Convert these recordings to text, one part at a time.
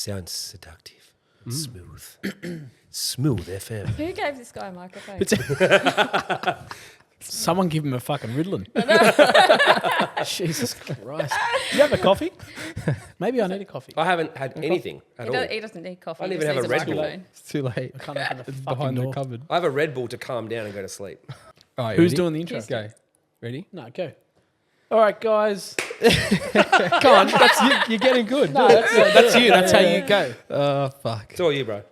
Sounds seductive. Smooth. Smooth FM. Who gave this guy a microphone? Someone give him a fucking Ritalin. Jesus Christ. Do you have a coffee? Maybe I need a coffee. I haven't had anything at all. He doesn't need coffee. I don't he even just have a needs Red Bull. microphone. It's too late. I can't open the It's fucking behind door. the cupboard. I have a Red Bull to calm down and go to sleep. All right, Who's ready? doing the intro? Yes. Go. Ready? No, go. All right, guys. Come on, that's you. You're getting good. No, that's you. That's how you go. Oh, fuck. It's all you, bro.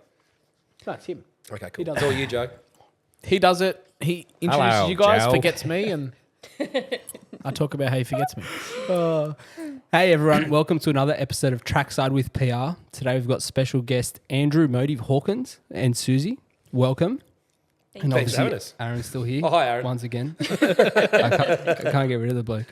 No, it's him. Okay, He cool. does It's all you, Joe. He does it. He introduces Hello, you guys, Joe. forgets me, and I talk about how he forgets me. Hey, everyone. Welcome to another episode of Trackside with PR. Today, we've got special guest Andrew Motive Hawkins and Susie. Welcome. And Thanks for having obviously, us. Aaron's still here. Oh, hi, Aaron. Once again. I can't get rid of the bloke.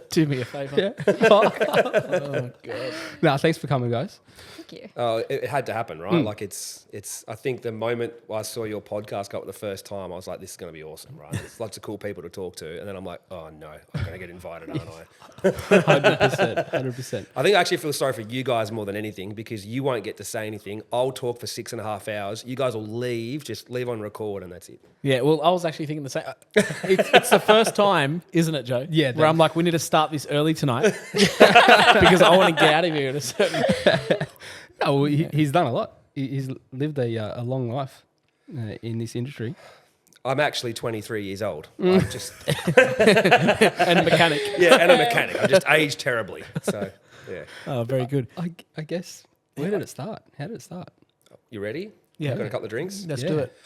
Do me a favour. Yeah. Oh, God. No, thanks for coming, guys. Thank you. Oh, it had to happen, right? Like it's. I think the moment I saw your podcast go up the first time, I was like, "This is going to be awesome, right?" There's lots of cool people to talk to, and then I'm like, "Oh no, I'm going to get invited, aren't I?" 100%. 100%. I think I actually feel sorry for you guys more than anything because you won't get to say anything. I'll talk for 6.5 hours. You guys will leave, just leave on record, and that's it. Yeah, well, I was actually thinking the same. It's the first time, isn't it, Joe? Yeah, Where I'm like, we need to start this early tonight because I want to get out of here at a certain. No, well, he's done a lot. He's lived a long life in this industry. I'm actually 23 years old. I'm just And mechanic. and a mechanic. I just aged terribly. So yeah, Oh, very good. I guess. Where did it start? How did it start? you ready? Yeah. Got a couple of drinks. Let's Yeah. do it.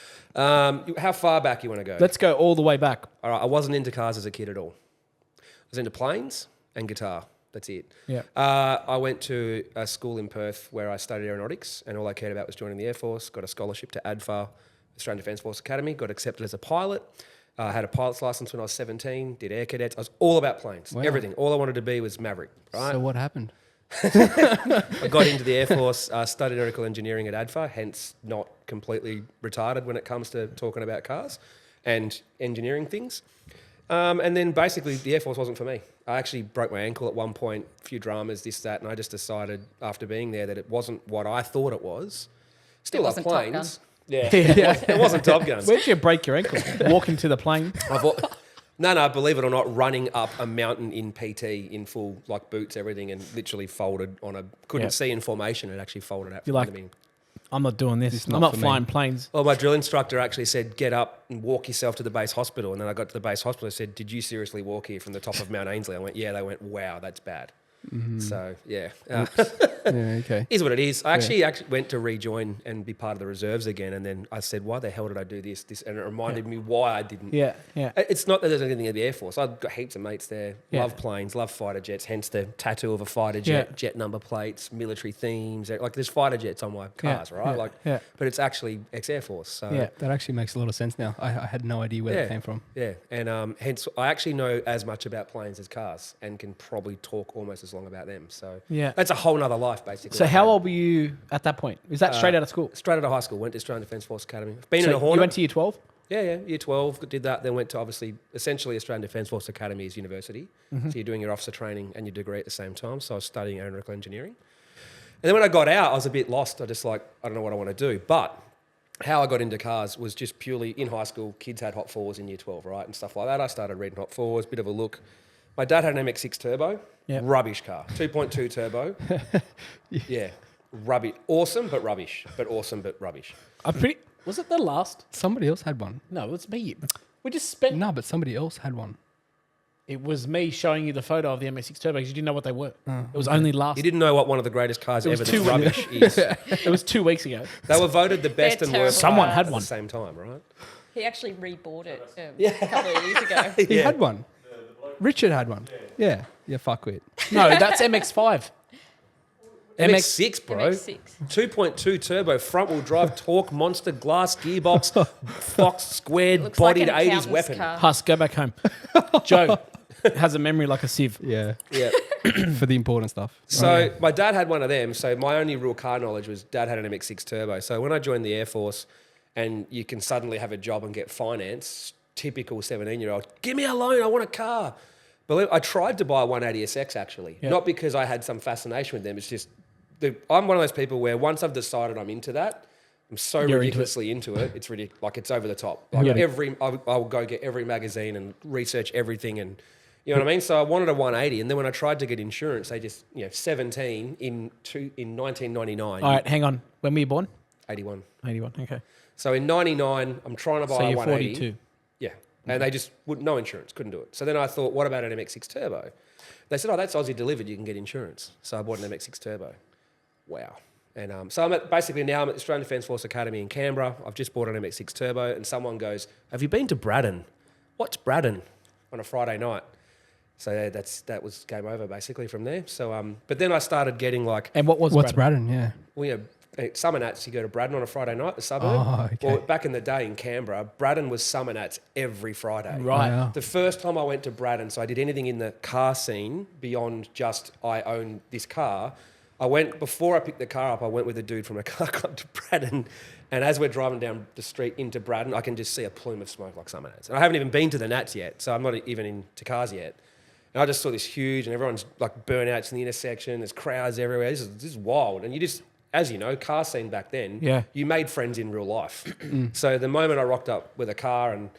How far back you want to go? Let's go all the way back. All right, I wasn't into cars as a kid at all. I was into planes and guitar. That's it. Yeah. I went to a school in Perth where I studied aeronautics, and all I cared about was joining the Air Force. Got a scholarship to ADFA, Australian Defence Force Academy. Got accepted as a pilot. I had a pilot's license when I was 17. Did air cadets. I was all about planes. Wow. Everything. All I wanted to be was Maverick. Right. So what happened? I got into the Air Force, studied aeronautical engineering at ADFA, hence not completely retarded when it comes to talking about cars and engineering things. And then basically the Air Force wasn't for me. I actually broke my ankle at one point, a few dramas, this, that, and I just decided after being there that it wasn't what I thought it was. Still love wasn't Top planes. Yeah, it wasn't Top Gun. Where'd you break your ankle? Walking to the plane. No, believe it or not, running up a mountain in PT in full, like boots, everything, and literally folded on a, couldn't Yep. see in formation, it actually folded out. You're from like, under me. I'm not doing this. It's I'm not not for me. flying planes. Well, my drill instructor actually said, get up and walk yourself to the base hospital. And then I got to the base hospital and said, did you seriously walk here from the top of Mount Ainslie? I went, yeah. They went, wow, that's bad. So, yeah. Yeah, okay. Is what it is. I actually went to rejoin and be part of the reserves again. And then I said, why the hell did I do this? And it reminded me why I didn't. Yeah, yeah. It's not that there's anything in the Air Force. I've got heaps of mates there. Yeah. Love planes, love fighter jets, hence the tattoo of a fighter jet, jet number plates, military themes. Like there's fighter jets on my cars, right? yeah, Like, yeah. But it's actually ex-Air Force. So Yeah. That actually makes a lot of sense now. I had no idea where that came from. Yeah, and hence I actually know as much about planes as cars and can probably talk almost as long about them. So Yeah. that's a whole nother life, basically. So how old were you at that point? Is that straight out of school? Straight out of high school, went to Australian Defence Force Academy. Been in So a Hornet. you went to year 12? Yeah, year 12, did that, then went to obviously, essentially Australian Defence Force Academy is university. So you're doing your officer training and your degree at the same time. So I was studying aeronautical engineering. And then when I got out, I was a bit lost. I just like, I don't know what I want to do. But how I got into cars was just purely in high school, kids had Hot Fours in year 12, right? And stuff like that. I started reading Hot Fours, bit of a look. My dad had an MX-6 Turbo, Yep. rubbish car, 2.2 turbo. Yeah, rubbish. Awesome, but rubbish. But awesome, but rubbish. Was it the last? Somebody else had one. No, it's me. We just spent. No, but somebody else had one. It was me showing you the photo of the MX-6 Turbo because you didn't know what they were. It was only last. You didn't know what one of the greatest cars was ever too that's rubbish is. It was 2 weeks ago. They were voted the best and They're worst terrible. Someone cars had at one. the same time, right? He actually rebought it a couple of years ago. He Yeah. had one. Richard had one. Yeah. Yeah, fuck it. No, that's MX-5. MX-6, bro. MX-6. 2.2 turbo, front wheel drive, torque, monster, glass, gearbox, Fox squared, Looks like bodied an 80s accountant's weapon. car. Huss, go back home. Joe has a memory like a sieve. Yeah. Yeah. For the important stuff. So my dad had one of them. So my only real car knowledge was dad had an MX-6 turbo. So when I joined the Air Force and you can suddenly have a job and get finance, typical 17-year-old, give me a loan, I want a car. But I tried to buy a 180SX actually. Yeah. Not because I had some fascination with them. It's just I'm one of those people where once I've decided I'm into that, I'm so You're into it. ridiculously into it. It's ridiculous. Like it's over the top. Like I'll go get every magazine and research everything, and you know what I mean. So I wanted a 180, and then when I tried to get insurance, they just 17 in 1999. All right, hang on. When were you born? 81. 81. Okay. So in 99, I'm trying to buy So a you're 180. 42. Yeah. And they just would no insurance, couldn't do it. So then I thought, what about an MX6 Turbo? They said, oh, that's Aussie delivered, you can get insurance. So I bought an MX6 Turbo. Wow. And so I'm at the Australian Defence Force Academy in Canberra. I've just bought an MX6 Turbo, and someone goes, have you been to Braddon? What's Braddon? On a Friday night. So yeah, that was game over basically from there. So but then I started getting like, And what's What's Braddon? Braddon? Yeah. well, summer nats, you go to Braddon on a Friday night, the suburb. Oh, okay. Well, back in the day in Canberra, Braddon was summer nats every Friday. Right. Wow. The first time I went to Braddon, so I did anything in the car scene beyond just I own this car. Before I picked the car up, I went with a dude from a car club to Braddon. And as we're driving down the street into Braddon, I can just see a plume of smoke like summer nats. And I haven't even been to the nats yet, so I'm not even into cars yet. And I just saw this huge, and everyone's like burnouts in the intersection. There's crowds everywhere. This is wild. And you just, as you know, car scene back then, Yeah. you made friends in real life. So the moment I rocked up with a car, and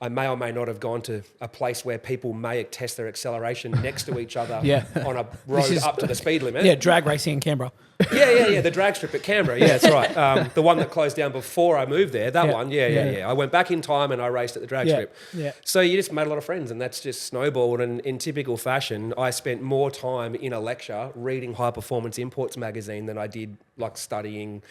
I may or may not have gone to a place where people may test their acceleration next to each other Yeah. on a road up to the speed limit. Yeah, drag racing in Canberra. Yeah, the drag strip at Canberra. Yeah, that's right. The one that closed down before I moved there, that Yeah. one. Yeah. I went back in time and I raced at the drag Yeah, strip. yeah. So you just made a lot of friends, and that's just snowballed. And in typical fashion, I spent more time in a lecture reading High Performance Imports magazine than I did like studying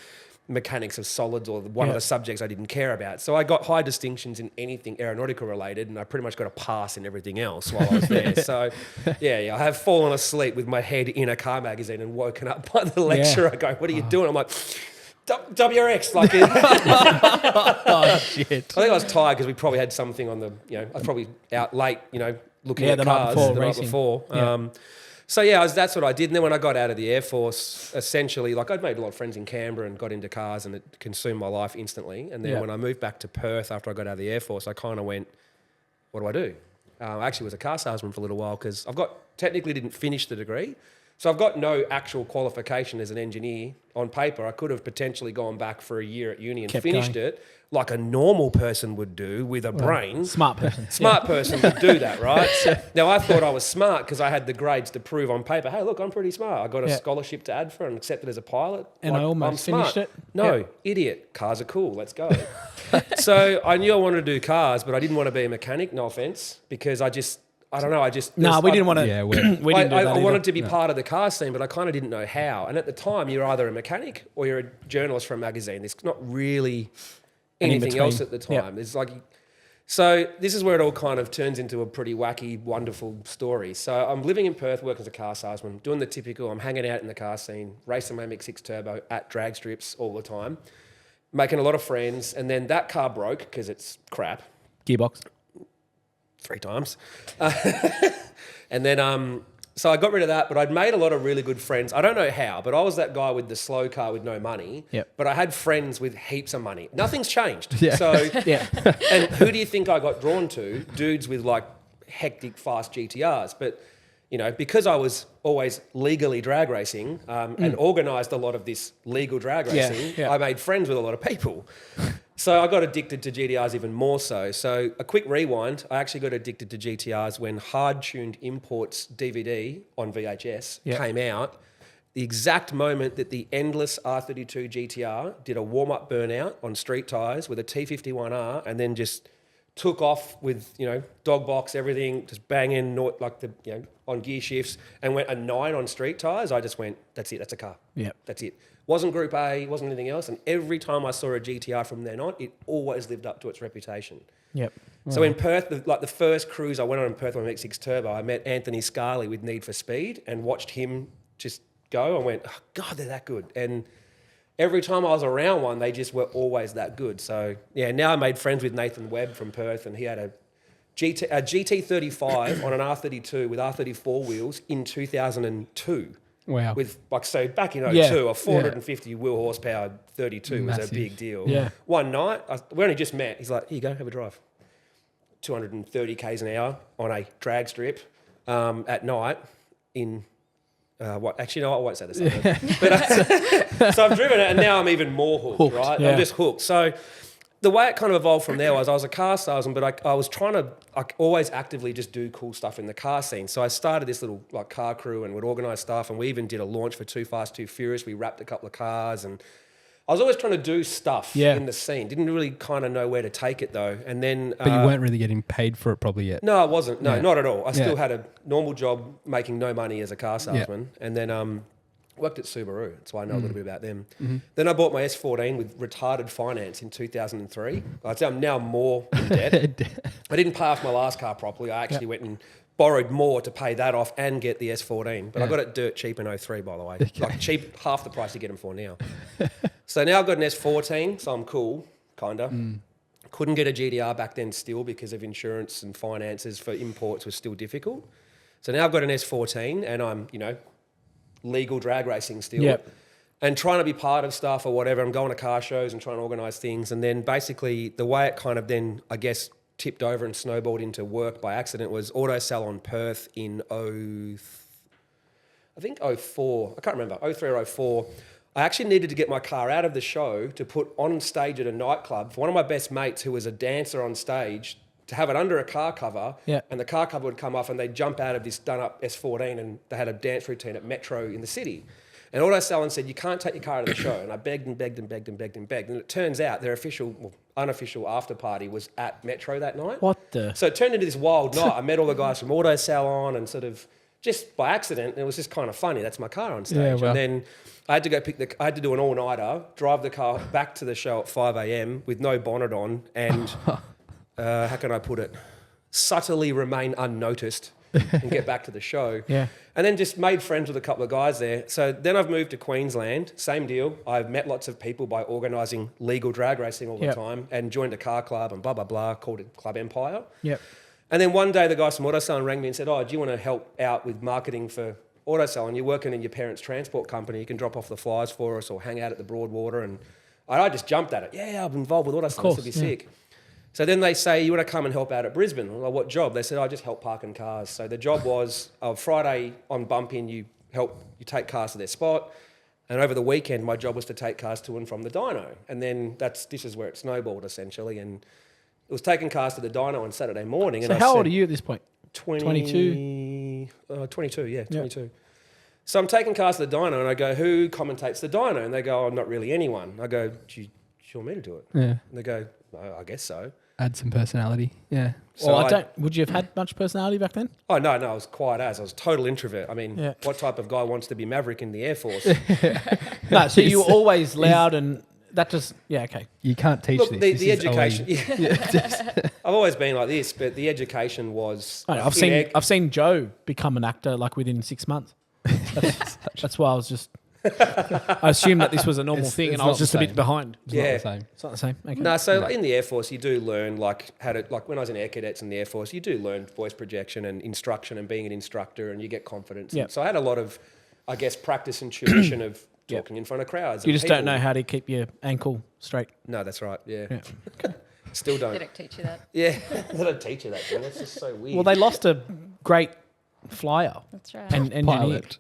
mechanics of solids or one of the subjects I didn't care about. So I got high distinctions in anything aeronautical related, and I pretty much got a pass in everything else while I was there. So I have fallen asleep with my head in a car magazine and woken up by the lecturer. I go, what are you doing? I'm like, WRX. Like, Oh, shit. I think I was tired because we probably had something on the, I was probably out late, looking at the night cars before, the night racing. before. Yeah. That's what I did. And then when I got out of the Air Force, essentially, like I'd made a lot of friends in Canberra and got into cars, and it consumed my life instantly. And then when I moved back to Perth after I got out of the Air Force, I kind of went, what do I do? I actually was a car salesman for a little while because technically didn't finish the degree. So I've got no actual qualification as an engineer on paper. I could have potentially gone back for a year at uni and Kept finished going. it like a normal person would do with a brain. Smart person. Smart person would do that, right? Now, I thought I was smart because I had the grades to prove on paper, hey, look, I'm pretty smart. I got a scholarship to ADFA and accepted as a pilot. And I almost I'm finished smart. it. No, idiot. Cars are cool. Let's go. So I knew I wanted to do cars, but I didn't want to be a mechanic, no offense, because I don't know. No, we didn't want to. Yeah, we didn't do that I either. wanted to be part of the car scene, but I kind of didn't know how. And at the time, you're either a mechanic or you're a journalist for a magazine. There's not really anything between. else at the time. Yeah. There's like, so this is where it all kind of turns into a pretty wacky, wonderful story. So I'm living in Perth, working as a car salesman, doing the typical. I'm hanging out in the car scene, racing my MX6 Turbo at drag strips all the time, making a lot of friends. And then that car broke because it's crap. Gearbox. 3 times. And then, so I got rid of that, but I'd made a lot of really good friends. I don't know how, but I was that guy with the slow car with no money. Yep. But I had friends with heaps of money. Nothing's changed. Yeah. So, Yeah. and who do you think I got drawn to? Dudes with like hectic, fast GTRs. But, because I was always legally drag racing and organised a lot of this legal drag Yeah, racing, yeah. I made friends with a lot of people. So I got addicted to GTRs even more so. So a quick rewind, I actually got addicted to GTRs when Hard Tuned Imports DVD on VHS Yeah. came out. The exact moment that the Endless R32 GTR did a warm-up burnout on street tyres with a T51R and then just took off with, dog box, everything, just banging on gear shifts and went a 9 on street tyres, I just went, that's it, that's a car. Yep. That's it. Wasn't Group A, wasn't anything else. And every time I saw a GTR from then on, it always lived up to its reputation. Yep. So in Perth, the first cruise I went on in Perth on an X6 Turbo, I met Anthony Scarley with Need for Speed and watched him just go. I went, oh, God, they're that good. And every time I was around one, they just were always that good. So, now I made friends with Nathan Webb from Perth, and he had a GT35 on an R32 with R34 wheels in 2002. Wow. With back in 02, Yeah. a 450 wheel horsepower 32 was Massive. a big deal. Yeah. One night, we only just met. He's like, here you go, have a drive. 230 k's an hour on a drag strip at night in What? Actually, no, I won't say the suburb. But so I've driven it, and now I'm even more hooked, right? yeah. I'm just hooked. So the way it kind of evolved from there was I was a car salesman, but I was trying to always actively just do cool stuff in the car scene. So I started this little like car crew and would organise stuff, and we even did a launch for Too Fast, Too Furious. We wrapped a couple of cars, and I was always trying to do stuff in the scene. Didn't really kind of know where to take it though. And then, But you weren't really getting paid for it probably yet. no, I wasn't. No, Yeah. not at all. I still Yeah. had a normal job making no money as a car salesman. And then worked at Subaru. That's why I know a little bit about them. Then I bought my S14 with retarded finance in 2003. I'd say I'm now more in debt. I didn't pay off my last car properly. I actually went and borrowed more to pay that off and get the S14. But I got it dirt cheap in 03, by the way. Like cheap, half the price you get them for now. So now I've got an S14, so I'm cool, kind of. Couldn't get a GDR back then still because of insurance and finances for imports was still difficult. So now I've got an S14 and I'm, legal drag racing still. Yep. And trying to be part of stuff or whatever. I'm going to car shows and trying to organise things. And then basically the way it kind of then, I guess, tipped over and snowballed into work by accident was Auto Salon Perth in 04. I can't remember, 03 or 04. I actually needed to get my car out of the show to put on stage at a nightclub for one of my best mates who was a dancer on stage to have it under a car cover. Yeah. And the car cover would come off and they'd jump out of this done up S14 and they had a dance routine at Metro in the city. And Auto Salon said, you can't take your car out of the show. And I begged and begged and begged and begged and begged. And it turns out their unofficial after party was at Metro that night. What the? So it turned into this wild night. I met all the guys from Auto Salon and sort of just by accident. It was just kind of funny. That's my car on stage. Yeah, well. And then I had to go I had to do an all-nighter, drive the car back to the show at 5 a.m. with no bonnet on and, how can I put it, subtly remain unnoticed and get back to the show. Yeah. And then just made friends with a couple of guys there. So then I've moved to Queensland, same deal. I've met lots of people by organising legal drag racing all the Yep. time and joined a car club and blah, blah, blah, called it Club Empire. Yep. And then one day the guys from Auto Salon rang me and said, do you want to help out with marketing for Auto Salon? You're working in your parents' transport company. You can drop off the flyers for us or hang out at the Broadwater. And I just jumped at it. Yeah, I'm involved with Auto Salon. This would be sick. So then they say, you want to come and help out at Brisbane? I'm like, what job? They said, I just help parking cars. So the job was Friday on bump in, you take cars to their spot. And over the weekend, my job was to take cars to and from the dyno. And then this is where it snowballed essentially. And it was taking cars to the dyno on Saturday morning. So and how old are you at this point? 22, yeah, 22. So I'm taking cars to the dyno and I go, who commentates the dyno? And they go, not really anyone. I go, do you want me to do it? Yeah. And they go, I guess so. Add some personality. Yeah. So Well, would you have had much personality back then? Oh, no, I was quiet as. I was a total introvert. I mean, Yeah. what type of guy wants to be Maverick in the Air Force? No, so you were always loud and that just, okay. You can't teach Look, this. the This is education. OE. Yeah. I've always been like this, but the education was. I know, I've seen Joe become an actor like within 6 months. That's why I was just. I assumed that this was a normal thing, it's and I was not just the a bit same. behind. It's not Yeah. the same. It's not the same. Okay. No, so in the Air Force, you do learn when I was in Air Cadets in the Air Force, you do learn voice projection and instruction and being an instructor, and you get confidence. Yep. So I had a lot of, I guess, practice and tuition of talking in front of crowds. You and just don't people. know how to keep your ankle straight. No, that's right. Yeah, Yeah. still They don't. don't teach you that. Yeah, they don't teach you that. Man. That's just so weird. Well, they lost a great flyer That's right. and engineer. Pilot.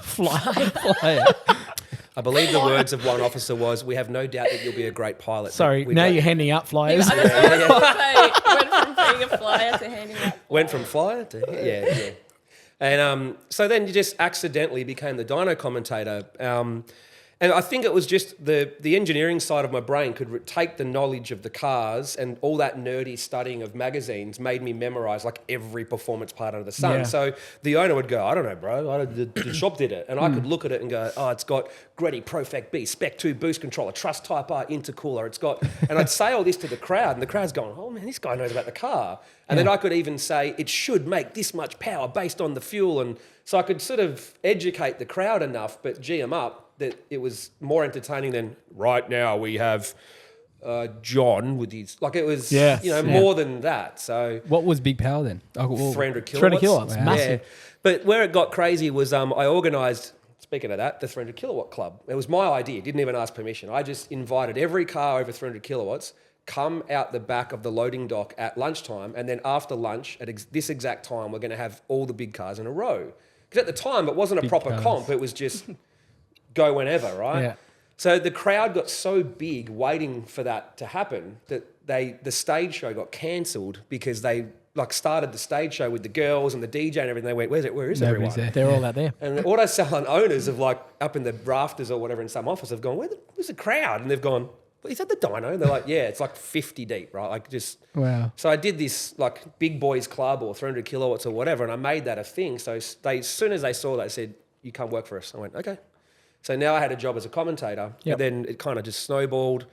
Flyer. I believe the words of one officer was, "We have no doubt that you'll be a great pilot." Sorry, We now don't- you're handing out flyers. I was going to say, went from being a flyer to handing out. Went from flyer to yeah. And so then you just accidentally became the dyno commentator. And I think it was just the engineering side of my brain could take the knowledge of the cars and all that nerdy studying of magazines made me memorize like every performance part under the sun. Yeah. So the owner would go, I don't know, bro. The shop did it. And I could look at it and go, it's got Greddy Profect B, Spec 2 boost controller, Trust Type R intercooler. It's got, and I'd say all this to the crowd and the crowd's going, oh man, this guy knows about the car. And then I could even say it should make this much power based on the fuel. And so I could sort of educate the crowd enough, but G 'em up, that it was more entertaining than right now we have John with his, like it was, more than that. So What was Big Power then? Oh, well, 300 kilowatts. 300 kilowatts, Wow. massive. Yeah. But where it got crazy was I organised, speaking of that, the 300 kilowatt club. It was my idea, didn't even ask permission. I just invited every car over 300 kilowatts, come out the back of the loading dock at lunchtime, and then after lunch, at this exact time, we're going to have all the big cars in a row. Because at the time, it wasn't a Big proper cars. comp. It was just go whenever, right? Yeah. So the crowd got so big waiting for that to happen that the stage show got cancelled because they like started the stage show with the girls and the DJ and everything. They went, where is everyone? Nobody's there. They're all out there. And the auto salon owners of like up in the rafters or whatever in some office have gone, where's the crowd? And they've gone, well, is that the dyno? And they're like, yeah, it's like 50 deep, right? Like just. Wow. So I did this like big boys club or 300 kilowatts or whatever, and I made that a thing. So they, as soon as they saw that, they said, you come work for us. I went, okay. So now I had a job as a commentator, Yep. but then it kind of just snowballed.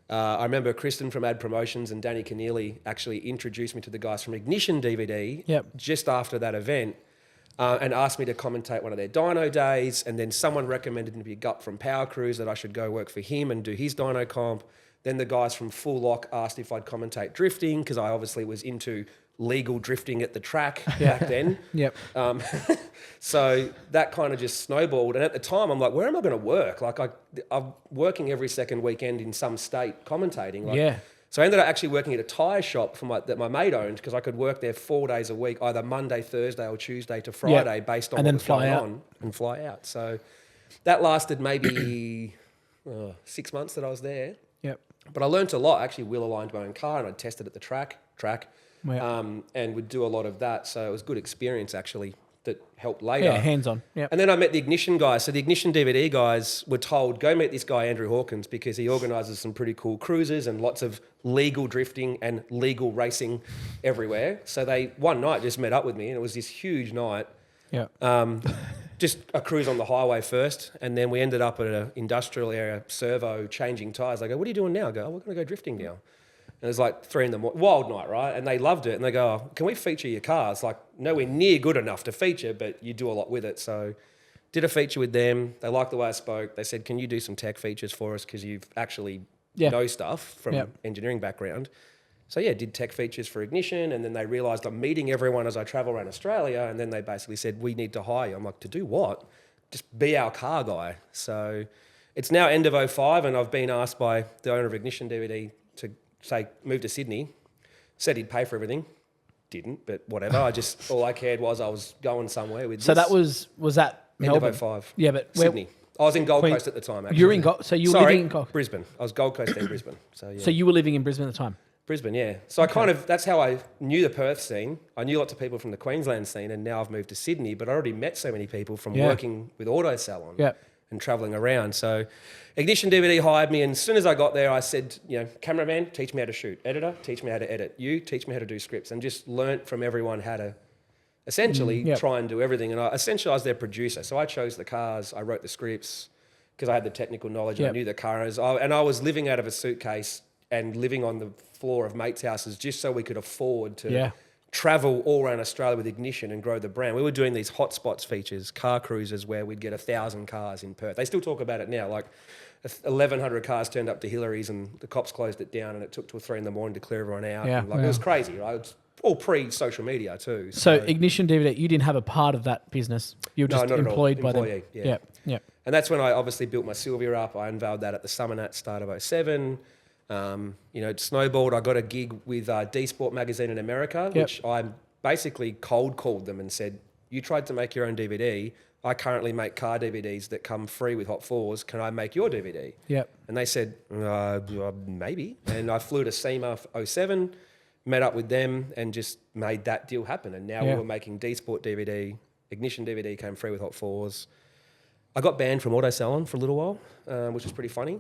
I remember Kristen from Ad Promotions and Danny Keneally actually introduced me to the guys from Ignition DVD Yep. just after that event and asked me to commentate one of their dyno days. And then someone recommended me to Gup from Power Cruise that I should go work for him and do his dyno comp. Then the guys from Full Lock asked if I'd commentate drifting because I obviously was into legal drifting at the track back then. Yep. So that kind of just snowballed. And at the time, I'm like, where am I going to work? Like I'm working every second weekend in some state commentating. Like, Yeah. So I ended up actually working at a tyre shop that my mate owned because I could work there 4 days a week, either Monday, Thursday or Tuesday to Friday based on And what then was fly going out. on and fly out. So that lasted maybe 6 months that I was there. Yep. But I learnt a lot. I actually wheel aligned my own car and I tested at the track, Yeah. and would do a lot of that. So it was good experience actually that helped later. Yeah, hands on. Yep. And then I met the Ignition guys. So the Ignition DVD guys were told, go meet this guy, Andrew Hawkins, because he organises some pretty cool cruises and lots of legal drifting and legal racing everywhere. So they one night just met up with me and it was this huge night. Yeah. Just a cruise on the highway first, and then we ended up at an industrial area servo changing tyres. I go, what are you doing now? I go, we're going to go drifting now. And it was like 3 a.m, wild night, right? And they loved it. And they go, oh, can we feature your car? It's like nowhere near good enough to feature, but you do a lot with it. So did a feature with them. They liked the way I spoke. They said, can you do some tech features for us? Because you've actually know stuff from engineering background. So yeah, did tech features for Ignition, and then they realised I'm meeting everyone as I travel around Australia, and then they basically said, we need to hire you. I'm like, to do what? Just be our car guy. So it's now end of 05, and I've been asked by the owner of Ignition DVD to say, move to Sydney. Said he'd pay for everything. Didn't, but whatever. All I cared was I was going somewhere with So this. that was that End Melbourne? of 05. Yeah, but Sydney. I was in Gold Queen- Coast at the time, actually. You're in so you were Sorry, living in Gold. Brisbane. I was Gold Coast then Brisbane. So yeah. So you were living in Brisbane at the time. Brisbane, yeah. So I kind of, that's how I knew the Perth scene. I knew lots of people from the Queensland scene, and now I've moved to Sydney, but I already met so many people from working with Auto Salon and travelling around. So Ignition DVD hired me, and as soon as I got there, I said, cameraman, teach me how to shoot. Editor, teach me how to edit. You, teach me how to do scripts, and just learnt from everyone how to essentially try and do everything. And I was their producer. So I chose the cars, I wrote the scripts because I had the technical knowledge, and I knew the cars. And I was living out of a suitcase and living on the floor of mates' houses just so we could afford to travel all around Australia with Ignition and grow the brand. We were doing these hotspots features, car cruises where we'd get 1,000 cars in Perth. They still talk about it now, like 1,100 cars turned up to Hillary's and the cops closed it down and it took till 3 a.m. to clear everyone out. Yeah, And it was crazy, right? It's all pre-social media too. So Ignition DVD, you didn't have a part of that business. You were just not at all. employed by them. Employee, yeah. Yeah. Yeah. And that's when I obviously built my Sylvia up. I unveiled that at the Summer start of 07. It snowballed. I got a gig with D Sport magazine in America, which I basically cold called them and said, you tried to make your own DVD. I currently make car DVDs that come free with Hot Fours. Can I make your DVD? Yep. And they said, maybe. And I flew to SEMA 07, met up with them and just made that deal happen. And now we were making D Sport DVD. Ignition DVD came free with Hot Fours. I got banned from Auto Salon for a little while, which was pretty funny.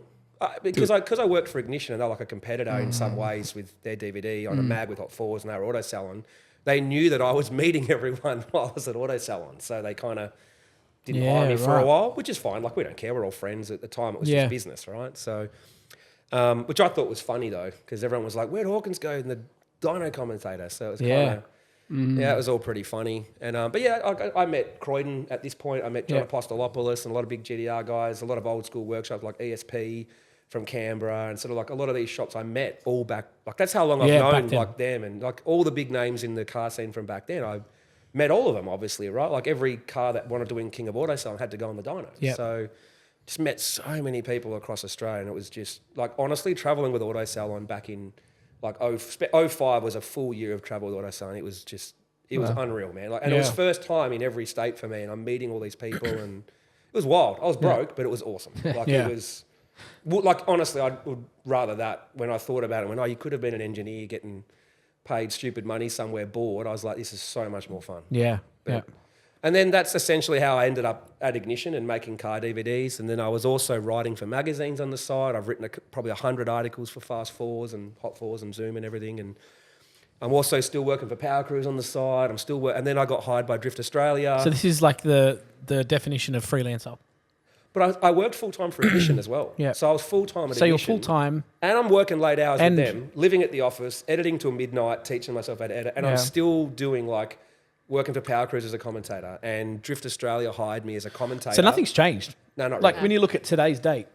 Because I worked for Ignition and they're like a competitor in some ways with their DVD on a mag with Hot Fours, and they were Auto Salon. They knew that I was meeting everyone while I was at Auto Salon, so they kind of didn't hire me for a while, which is fine. Like, we don't care. We're all friends. At the time, it was just business, right? So, which I thought was funny though, because everyone was like, where'd Hawkins go? And the dyno commentator. So it was kind of... it was all pretty funny. And but yeah, I met Croydon at this point. I met John Apostolopoulos and a lot of big GDR guys, a lot of old school workshops like ESP from Canberra, and sort of like a lot of these shops I met all back. Like, that's how long I've known like them, and like all the big names in the car scene from back then. I met all of them, obviously, right? Like every car that wanted to win King of Auto Salon had to go on the dyno. So just met so many people across Australia, and it was just like, honestly, traveling with Auto Salon back in like 05 was a full year of travel with Auto Salon. It was just It was unreal, man. Like, and it was first time in every state for me, and I'm meeting all these people, and it was wild. I was broke, but it was awesome. Like it was, like honestly, I would rather that when I thought about it. When you could have been an engineer getting paid stupid money somewhere bored. I was like, this is so much more fun. Yeah. And then that's essentially how I ended up at Ignition and making car DVDs. And then I was also writing for magazines on the side. I've written probably 100 articles for Fast Fours and Hot Fours and Zoom and everything. And I'm also still working for Power Cruise on the side. And then I got hired by Drift Australia. So this is like the definition of freelancer. But I worked full-time for Ignition as well. Yeah. So I was full-time at So you're Ignition. full-time. And I'm working late hours And- with them, living at the office, editing till midnight, teaching myself how to edit. And I'm still doing like working for Power Cruise as a commentator. And Drift Australia hired me as a commentator. So nothing's changed. No, not Like really. when you look at today's date,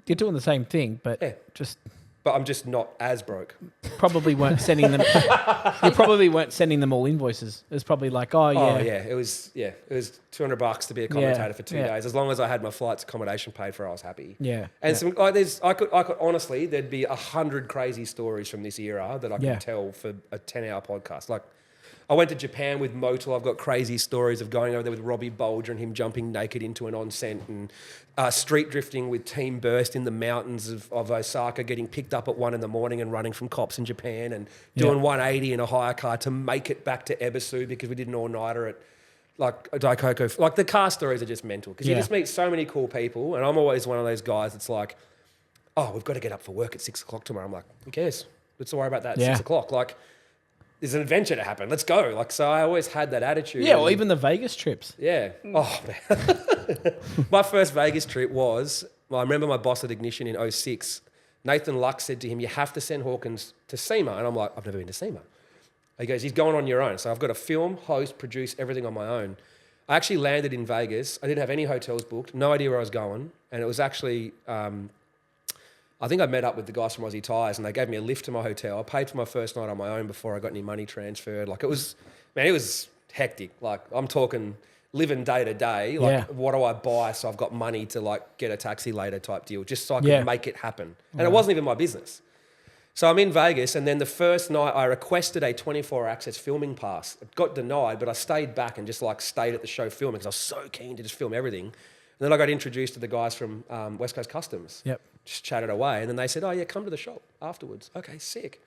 you're doing the same thing, but Yeah. just But I'm just not as broke. probably weren't sending them. You probably weren't sending them all invoices. It was probably like, oh yeah, It was $200 to be a commentator for 2 yeah. days. As long as I had my flights, accommodation paid for, I was happy. yeah. And some like I could honestly, there'd be 100 crazy stories from this era that I could Yeah. tell for a 10-hour podcast. Like I went to Japan with Motul. I've got crazy stories of going over there with Robbie Bolger and him jumping naked into an onsen, and street drifting with Team Burst in the mountains of Osaka, getting picked up at 1 a.m. and running from cops in Japan, and doing 180 in a hire car to make it back to Ebisu because we did an all-nighter at like Daikoko. Like the car stories are just mental because you just meet so many cool people, and I'm always one of those guys that's like, oh, we've got to get up for work at 6 o'clock tomorrow. I'm like, who cares? Let's worry about that at 6 o'clock. Like, there's an adventure to happen. Let's go. Like, so I always had that attitude. Yeah, or even the Vegas trips. Yeah. Oh, man. My first Vegas trip was, I remember my boss at Ignition in 06, Nathan Lux said to him, you have to send Hawkins to SEMA. And I'm like, I've never been to SEMA. He goes, he's going on your own. So I've got to film, host, produce everything on my own. I actually landed in Vegas. I didn't have any hotels booked, no idea where I was going. And it was actually, I think I met up with the guys from Aussie Tyres and they gave me a lift to my hotel. I paid for my first night on my own before I got any money transferred. Like it was hectic. Like I'm talking living day to day. Like what do I buy so I've got money to like get a taxi later type deal just so I could make it happen. And it wasn't even my business. So I'm in Vegas and then the first night I requested a 24-hour access filming pass. It got denied, but I stayed back and just like stayed at the show filming because I was so keen to just film everything. And then I got introduced to the guys from West Coast Customs. Yep. Just chatted away. And then they said, oh, yeah, come to the shop afterwards. Okay, sick.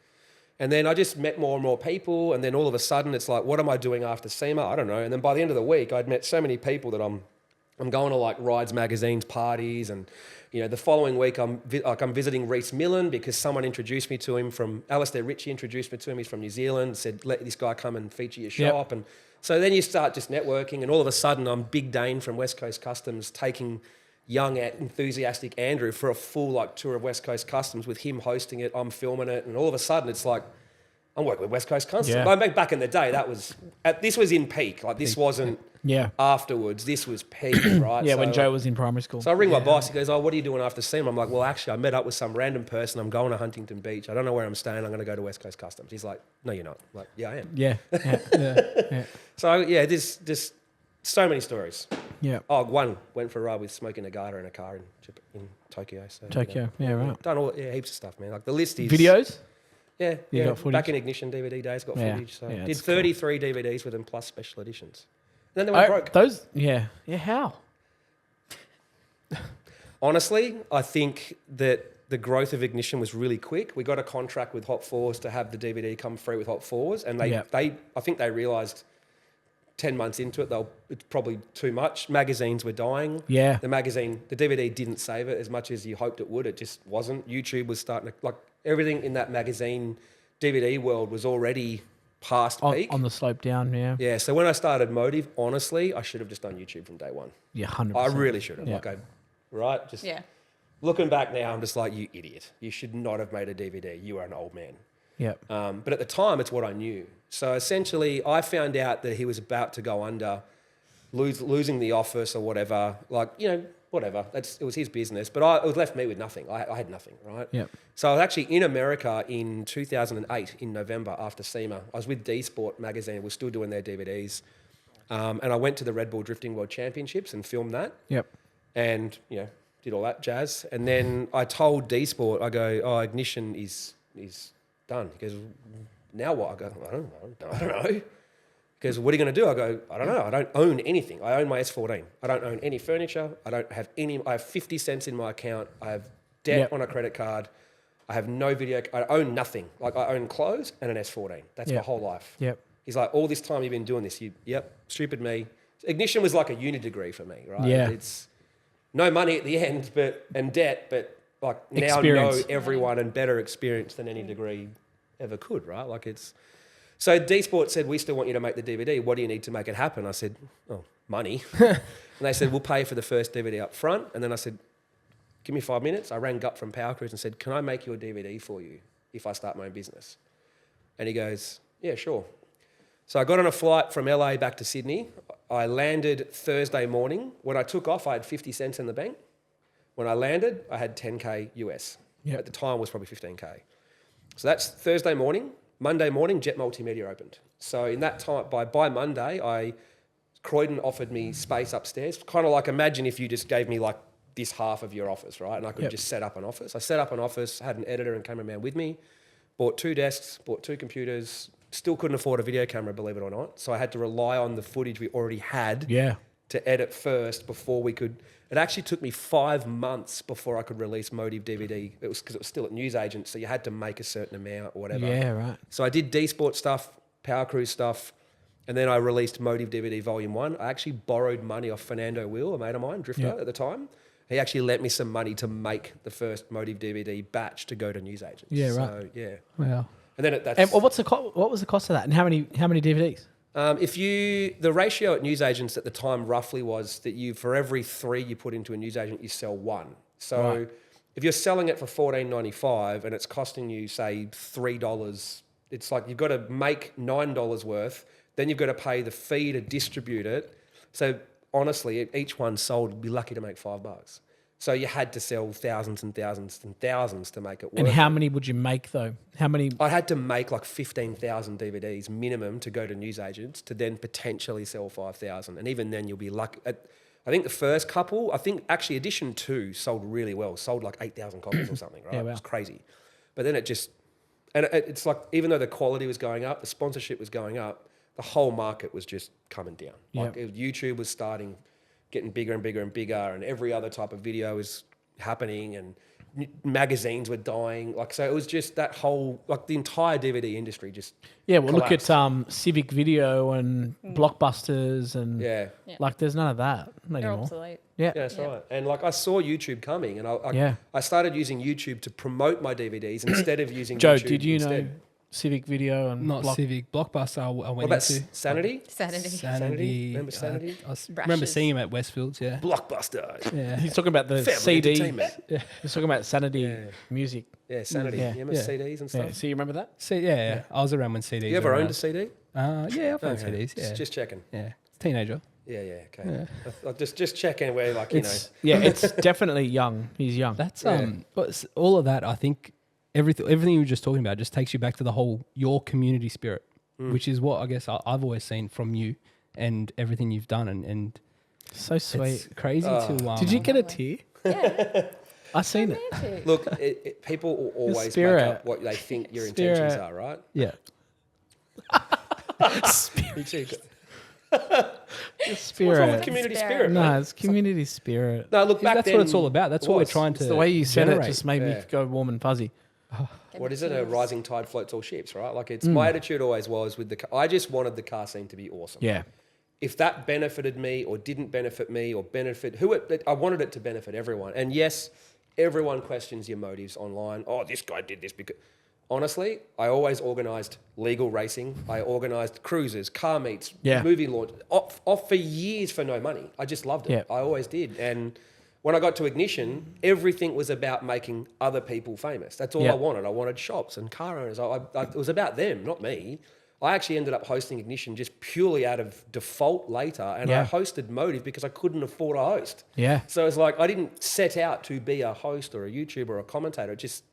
And then I just met more and more people. And then all of a sudden, it's like, what am I doing after SEMA? I don't know. And then by the end of the week, I'd met so many people that I'm going to like Rides Magazine's parties. And, you know, the following week, I'm visiting Reese Millen because someone introduced me to him from, Alistair Ritchie introduced me to him. He's from New Zealand, said, let this guy come and feature your shop. And so then you start just networking. And all of a sudden, I'm Big Dane from West Coast Customs taking young, enthusiastic Andrew for a full like tour of West Coast Customs with him hosting it, I'm filming it, and all of a sudden it's like I'm working with West Coast Customs. Yeah. Like, back in the day, this was in peak. Like this wasn't afterwards. This was peak, right? Yeah, so, when Joe was in primary school. So I ring my boss. He goes, "Oh, what are you doing after SEMA?" I'm like, "Well, actually, I met up with some random person. I'm going to Huntington Beach. I don't know where I'm staying. I'm going to go to West Coast Customs." He's like, "No, you're not." I'm like, "Yeah, I am." Yeah. So yeah, this just so many stories. Yeah. Oh, one went for a ride with Smoky Nagata in a car in Tokyo. So, Tokyo. Yeah, right. Done all heaps of stuff, man. Like the list is Videos? Yeah, You got footage? back in Ignition DVD days, got Yeah. footage. So Yeah, did that's cool. 33 DVDs with them plus special editions. And then they went broke. Those, yeah. How? Honestly, I think that the growth of Ignition was really quick. We got a contract with Hot Fours to have the DVD come free with Hot Fours, and I think they realised 10 months into it, it's probably too much. Magazines were dying. Yeah. The DVD didn't save it as much as you hoped it would. It just wasn't. YouTube was starting to, like, everything in that magazine DVD world was already past peak. On the slope down, yeah. Yeah, so when I started Motive, honestly, I should have just done YouTube from day one. Yeah, 100%. I really should have. Yeah. Just looking back now, I'm just like, you idiot. You should not have made a DVD. You are an old man. Yeah. But at the time, it's what I knew. So essentially, I found out that he was about to go under, losing the office or whatever. Like, you know, whatever. It was his business. But it left me with nothing. I had nothing, right? Yeah. So I was actually in America in 2008, in November, after SEMA. I was with D Sport magazine. We're still doing their DVDs. And I went to the Red Bull Drifting World Championships and filmed that. Yep. And, you know, did all that jazz. And then I told D Sport, I go, oh, Ignition is done. He goes, now what? I go, I don't know. Because what are you going to do? I go, I don't know. I don't own anything. I own my S14. I don't own any furniture. I have 50 cents in my account. I have debt on a credit card. I have no video. I own nothing. Like I own clothes and an S14. That's my whole life. Yep. He's like, all this time you've been doing this. Stupid me. Ignition was like a uni degree for me, right? Yeah. It's no money at the end, and debt, but like now Experience. know everyone and better experience than any degree ever could, right? Like it's. So D Sport said, we still want you to make the DVD. What do you need to make it happen? I said, oh, money. And they said, we'll pay for the first DVD up front. And then I said, give me 5 minutes. I rang Gup from Power Cruise and said, can I make your DVD for you if I start my own business? And he goes, yeah, sure. So I got on a flight from LA back to Sydney. I landed Thursday morning. When I took off, I had 50 cents in the bank. When I landed, I had 10K US. Yep. At the time, it was probably 15K. So that's Thursday morning. Monday morning, Jet Multimedia opened. So in that time, by Monday, Croydon offered me space upstairs. Kind of like, imagine if you just gave me like this half of your office, right? And I could just set up an office. I set up an office, had an editor and cameraman with me, bought 2 desks, bought 2 computers, still couldn't afford a video camera, believe it or not. So I had to rely on the footage we already had to edit first before we could. It actually took me 5 months before I could release Motive DVD. It was because it was still at newsagents, so you had to make a certain amount or whatever. Yeah, right. So I did D Sport stuff, Power Cruise stuff, and then I released Motive DVD Volume 1. I actually borrowed money off Fernando Will, a mate of mine, drifter at the time. He actually lent me some money to make the first Motive DVD batch to go to newsagents. Yeah, right. So, yeah. Wow. And then that's... And what was the cost of that? And how many DVDs? The ratio at newsagents at the time roughly was that for every 3 you put into a newsagent, you sell 1. So if you're selling it for $14.95 and it's costing you, say, $3, it's like you've got to make $9 worth, then you've got to pay the fee to distribute it. So honestly, each one sold, you'd be lucky to make $5. So you had to sell thousands and thousands and thousands to make it work. And how many would you make though? How many? I had to make like 15,000 DVDs minimum to go to newsagents to then potentially sell 5,000. And even then you'll be lucky. I think the first couple, actually edition 2 sold really well, sold like 8,000 copies or something, right? Yeah, wow. It was crazy. But then it's like, even though the quality was going up, the sponsorship was going up, the whole market was just coming down. Like YouTube was getting bigger and bigger and bigger, and every other type of video was happening, and magazines were dying. Like, so it was just that whole, like the entire DVD industry just Look at collapsed. Civic Video and Blockbusters and like there's none of that They're anymore. obsolete. Yeah. Yeah, that's right. And like I saw YouTube coming, and I started using YouTube to promote my DVDs instead of using Joe, YouTube did you instead. know Civic Video and Not Civic, Blockbuster. I What went about into Sanity? Sanity. Remember Sanity? I remember Brushes. seeing him at Westfields. Yeah. Blockbuster. Yeah. He's talking about the Family CD. entertainment. He's talking about Sanity Yeah. music. Yeah, Sanity. Yeah. You remember Yeah. CDs and Yeah. stuff? So you remember that? Yeah. I was around when CDs. You ever were owned around. a CD? Yeah, I've owned Okay. CDs. Yeah. Just checking. Yeah. Teenager. Yeah, okay. I'll just checking where, like, you know. It's definitely young. He's young. That's Yeah. but all of that, I think everything you were just talking about just takes you back to the whole your community spirit, which is what I guess I've always seen from you and everything you've done, and So sweet. it's crazy to. Did you get a tear? Yeah. I seen it. Romantic. Look, people will always make spirit. up what they think your intentions Spirit. are, right? Yeah. Me too. Spirit. What's wrong with community spirit? No, man? it's community spirit. No, look, back That's then, what it's all about. That's what we're was. trying to. It's the way you said generate. it just made me Yeah. go warm and fuzzy. What is it? A rising tide floats all ships, right? Like, it's my attitude always was with I just wanted the car scene to be awesome. Yeah. If that benefited me or didn't benefit me or benefit I wanted it to benefit everyone. And yes, everyone questions your motives online. Oh, this guy did this because... Honestly, I always organised legal racing. I organised cruises, car meets, movie launch, off for years for no money. I just loved it. Yeah. I always did. And when I got to Ignition, everything was about making other people famous. That's all I wanted. I wanted shops and car owners. It was about them, not me. I actually ended up hosting Ignition just purely out of default later, and I hosted Motive because I couldn't afford a host. Yeah. So it's like I didn't set out to be a host or a YouTuber or a commentator. It just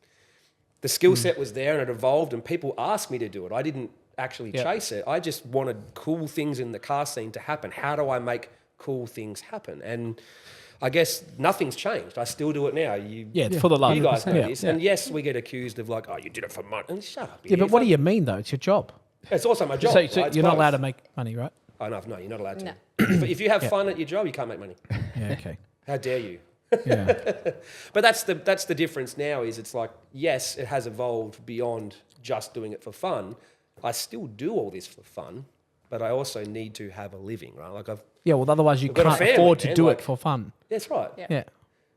the skill set was there and it evolved, and people asked me to do it. I didn't actually chase it. I just wanted cool things in the car scene to happen. How do I make cool things happen? And I guess nothing's changed. I still do it now. It's for the love. You guys know 100%. this. And yes, we get accused of like, oh, you did it for money. And shut up. Yeah, but what do you mean though? It's your job. It's also my job. So, right? It's you're not both. allowed to make money, right? Oh, no, you're not allowed to. No. If you have Yeah. fun at your job, you can't make money. Yeah, okay. How dare you? Yeah. But that's the difference now. Is it's like, yes, it has evolved beyond just doing it for fun. I still do all this for fun, but I also need to have a living, right? Like Yeah, well, otherwise you I've got a can't family, afford to man, do like- it for fun. that's right. Yeah. Yeah.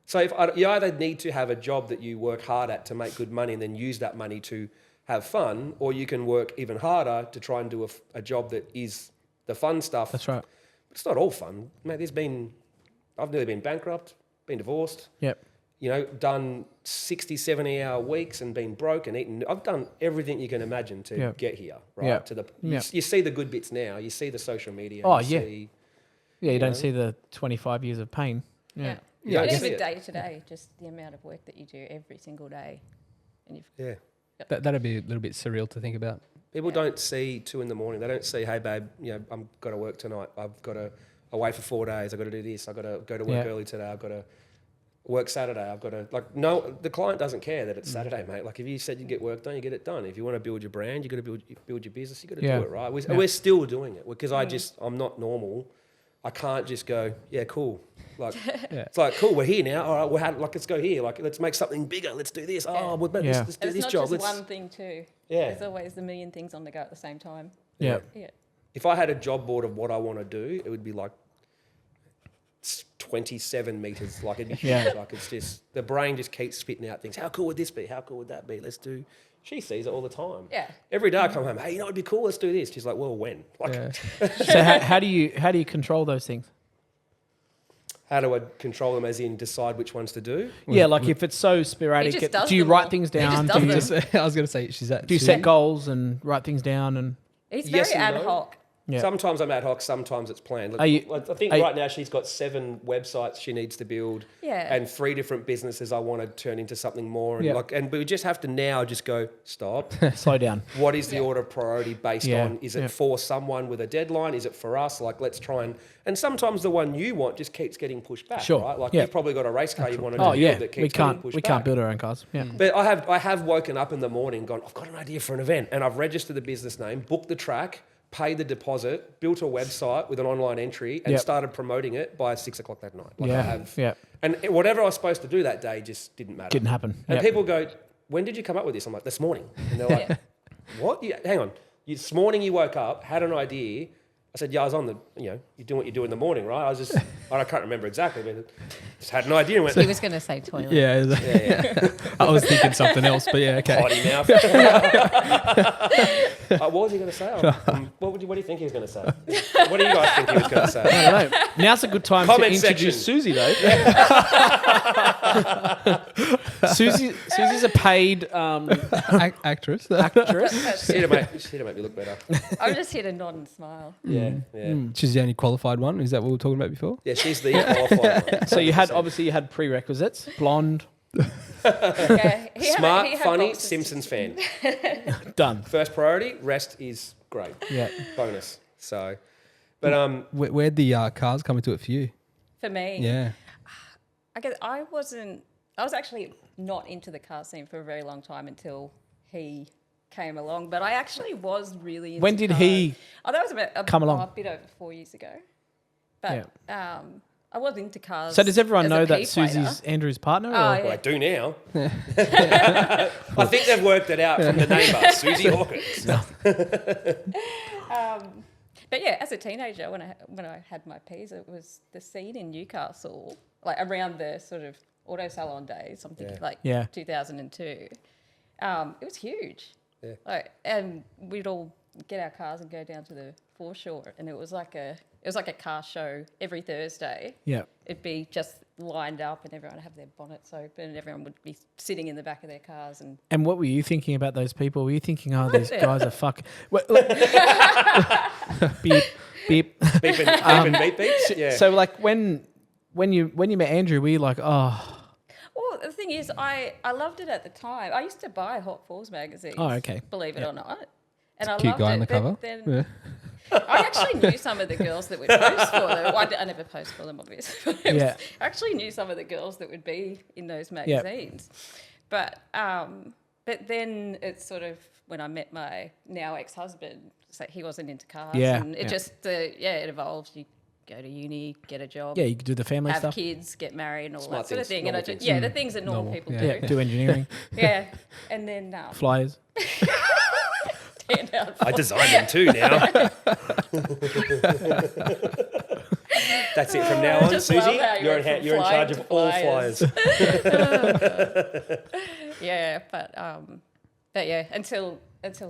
So you either need to have a job that you work hard at to make good money and then use that money to have fun, or you can work even harder to try and do a job that is the fun stuff. That's right. It's not all fun. Mate, I've nearly been bankrupt, been divorced, Yep. done 60, 70-hour weeks and been broke and eaten. I've done everything you can imagine to Yeah. get here, right? Yeah. You see the good bits now. You see the social media. Oh, you yeah. see- Yeah, you don't know? see the 25 years of pain. Yeah. Yeah, But I even see it. day to day, just the amount of work that you do every single day. And you've Yeah. That'd be a little bit surreal to think about. People don't see 2 a.m. They don't see, hey, babe, I've got to work tonight. I've got to away for 4 days. I've got to do this. I've got to go to work Yeah. early today. I've got to work Saturday. I've got to, no, the client doesn't care that it's Saturday, mate. Like, if you said you get work done, you get it done. If you want to build your brand, you got to build your business, you got to Yeah. do it, right? Yeah. We're still doing it because I'm not normal. I can't just go, yeah, cool. Like, it's like, cool, we're here now. All right, let's go here. Like, let's make something bigger. Let's do this. Oh, Yeah. let's do and it's this not job. just one thing too. Yeah. There's always a million things on the go at the same time. Yeah. Yeah. If I had a job board of what I want to do, it would be like 27 meters. Like, it'd be huge. Yeah. Like, it's just, the brain just keeps spitting out things. How cool would this be? How cool would that be? Let's do. She sees it all the time. Yeah. Every day I come home, hey, it'd be cool. Let's do this. She's like, well, when? Like, Yeah. So how do you control those things? how do I control them as in decide which ones to do? Yeah, like if it's so sporadic, He just does do you them write all. things He just down? does Do you, them. I was going to say she's at. do you set goals and write things down? And He's Yes very and ad no. hoc. yeah, Sometimes I'm ad hoc, sometimes it's planned. Like, Are you- I think are you- right now she's got 7 websites she needs to build, Yeah. and 3 different businesses I want to turn into something more. And Yeah. and we just have to now just go, stop. slow down. What is the order of priority based Yeah, on? Is it yeah. for someone with a deadline? Is it for us? Like, let's try and sometimes the one you want just keeps getting pushed back, Sure, right? Like, yeah. you've probably got a race car you want to Oh build yeah, that keeps we getting can't pushed we back. can't build our own cars. Yeah, But I have woken up in the morning and gone, I've got an idea for an event, and I've registered the business name, booked the track, paid the deposit, built a website with an online entry, and Yep. started promoting it by 6 o'clock that night. Like, I yeah, have, yeah. and whatever I was supposed to do that day just didn't matter. Didn't happen. And Yeah. people go, when did you come up with this? I'm like, this morning. And they're like, Yeah. what? Hang on. This morning you woke up, had an idea. I said, yeah, I was on you're doing what you do in the morning, right? I can't remember exactly, but just had an idea and went, He was going to say toilet. Yeah, yeah. I was thinking something else, but yeah, okay. Potty mouth. What was he going to say? What do you think he was going to say? What do you guys think he was going to say? I don't know. Now's a good time Comment to introduce section. Susie, though. Susie's a paid Actress. actress. She's here to make me look better. I'm just here to nod and smile. Yeah, yeah. She's the only qualified one. Is that what we were talking about before? Yeah, she's the qualified one. So you had prerequisites: blonde, Yeah, he had- Smart, he had funny, boxes. Simpsons fan. done. First priority, rest is great. Yeah, Bonus. So, but Where'd the cars come into it for you? For me, Yeah. I guess I was actually not into the car scene for a very long time until he came along. But I actually was really into When did cars. he Oh, that was about come along? a bit over 4 years ago. But I was into cars. So does everyone as a know that P-plater. Susie's Andrew's partner? Oh, or? yeah. well, I do now. I think they've worked it out from the name bar, Susie Hawkins. But yeah, as a teenager, when I had my P's, it was the scene in Newcastle, like around the sort of auto salon days. I'm thinking like Yeah. 2002. It was huge. Yeah. Like, and we'd all get our cars and go down to the foreshore, and it was like a car show every Thursday. Yeah. It'd be just lined up, and everyone would have their bonnets open, and everyone would be sitting in the back of their cars. And And what were you thinking about those people? Were you thinking, oh, these Yeah. guys are fuck? Beep, beep. Beeping beep beeps. Yeah. So like when you met Andrew, were you like, oh, well, the thing is, I loved it at the time. I used to buy Hot Falls magazines. Oh, okay. Believe it or not. And I Cute loved guy it. on the but cover. Then Yeah. I actually knew some of the girls that would post for them. Well, I never post for them, obviously. Yeah. I actually knew some of the girls that would be in those magazines. But but then it's sort of when I met my now ex-husband, so he wasn't into cars. Yeah, And it just, it evolved. You go to uni, get a job. Yeah, you could do the family have stuff. kids, get married, and all Smart that sort of things, thing. And I normal just, things. the things that normal people yeah. do. Yeah, do engineering, Yeah. And then flyers. stand out. I designed them too now. That's it from now on, just love Susie. how you You're went from in charge flying of to all flyers. flyers. Yeah, but yeah, until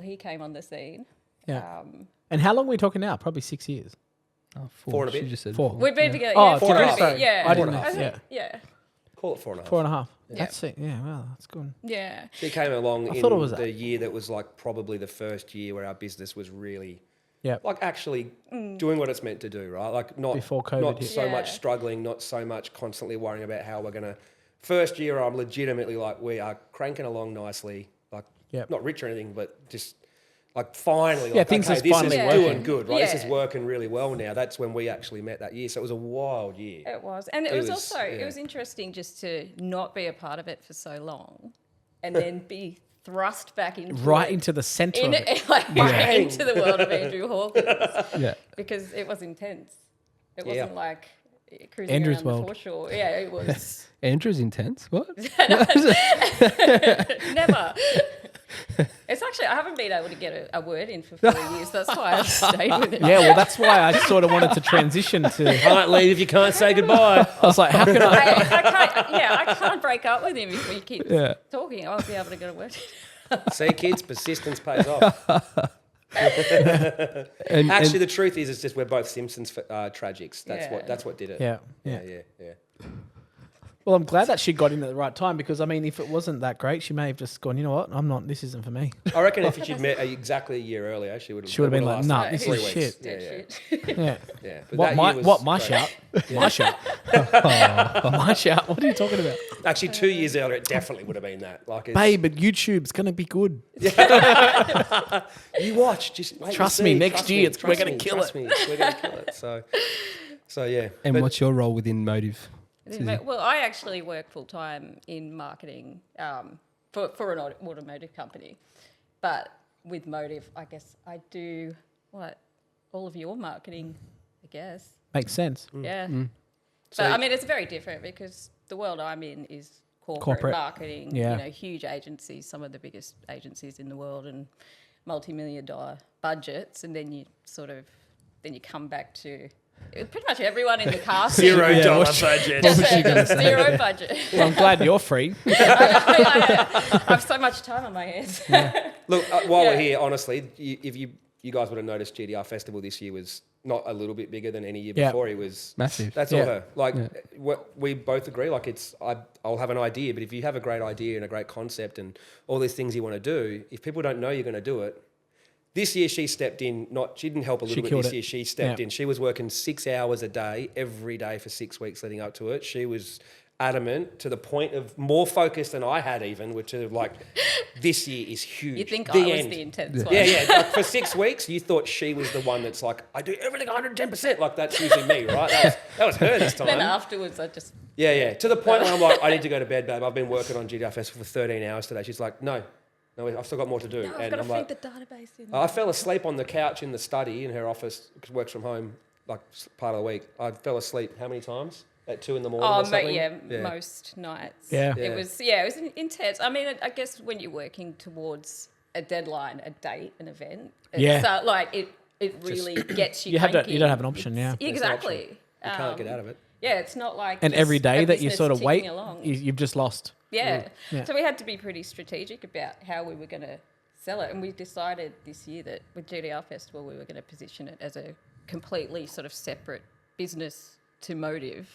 he came on the scene. Yeah. And how long are we talking now? Probably 6 years. Oh, 4 and a She bit. just said 4. We've been together. Oh, Yeah, four and a half. sorry. Yeah, I didn't know. I think, yeah. yeah, Call it 4.5. 4.5. Yeah. That's it. Yeah, well, that's good. yeah. She came along I in thought it was the year that was like probably the first year where our business was really Yeah. like actually doing what it's meant to do, right? Like not Before COVID not hit. so much Yeah. struggling, not so much constantly worrying about how we're gonna. First year, I'm legitimately like we are cranking along nicely, like Yep. not rich or anything, but just like finally, Yeah, like, things okay, is this finally is working. doing good, right? This is Yeah. working really well now. That's when we actually met that year, so it was a wild year. It was, and it It was was- also yeah. it was interesting just to not be a part of it for so long, and then be thrust back into Right it, into the centre in of it. right into the world of Andrew Hawkins Yeah. because it was intense. It Yeah. wasn't like cruising Andrew's around world. the foreshore. Yeah, it was Andrew's intense. What? never. It's actually I haven't been able to get a word in for 4 years. That's why I've stayed with him. Yeah, well, that's why I sort of wanted to transition to. Can't leave if you can't say goodbye. I was like, how can I? I can't break up with him if we keep Yeah. talking. I won't be able to get a word. See, kids, persistence pays off. And, Actually, the truth is, it's just we're both Simpsons tragics. That's Yeah. what did it. Yeah, yeah, yeah. yeah. Well, I'm glad that she got in at the right time because I mean, if it wasn't that great, she may have just gone. You know what? I'm not. This isn't for me. I reckon if she'd met exactly a year earlier, she would have. She would have been like, "Nah, this is shit." Yeah, yeah, shit. Yeah. yeah. But What that my year was what my great. shout? My shout. My shout. What are you talking about, Actually, 2 years earlier, it definitely would have been that. Like, it's, babe? But YouTube's gonna be good. you watch. Just wait and Trust me, see, next trust year me, it's- we're trust gonna me, kill trust it. me, we're gonna kill it. So yeah. and But- what's your role within Motive? Well, I actually work full time in marketing for an automotive company, but with Motive, I guess I do all of your marketing, I guess. Makes sense. Yeah. So- But I mean, it's very different because the world I'm in is corporate marketing. Yeah. You know, huge agencies, some of the biggest agencies in the world, and multi-million-dollar budgets, and then you come back to pretty much everyone in the car scene. $0 budget. Zero budget. Well, I'm glad you're free. I have so much time on my hands. Look, while we're Yeah. here, honestly, if you guys would have noticed, GDR Festival this year was not a little bit bigger than any year Yeah. before. It was Massive. That's Yeah. all her. Like, we both agree. Like, I'll have an idea, but if you have a great idea and a great concept and all these things you want to do, if people don't know you're going to do it. This year she stepped in. She didn't help a little bit killed this it. year. She stepped Yeah. in. She was working 6 hours a day every day for 6 weeks leading up to it. She was adamant to the point of more focus than I had even, which is like, this year is huge. You think The I was end. the intense one. Yeah. Like for 6 weeks, you thought she was the one that's like, I do everything 110%. Like that's usually me, right? That was her this Then time. afterwards, I just Yeah. To the point where I'm like, I need to go to bed, babe. I've been working on GDR Festival for 13 hours today. She's like, no, I've still got more to do. I've and got to I'm feed like, the database in. I fell asleep on the couch in the study in her office because works from home like part of the week. I fell asleep how many times? At 2 a.m. or Oh, something? most nights. Yeah. It was intense. I mean, I guess when you're working towards a deadline, a date, an event, Yeah. like it really gets you. You cranky. don't have an option, yeah. There's no option. Exactly. You can't get out of it. Yeah, it's not like And just every day a that you business sort of wait, ticking along. you've just lost. Yeah. Yeah. So we had to be pretty strategic about how we were going to sell it. And we decided this year that with GDR Festival, we were going to position it as a completely sort of separate business to Motive.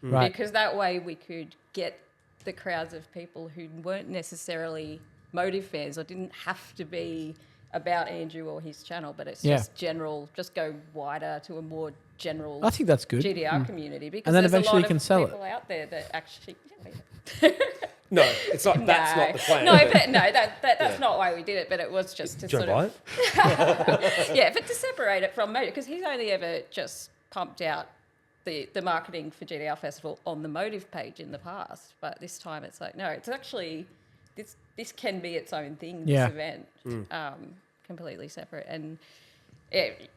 Right. Because that way we could get the crowds of people who weren't necessarily Motive fans or didn't have to be about Andrew or his channel, but it's Yeah. just general, just go wider to a more general I think that's good. GDR community. Because And then there's eventually a you lot can of sell it. people out there that actually... No, it's not. That's not the plan. No, but- but no, that's Yeah. not why we did it. But it was just to Do you sort wanna of buy it? yeah, but to separate it from Motive because he's only ever just pumped out the marketing for GDR Festival on the Motive page in the past. But this time it's like no, it's actually this can be its own thing, Yeah. this event, completely separate. And it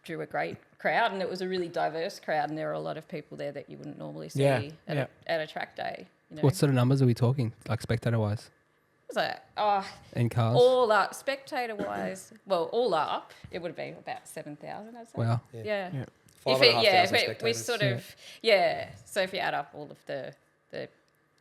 drew a great crowd, and it was a really diverse crowd, and there were a lot of people there that you wouldn't normally see Yeah, at a track day. You know? What sort of numbers are we talking, like spectator-wise? It was like, And cars? all up, spectator-wise, well, all up, it would have been about 7,000, I'd say. Wow. Yeah. Yeah. 5,500 we spectators. sort of, so if you add up all of the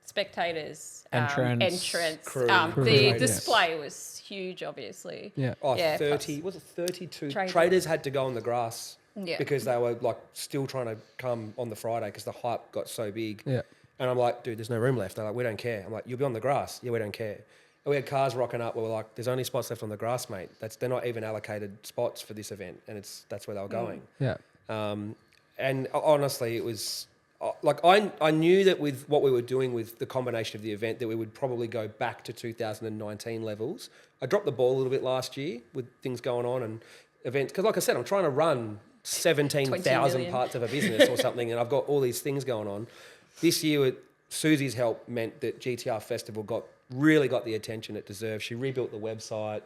spectators, Entrance, crew. the Crew. display was huge, obviously. Yeah. Oh, Yeah, 30, was it 32? Traders. Traders had to go on the grass Yeah. because they were like still trying to come on the Friday because the hype got so big. Yeah. And I'm like, dude, there's no room left. They're like, we don't care. I'm like, you'll be on the grass. Yeah, we don't care. And we had cars rocking up where we're like, there's only spots left on the grass, mate. They're not even allocated spots for this event. And that's where they were going. Yeah. And honestly, it was like I knew that with what we were doing with the combination of the event that we would probably go back to 2019 levels. I dropped the ball a little bit last year with things going on and events because, like I said, I'm trying to run 17,000 million. parts of a business or something, and I've got all these things going on. This year, with Susie's help, meant that GTR Festival really got the attention it deserved. She rebuilt the website,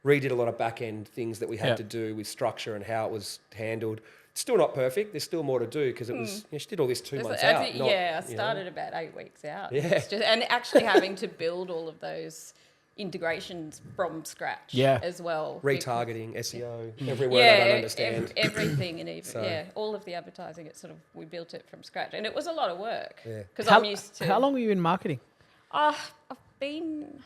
redid a lot of back end things that we had Yeah. to do with structure and how it was handled. Still not perfect. There's still more to do because it was. She did all this 2 months out. I started about 8 weeks out. Yeah. It's just, and actually having to build all of those integrations from scratch Yeah. as well. Retargeting, SEO, every word I don't understand. Everything, and even So- all of the advertising. It's sort of we built it from scratch, and it was a lot of work. Yeah. Because I'm used to. How long were you in marketing? I've been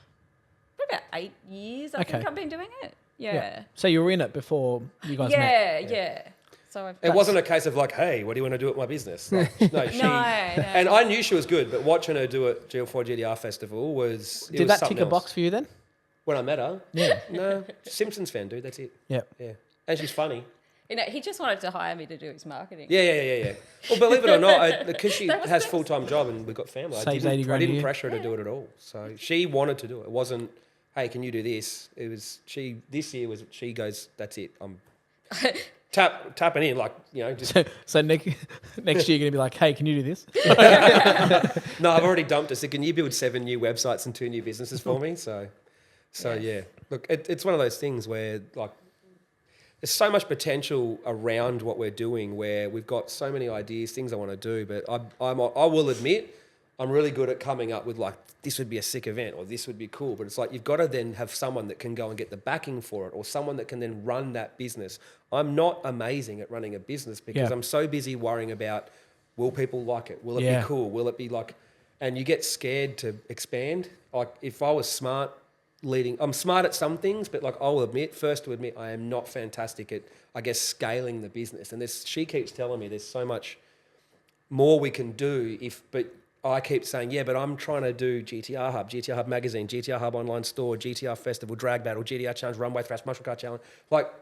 for about 8 years. I think Okay. I've been doing it. Yeah. So you were in it before you guys met? Yeah. So I've. It wasn't a case of like, hey, what do you want to do at my business? Like, no, she. No. And I knew she was good, but watching her do it GL4 GDR Festival was. Did that tick a box for you then? When I met her? Yeah. No, Simpsons fan, dude. That's it. Yeah. Yeah, and she's funny. You know, he just wanted to hire me to do his marketing. Yeah. Well, believe it or not, because she That was has the- full-time job and we've got family, Saves I 80 grand a didn't year. pressure her to do it at all. So she wanted to do it. It wasn't, hey, can you do this? It was this year was she goes, that's it. I'm tapping in, like, you know, just So next year you're going to be like, hey, can you do this? no, I've already dumped her. So can you build 7 new websites and 2 new businesses for me? So yeah. Look, it's one of those things where like there's so much potential around what we're doing where we've got so many ideas, things I want to do, but I will admit I'm really good at coming up with like, this would be a sick event or this would be cool. But it's like, you've got to then have someone that can go and get the backing for it or someone that can then run that business. I'm not amazing at running a business because Yeah. I'm so busy worrying about, will people like it? Will it Yeah. be cool? Will it be like, and you get scared to expand. Like if I was smart, I'm smart at some things, but like I'll admit, I am not fantastic at, I guess, scaling the business. And she keeps telling me there's so much more we can do but I keep saying, yeah, but I'm trying to do GTR Hub Magazine, GTR Hub Online Store, GTR Festival, Drag Battle, GTR Challenge, Runway Thrash, Muscle Car Challenge. Like,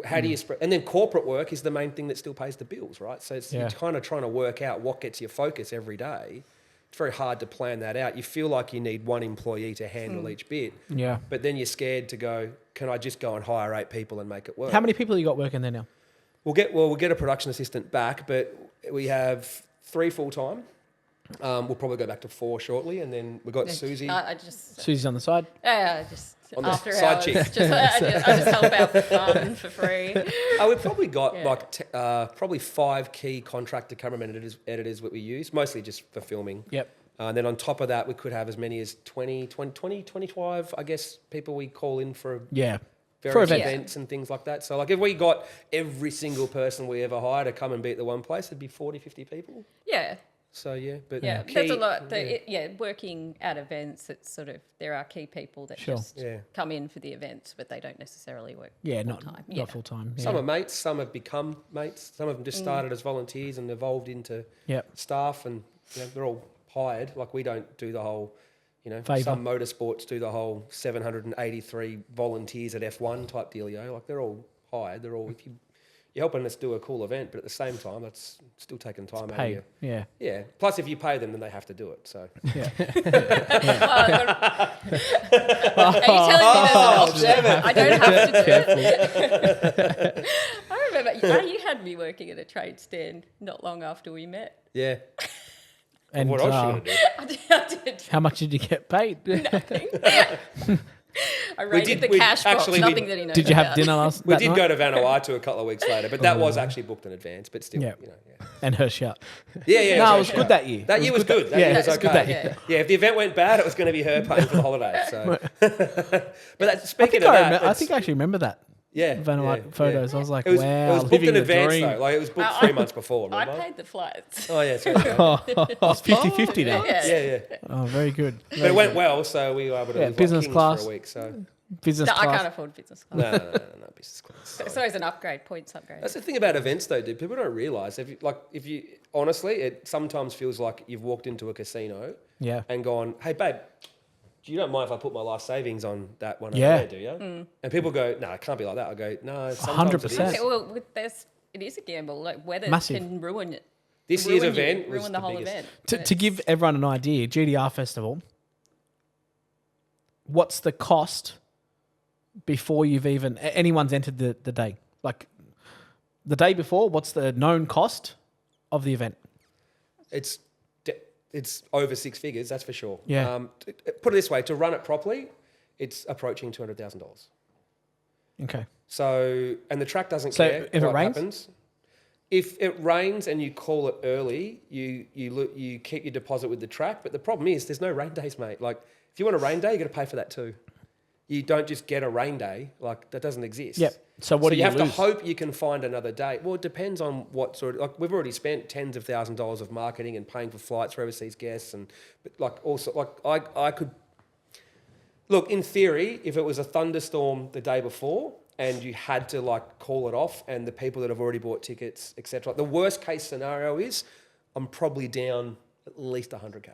how do you spread? And then corporate work is the main thing that still pays the bills, right? So you're kind of trying to work out what gets your focus every day. It's very hard to plan that out. You feel like you need one employee to handle each bit. Yeah. But then you're scared to go, can I just go and hire 8 people and make it work? How many people you got working there now? We'll get a production assistant back, but we have 3 full-time. We'll probably go back to 4 shortly. And then we've got Susie. I just. Susie's on the side. Just On the after side hours, chick. I just help out for fun for free. We've probably got Yeah. probably 5 key contractor cameraman editors that we use, mostly just for filming. Yep. And then on top of that, we could have as many as 20, 25, I guess, people we call in for Yeah. various events. events and things like that. So like if we got every single person we ever hire to come and be at the one place, it'd be 40, 50 people. Yeah. So yeah, but Yeah, key- that's a lot. yeah. Working at events, it's sort of there are key people that Sure. just Yeah. come in for the events, but they don't necessarily work. Yeah, not full-time. not full time. Some are mates, some have become mates, some of them just started as volunteers and evolved into Yep. staff, and they're all hired. Like we don't do the whole, Favour. some motorsports do the whole 783 volunteers at F1 type dealio. Like they're all hired. They're all you're helping us do a cool event, but at the same time, that's still taking time out of Pay. you. Yeah. Yeah. Plus, if you pay them, then they have to do it. So. Yeah. Are you telling me there's an option? damn it. I don't have to do it. I remember you had me working at a trade stand not long after we met. Yeah. And What else are you going to do? I did how much did you get paid? nothing. I raided the we cash box, actually- nothing that he knows Did you have about. dinner last We that did night? go to Vanuatu a couple of weeks later, but that was actually booked in advance. But still, Yeah. you know, And her shut. yeah. No, so it was good that year. That year was good. That yeah, year it was was okay. good that year. Yeah, if the event went bad, it was going to be her paying for the holiday. So, but I speaking think of I, that, I it's- think I actually remember that. yeah, Vanuatu yeah, photos. yeah. I was like, It was, wow, it was booked living in the advance dream. though. Like it was booked I- 3 months before. I Remember? paid the flights. Oh yeah, so, yeah, It's 50-50 now. Yeah. yeah. Oh, very good. But it went well, so we were able to Yeah, live like business kings class. for a week. So Business No, I class. can't afford business class. no, business class. So. So it's an upgrade, points upgrade. That's the thing about events, though, dude. People don't realize if you honestly, it sometimes feels like you've walked into a casino Yeah. and gone, "Hey, babe, you don't mind if I put my life savings on that one Yeah. over there, do you?" And people go, "No, it can't be like that." I go, "No, sometimes it 100%. is." Okay, well, it is a gamble. Like weather Massive. can ruin it. This year's ruin you, event was ruin the the whole biggest. event. To give everyone an idea, GDR Festival, what's the cost before you've even anyone's entered the day? Like the day before, what's the known cost of the event? It's over 6 figures, that's for sure. Yeah. Put it this way: to run it properly, it's approaching $200,000. Okay. So, and the track doesn't So care if it what rains? happens. If it rains and you call it early, you keep your deposit with the track. But the problem is there's no rain days, mate. Like if you want a rain day, you got to pay for that too. You don't just get a rain day. Like that doesn't exist. Yep. So what do you you have lose? to hope you can find another day. Well, it depends on what sort of, like we've already spent tens of thousands of dollars of marketing and paying for flights for overseas guests and but like also like I could look in theory if it was a thunderstorm the day before and you had to like call it off and the people that have already bought tickets etc. The worst case scenario is I'm probably down at least 100K.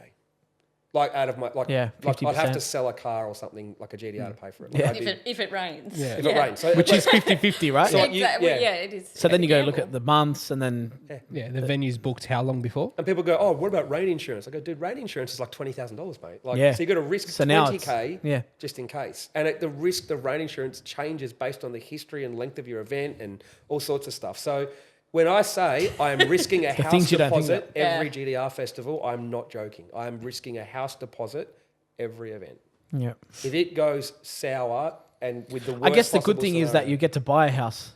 Like out of my like, Yeah, like I'd have to 50%. sell a car or something like a GDR to pay for it. Yeah. Like, I'd be- If it rains. Yeah. if it rains. So Which is 50-50, right? So Yeah. you- Exactly. yeah. Yeah, it is. So then you a go look gamble. at the months and then Yeah, the venue's booked how long before? And people go, "Oh, what about rain insurance?" I go, "Dude, rain insurance is like $20,000, mate. Like, Yeah. so you got to risk So now 20K yeah. just in case." And the risk, the rain insurance changes based on the history and length of your event and all sorts of stuff. So when I say I am risking a house things you don't think deposit about. every GDR festival, I'm not joking. I am risking a house deposit every event. yeah. If it goes sour and with the worst I guess the good possible thing is that you get to buy a house.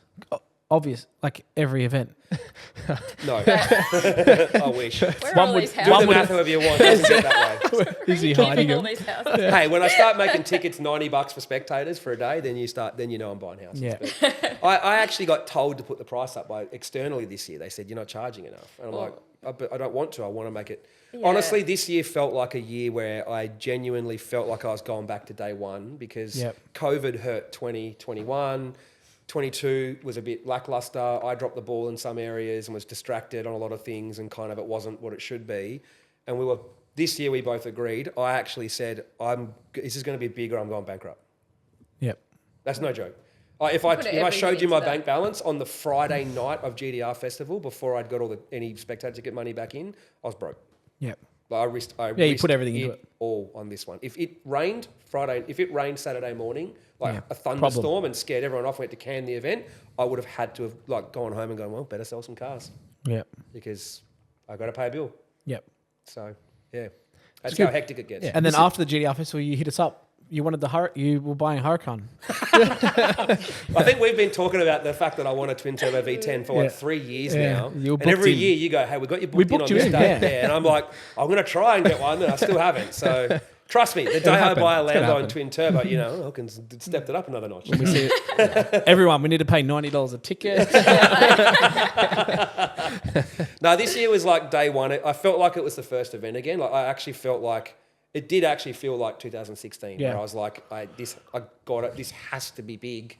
Obvious, like every event. no, I wish. Do Where are One all would- these the houses? math however you want. It doesn't get that way. Is he Keeping hiding all them? these houses. Hey, when I start making tickets $90 for spectators for a day, then you know I'm buying houses. Yeah. But I actually got told to put the price up by externally this year. They said you're not charging enough, and I'm like, but I don't want to. I want to make it. Yeah. Honestly, this year felt like a year where I genuinely felt like I was going back to day one because Yep. COVID hurt 2021. 22 was a bit lackluster. I dropped the ball in some areas and was distracted on a lot of things and kind of it wasn't what it should be. And this year we both agreed. I actually said, this is going to be big or I'm going bankrupt. Yep. That's no joke. If I Put showed you everything my into that. bank balance on the Friday night of GDR Festival before I'd got any spectator ticket money back in, I was broke. Yep. Like I risked you put everything into it. all on this one. If it rained Saturday morning, like Yeah, a thunderstorm and scared everyone off, went to can the event, I would have had to have like gone home and gone, well, better sell some cars Yep. because I got to pay a bill. Yep. So yeah, that's good. how hectic it gets. Yeah. And then after the GDR festival, you hit us up. You wanted you were buying a Huracan. I think we've been talking about the fact that I want a twin turbo V10 for Yeah. like 3 years Yeah. now. You were And every booked in. year you go, hey, we got you booked, We in on booked you this in, date. yeah. And I'm like, I'm going to try and get one, and I still haven't. So trust me, the day I happen. buy a It's gonna Lambo happen. twin turbo, I can step it up another notch. We see it. Everyone, we need to pay $90 a ticket. No, this year was like day one. I felt like it was the first event again. Like I actually felt like it did actually feel like 2016, Yeah. where I was like, I got it. This has to be big,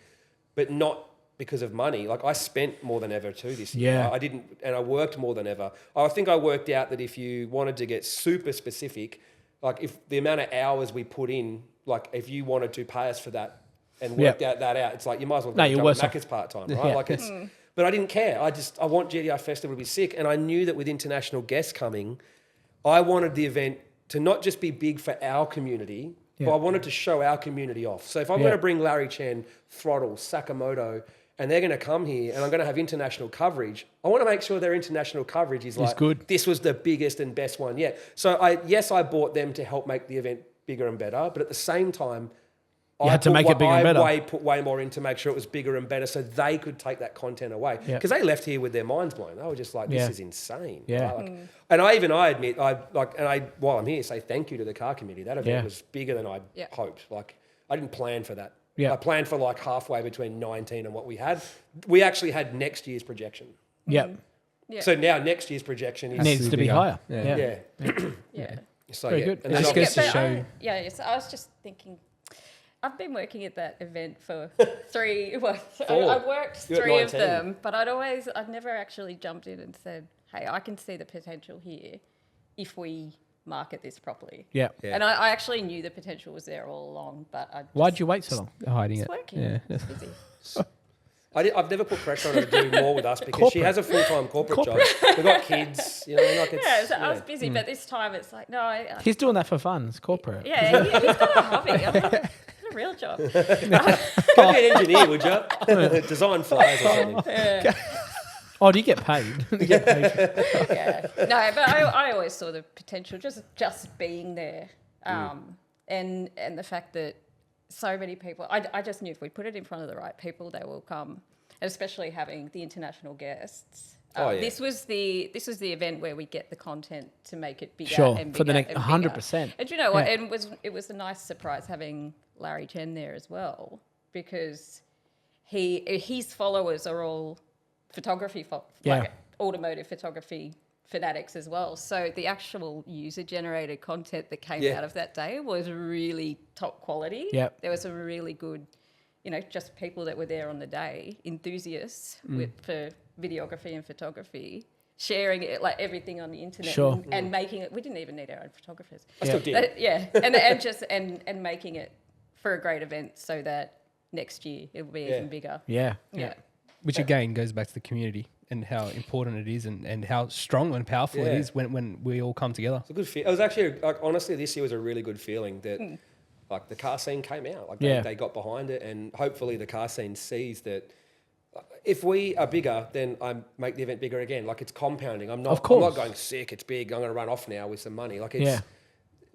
but not because of money. Like I spent more than ever too this year. Yeah. I didn't, and I worked more than ever. I think I worked out that if you wanted to get super specific, like if the amount of hours we put in, like if you wanted to pay us for that and worked out, it's like you might as well No, go you're jump worse at off. Macca's part-time, right? Yeah. Like it's, but I didn't care. I want GDR Festival to be sick. And I knew that with international guests coming, I wanted the event to not just be big for our community, Yeah. but I wanted to show our community off. So if I'm Yeah. going to bring Larry Chen, Throttle, Sakamoto, and they're going to come here and I'm going to have international coverage. I want to make sure their international coverage is like, good. this was the biggest and best one yet. So I bought them to help make the event bigger and better, but at the same time, You had to make it bigger and better. I put way more in to make sure it was bigger and better so they could take that content away. Yeah. Because they left here with their minds blown. They were just like, this Yeah. is insane. Yeah. Right? And I admit, while I'm here, say thank you to the car committee. That event Yeah. was bigger than I Yeah. hoped. Like, I didn't plan for that. Yeah. I planned for like halfway between 19 and what we had. We actually had next year's projection. Yep. Yeah. So now next year's projection is... Needs to be bigger. higher. Yeah. yeah. yeah. So, Very yeah. good. And It then just obviously- goes to show- Yes, I was just thinking. I've been working at that event for 3. Well, Four. I worked You're at 3 of 19. them, but I've never actually jumped in and said, "Hey, I can see the potential here if we market this properly." Yeah. Yeah. And I actually knew the potential was there all along, but I just Why'd you wait so long? Hiding was it. working. Yeah. It's busy. I've never put pressure on her to do more with us because she has a full-time corporate job. We've got kids, you know, like it's... Yeah, so I was yeah. busy, but this time it's like, no, He's doing that for fun. It's corporate. yeah, he's got a hobby. I mean, it's a real job. Could be an engineer, would you? Design flyers or something. Yeah. Oh, do you get paid? You get paid. Yeah. No, but I always saw the potential just being there, and the fact that so many people. I just knew if we put it in front of the right people, they will come. And especially having the international guests. Oh, yeah. This was the event where we get the content to make it bigger Sure, and bigger for the next and 100%. And you know what? Yeah. And it was a nice surprise having Larry Chen there as well, because his followers are all photography, Yeah. like automotive photography fanatics as well. So the actual user-generated content that came Yeah. out of that day was really top quality. Yep. There was some really good, just people that were there on the day, enthusiasts for videography and photography, sharing it, like everything on the internet, Sure. and making it. We didn't even need our own photographers. I still did. And making it for a great event so that next year it will be Yeah. even bigger. Yeah. Yeah. Which again goes back to the community and how important it is and how strong and powerful it Yeah. is when we all come together. It's a good feel. It was actually, like, honestly, this year was a really good feeling that, like, the car scene came out. Like, Yeah. they got behind it, and hopefully the car scene sees that if we are bigger, then I make the event bigger again. Like, it's compounding. I'm Of course. not going sick. It's big. I'm going to run off now with some money. Like, it's Yeah.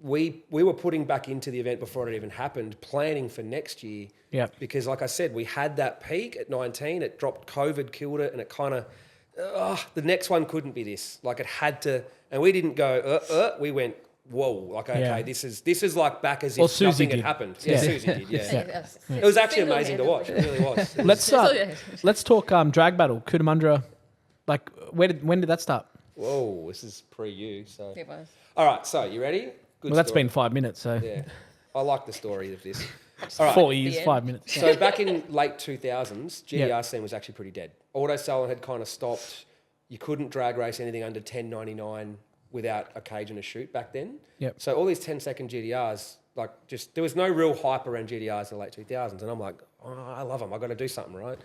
we were putting back into the event before it even happened, planning for next year. Yeah. Because, like I said, we had that peak at 19. It dropped. COVID killed it, and it kind of. The next one couldn't be this. Like, it had to, and we didn't go. We went, whoa. Like, okay, Yeah. this is like back as Well, if Susie nothing did. had happened. Yeah. Yeah, Susie did. Yeah. Yes. It was actually amazing to watch. It really was. It was- Let's talk drag battle. Cootamundra. Like, when did that start? whoa, this is pre you. So, It was. all right. So, you ready? Good Well, that's story. been 5 minutes, so Yeah, I like the story of this. All right. 4 The years, end. 5 minutes. So back in late 2000s, GDR Yeah. scene was actually pretty dead. Auto selling had kind of stopped. You couldn't drag race anything under 10.99 without a cage and a chute back then. Yep. So all these 10-second GDRs, like, just there was no real hype around GDRs in the late 2000s, and I'm like, oh, I love them. I got to do something, right?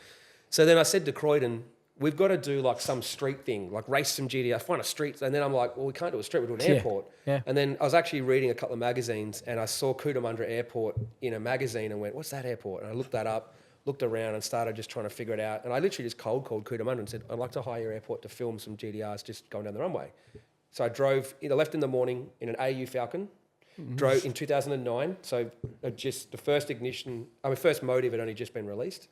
So then I said to Croydon, we've got to do like some street thing, like race some GDR, find a street. And then I'm like, well, we can't do a street, we'll do an Yeah. airport. Yeah. And then I was actually reading a couple of magazines, and I saw Cootamundra Airport in a magazine and went, what's that airport? And I looked that up, looked around and started just trying to figure it out. And I literally just cold called Cootamundra and said, I'd like to hire your airport to film some GDRs just going down the runway. So I left in the morning in an AU Falcon, drove in 2009. So just the first first motive had only just been released.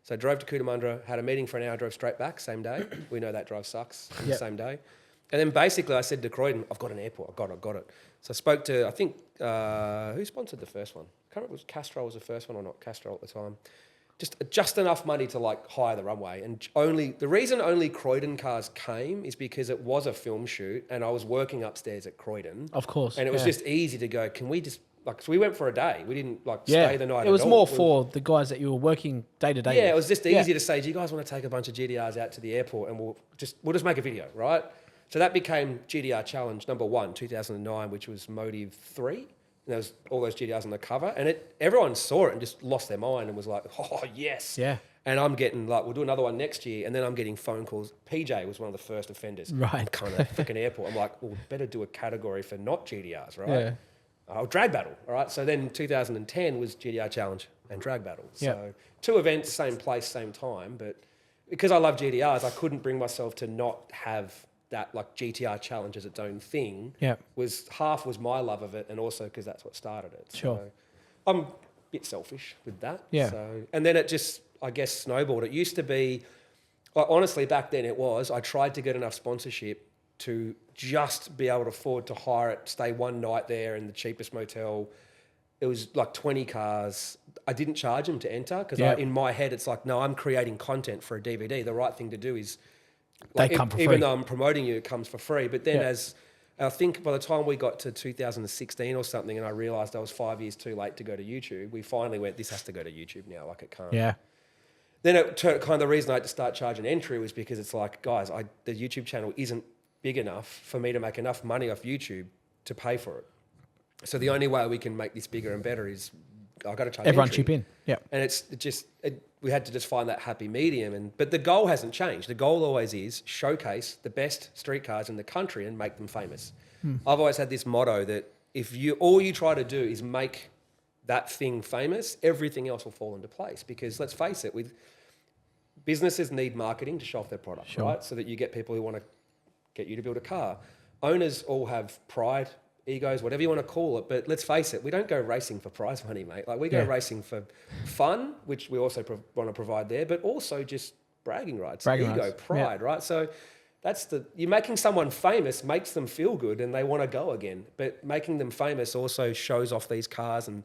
So I drove to Cootamundra, had a meeting for an hour, drove straight back, same day. We know that drive sucks, the Yep. same day. And then basically I said to Croydon, I've got an airport, I've got it. So I spoke to, I think, who sponsored the first one? I can't remember if it was Castrol was the first one or not, Castrol at the time. Just enough money to like hire the runway. And the reason only Croydon cars came is because it was a film shoot and I was working upstairs at Croydon. Of course. And it was yeah. just easy to go, can we just, like, so we went for a day. We didn't like yeah. stay the night It was at all. more for the guys that you were working day to day. Yeah, it was just easy Yeah. to say, do you guys want to take a bunch of GDRs out to the airport and we'll just make a video, right? So that became GDR Challenge number 1, 2009, which was Motive 3. And there was all those GDRs on the cover. And everyone saw it and just lost their mind and was like, oh, yes. Yeah. And I'm getting like, we'll do another one next year. And then I'm getting phone calls. PJ was one of the first offenders. Right. Kind of freaking airport. I'm like, well, better do a category for not GDRs, right? Yeah. Drag battle, all right? So then 2010 was GDR Challenge. and drag battles. Yeah. So 2 events, same place, same time. But because I love GTRs, I couldn't bring myself to not have that like GTR challenge as its own thing. Yeah. Half was my love of it, and also because that's what started it. Sure. So I'm a bit selfish with that. Yeah. So, and then it just, I guess, snowballed. It used to be, honestly, back then I tried to get enough sponsorship to just be able to afford to hire it, stay one night there in the cheapest motel. It was like 20 cars. I didn't charge them to enter because in my head, it's like, no, I'm creating content for a DVD. The right thing to do is, They come for free. even though I'm promoting you, it comes for free. But then Yeah. I think by the time we got to 2016 or something, and I realised I was 5 years too late to go to YouTube, we finally went, this has to go to YouTube now, like it can't. Yeah. Then it turned, kind of the reason I had to start charging entry was because it's like, guys, the YouTube channel isn't big enough for me to make enough money off YouTube to pay for it. So the only way we can make this bigger and better is I've got to charge Everyone entry. chip in. Yeah. And we had to just find that happy medium. But the goal hasn't changed. The goal always is showcase the best street cars in the country and make them famous. I've always had this motto that if all you try to do is make that thing famous, everything else will fall into place. Because let's face it, businesses need marketing to show off their product, right? So that you get people who want to get you to build a car. Owners all have pride, egos, whatever you want to call it. But let's face it, we don't go racing for prize money, mate. Like we go racing for fun, which we also want to provide there, but also just bragging rights, ego, pride, right? So you're making someone famous makes them feel good and they want to go again. But making them famous also shows off these cars, and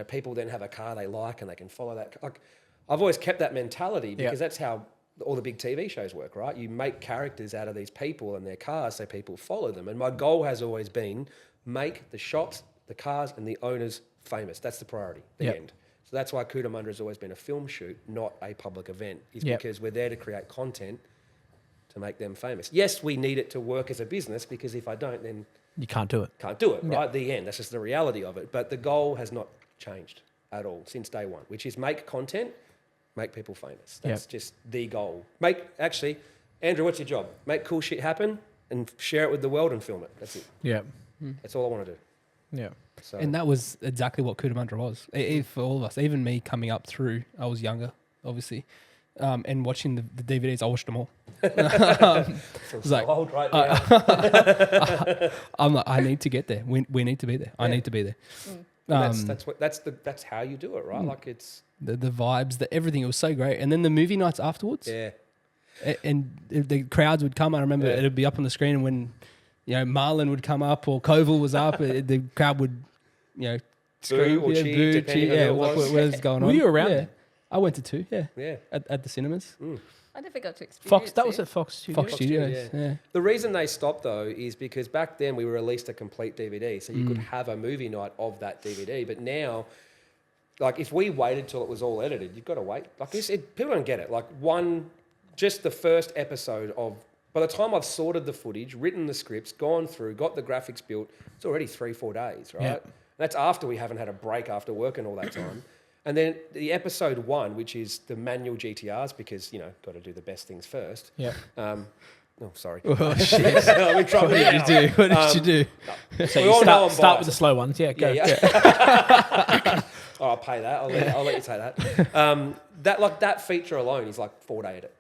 people then have a car they like and they can follow that. Like I've always kept that mentality because that's how all the big TV shows work, right? You make characters out of these people and their cars so people follow them. And my goal has always been make the shots, the cars and the owners famous. That's the priority, the end. So that's why Cootamundra has always been a film shoot, not a public event, because we're there to create content to make them famous. Yes, we need it to work as a business because if I don't, then You can't do it. can't do it, right? The end. That's just the reality of it. But the goal has not changed at all since day one, which is make content, make people famous. That's just the goal. Actually, Andrew, what's your job? Make cool shit happen and share it with the world and film it. That's it. Yeah. That's all I want to do. Yeah. So And that was exactly what Cootamundra was. For all of us, even me coming up through, I was younger, obviously, and watching the DVDs, I watched them all. feels like, so old right now. I'm like, I need to get there. We need to be there. I need to be there. That's how you do it, right? Like it's The vibes, everything. It was so great. And then the movie nights afterwards. yeah. And the crowds would come. I remember it'd be up on the screen, and when Marlon would come up or Koval was up, the crowd would scream or cheer, depending on who it was. what's going on. Were you around Yeah. then? I went to 2, Yeah. at the cinemas. I never got to experience Fox. That was it. at Fox Studios. Fox Studios. Yeah. The reason they stopped though is because back then we released a complete DVD, so you could have a movie night of that DVD. But now, like if we waited till it was all edited, you've got to wait. Like people don't get it. Like just the first episode of. By the time I've sorted the footage, written the scripts, gone through, got the graphics built, it's already 3-4 days, right? Yeah. That's after we haven't had a break after work and all that time. And then the episode 1, which is the manual GTRs, because, got to do the best things first. Yeah. Oh, sorry. Oh shit! I'm in trouble What did now. you do? What did you do? So We you all know I'm start with biased. the slow ones. Yeah. Go. Yeah. Oh, I'll pay that. I'll let you say that. That feature alone is like 4-day edit.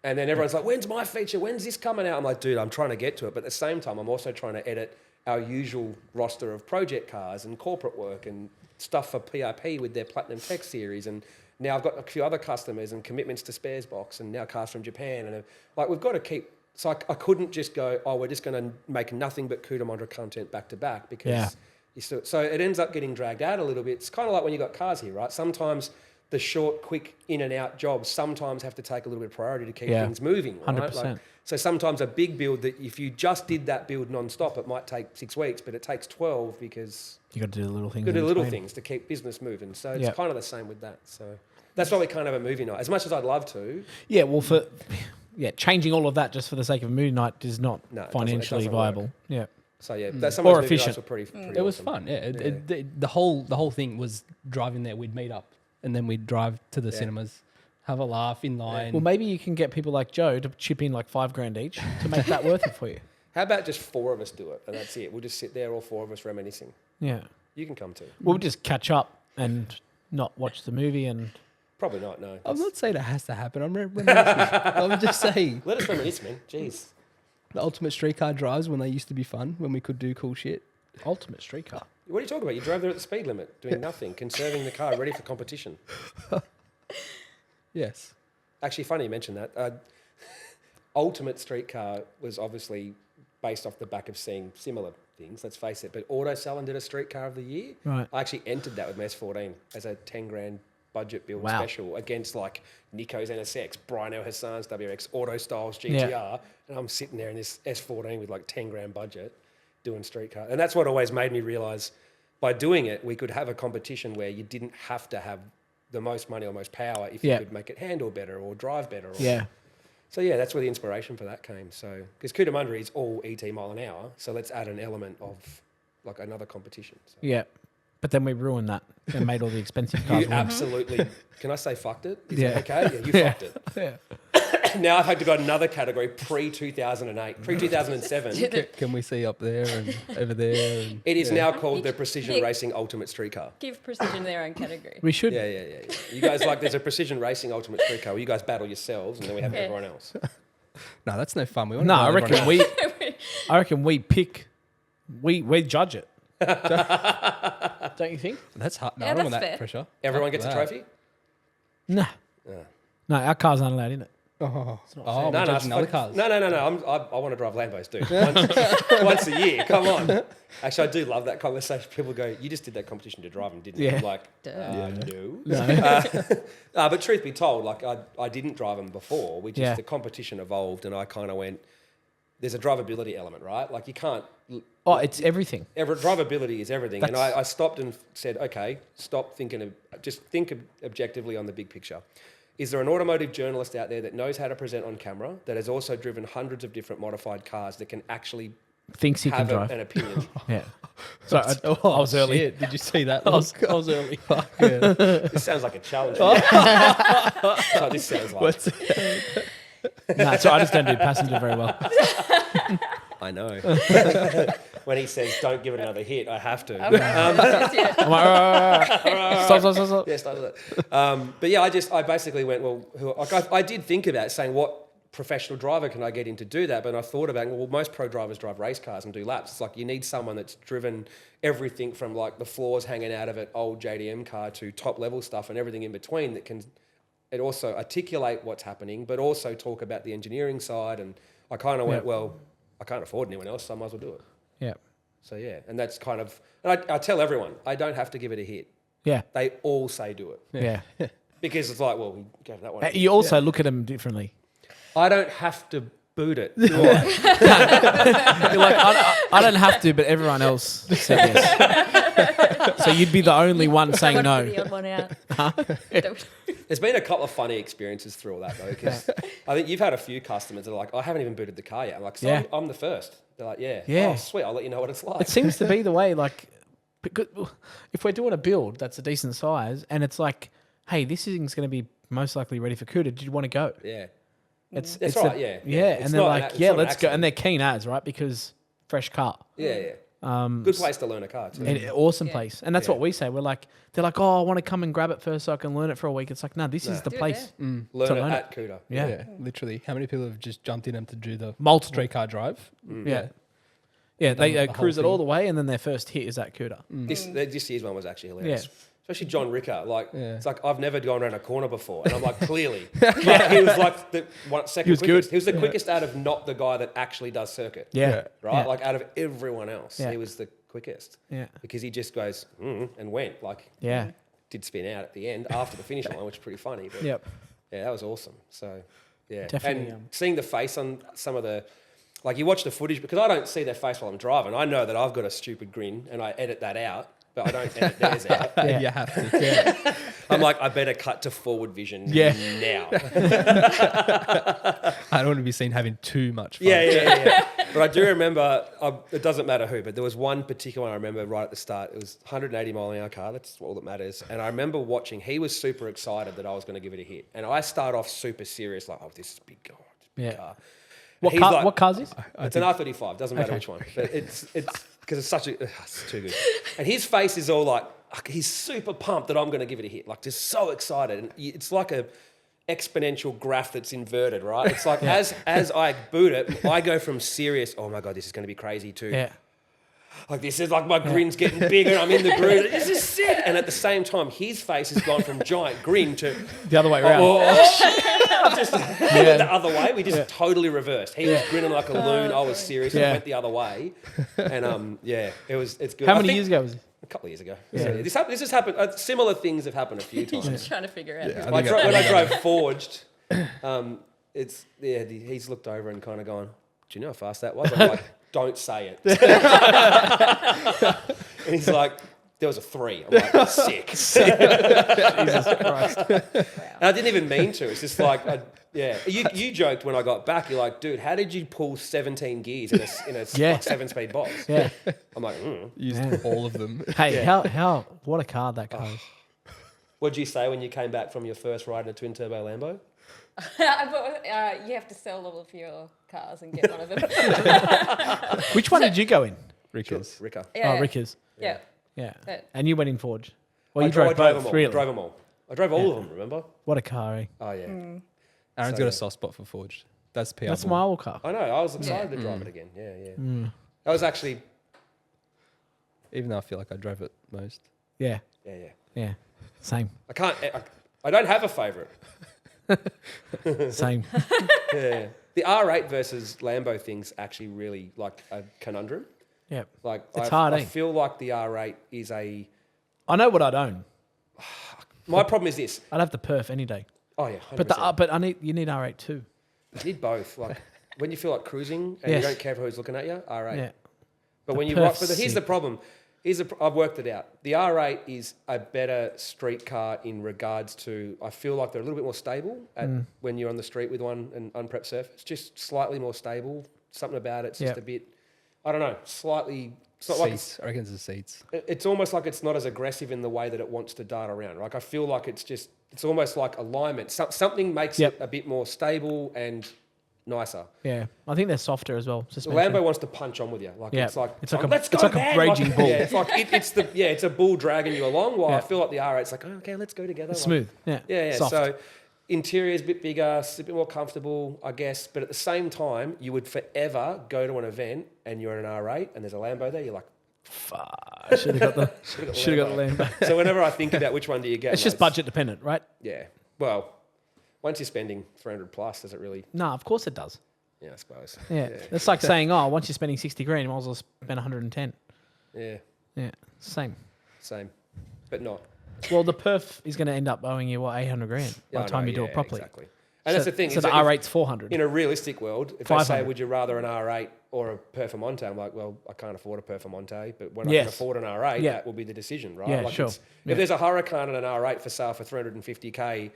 And then everyone's like, when's my feature? When's this coming out? I'm like, dude, I'm trying to get to it. But at the same time, I'm also trying to edit our usual roster of project cars and corporate work and stuff for PRP with their Platinum Tech series. And now I've got a few other customers and commitments to Spares Box and now cars from Japan. And we've got to keep... So I couldn't just go, we're just going to make nothing but Cootamundra content back to back because... So it ends up getting dragged out a little bit. It's kind of like when you got cars here, right? Sometimes the short, quick in and out jobs sometimes have to take a little bit of priority to keep things moving, right? 100%. So sometimes a big build that if you just did that build non-stop, it might take 6 weeks, but it takes 12 because You got to do the little things. you got to do in little between. things to keep business moving. So it's kind of the same with that. So that's why we can't have a movie night. As much as I'd love to. Yeah. Well, changing all of that just for the sake of a movie night is not No, it financially doesn't viable. work. Yeah. So yeah, some Or of those movie nights efficient. were pretty It was awesome. fun. Yeah. The whole thing was driving there. We'd meet up, and then we'd drive to the cinemas, have a laugh in line. Well, maybe you can get people like Joe to chip in like $5,000 each to make that worth it for you. How about just 4 of us do it and that's it? We'll just sit there, all 4 of us reminiscing. Yeah. You can come too. We'll just catch up and not watch the movie and Probably not. No. I'm not saying it has to happen. I'm reminiscing. I'm just saying Let us reminisce, man. Jeez. the ultimate streetcar drives when they used to be fun, when we could do cool shit. ultimate streetcar? What are you talking about? You drove there at the speed limit, doing nothing, conserving the car, ready for competition. Yes. Actually, funny you mentioned that. Ultimate Streetcar was obviously based off the back of seeing similar things, let's face it. But Auto Salon did a Streetcar of the Year. Right. I actually entered that with my S14 as a 10 grand budget build Wow. special against like Nico's NSX, Brian L. Hassan's WX, Auto Styles GTR. Yeah. And I'm sitting there in this S14 with like 10 grand budget doing Streetcar. And that's what always made me realise by doing it, we could have a competition where you didn't have to have the most money or most power if Yeah. you could make it handle better or drive better. Or, Yeah. So yeah, that's where the inspiration for that came. So because Cootamundra is all ET mile an hour, so let's add an element of like another competition. So. Yeah. But then we ruined that and made all the expensive cars You win. absolutely. Can I say fucked it? Is Yeah. that okay? Yeah, you fucked it. Yeah. Now I've had to go another category pre 2008, pre 2007. Can we see up there and over there? And, It is yeah. now called the Precision Nick. Racing Ultimate Streetcar. Give Precision their own category. We should. Yeah. You guys like there's a Precision Racing Ultimate Streetcar where you guys battle yourselves and then we have Yeah. everyone else. No, that's no fun. We want No, I everyone reckon else. I reckon we pick. We judge it. Don't you think? That's hard. No, Yeah, I don't want that's that fair. pressure. Everyone Fuck gets a that. trophy? Nah. Yeah. No, our cars aren't allowed in it. Oh, not oh fair. we're judging it's other fine. cars. No. I want to drive Lambos, dude. Once a year. Come on. Actually, I do love that conversation. People go, "You just did that competition to drive them, didn't you?" Yeah. I'm like, Duh. no. But truth be told, like I didn't drive them before. We just Yeah. the competition evolved, and I kind of went. There's a drivability element, right? Like you can't. Oh, it's everything. Drivability is everything, and That's- I stopped and said, "Okay, stop thinking of just think objectively on the big picture." Is there an automotive journalist out there that knows how to present on camera that has also driven hundreds of different modified cars that can actually Thinks he can have drive. an opinion? Yeah. So I was early. Shit, did you see that? I was early. This sounds like a challenge. That's what this sounds like. What's No, so I just don't do passenger very well. I know. When he says, "Don't give it another hit," I have to. I'm like, stop. Yeah, start with it. But yeah, I basically went, well, I did think about saying what professional driver can I get in to do that, but I thought about, well, most pro drivers drive race cars and do laps. It's like you need someone that's driven everything from like the floors hanging out of an old JDM car to top level stuff and everything in between that can it also articulate what's happening, but also talk about the engineering side. And I kind of went, well, I can't afford anyone else, so I might as well do it. Yeah. So yeah, and that's kind of, and I tell everyone, I don't have to give it a hit. Yeah. They all say do it. Yeah. Because it's like, well, we gave that one. You also look at them differently. I don't have to boot it, do I? You're like, I don't have to, but everyone else said yes. So you'd be the only one saying Someone put no. the odd one out. There's been a couple of funny experiences through all that though, because I think you've had a few customers that are like, I haven't even booted the car yet. I'm like, so Yeah. I'm the first. They're like, yeah. Yeah. Oh, sweet. I'll let you know what it's like. It seems to be the way, like, because if we're doing a build that's a decent size and it's like, hey, this thing's going to be most likely ready for CUDA, do you want to go? Yeah. It's That's it's right, yeah. Yeah, It's and they're not like, it's yeah, not an let's go. accident. And they're keen as, right? Because fresh car. Yeah. Good place to learn a car too. And awesome Yeah. place. And that's Yeah. what we say. We're like, they're like, oh, I want to come and grab it first so I can learn it for a week. It's like, no, this is the Do it place. Learn to it learn at CUDA. Yeah. literally. How many people have just jumped in to do the Multiple. streetcar drive? Yeah. Yeah, they the whole cruise it all thing. the way and then their first hit is at CUDA. This year's one was actually hilarious. Yeah. Especially John Ricker. Like, Yeah. it's like, I've never gone around a corner before. And I'm like, clearly. Like, he was like the second He was quickest. good. He was the quickest out of not the guy that actually does circuit. Yeah. Right? Yeah. Like, out of everyone else, Yeah. he was the quickest. Yeah. Because he just goes, and went. Like, Yeah. did spin out at the end after the finish line, which is pretty funny. But Yep. yeah, that was awesome. So, yeah. Definitely, And seeing the face on some of the, like you watch the footage, because I don't see their face while I'm driving. I know that I've got a stupid grin and I edit that out, but I don't edit theirs out. Yeah. You have to. I'm like, I better cut to forward vision Yeah. now. I don't want to be seen having too much fun. Yeah. But I do remember, it doesn't matter who, but there was one particular one I remember right at the start. It was 180 mile an hour car. That's all that matters. And I remember watching, he was super excited that I was going to give it a hit. And I start off super serious, like, oh, this is big. Oh, it's a big Yeah. car. What He's car? like- What car's this? It's an R35, doesn't matter Okay. which one. But it's because it's such a, it's too good. And his face is all like, like, he's super pumped that I'm going to give it a hit. Like, just so excited. And it's like a exponential graph that's inverted, right? It's like as I boot it, I go from serious, oh my God, this is going to be crazy, to Yeah. like, this is like my grin's getting bigger. I'm in the groove. This is sick. And at the same time, his face has gone from giant grin to The other way around. just the other way. We just totally reversed. He was grinning like a loon. I was serious. Yeah. I went the other way. And it's good. How I many think years ago was it? A couple of years ago. Yeah. So this has happened. Similar things have happened a few times. Just trying to figure out. Yeah, who- I think When I drove Forged, he's looked over and kind of gone, "Do you know how fast that was?" I'm like, "Don't say it." And he's like, "There was a 3." I'm like, "Sick." Jesus Christ. And I didn't even mean to. It's just like, You joked when I got back. You're like, "Dude, how did you pull 17 gears in a Yeah. like 7-speed box?" Yeah. I'm like, Used all of them. Hey, how what a car that car is. What'd you say when you came back from your first ride in a twin turbo Lambo? You have to sell all of your cars and get one of them. Which one did you go in? Rickers. Ricker. Yeah. Oh, Rickers. Yeah. Yeah. Yeah. And you went in Forge. Well, I you drove drove both, them all. really. Drove them all. I drove all of them. Remember? What a car, eh? Oh yeah. Mm. Aaron's So, got yeah. a soft spot for Forged. That's PR. That's Bull. my old car. I know. I was excited Yeah. to drive it again. Yeah, yeah. Mm. That was actually. Even though I feel like I drove it most. Yeah. Yeah, yeah. Yeah. Same. I can't. I don't have a favourite. Same. Yeah. The R8 versus Lambo thing's actually really like a conundrum. Yeah. Like It's I, hard, I eh? feel like the R8 is a. I know what I'd own. My problem is this. I'd have the perf any day. Oh yeah, 100%. But you need R8 too. You need both. Like when you feel like cruising and Yes. you don't care who's looking at you, R8. Yeah. But The when you perf's but here's the sick. problem. I've worked it out. The R8 is a better street car in regards to. I feel like they're a little bit more stable when you're on the street with one and unprepped surface. Just slightly more stable. Something about it's just Yeah. a bit. I don't know. Slightly. It's not like Seats. I reckon it's the seats. it's almost like it's not as aggressive in the way that it wants to dart around. Like I feel like it's almost like alignment. Something makes Yep. it a bit more stable and nicer. Yeah. I think they're softer as well. The Suspension. Lambo wants to punch on with you. Like Yeah. it's like It's like "Oh, a- let's it's go, like a man." raging bull. Yeah, it's like it's a bull dragging you along. While Yeah. I feel like the R8's like, oh, okay, let's go together. It's Like, smooth. Yeah. yeah, yeah. Soft. So interior's a bit bigger, it's a bit more comfortable, I guess. But at the same time, you would forever go to an event and you're in an R8 and there's a Lambo there. You're like, I should have got the should have got the Lambo. so whenever I think about which one do you get, It's just budget dependent, right? Yeah. Well, once you're spending 300 plus, does it really? No, of course it does. Yeah, I suppose. Yeah. It's like saying, oh, once you're spending 60 grand, you might as well spend 110. Yeah. Yeah. Same. Same, but not. Well, the perf is going to end up owing you, 800 grand Yeah, by I the time know, you do yeah, it properly. Exactly. And that's the thing. So is the that R8's 400. in a realistic world, if they say, 500. would you rather an R8 or a Performante? I'm like, well, I can't afford a Performante, but when I Yes. can afford an R8, Yeah. that will be the decision, right? Yeah, like sure. If Yeah. there's a Huracan and an R8 for sale for 350k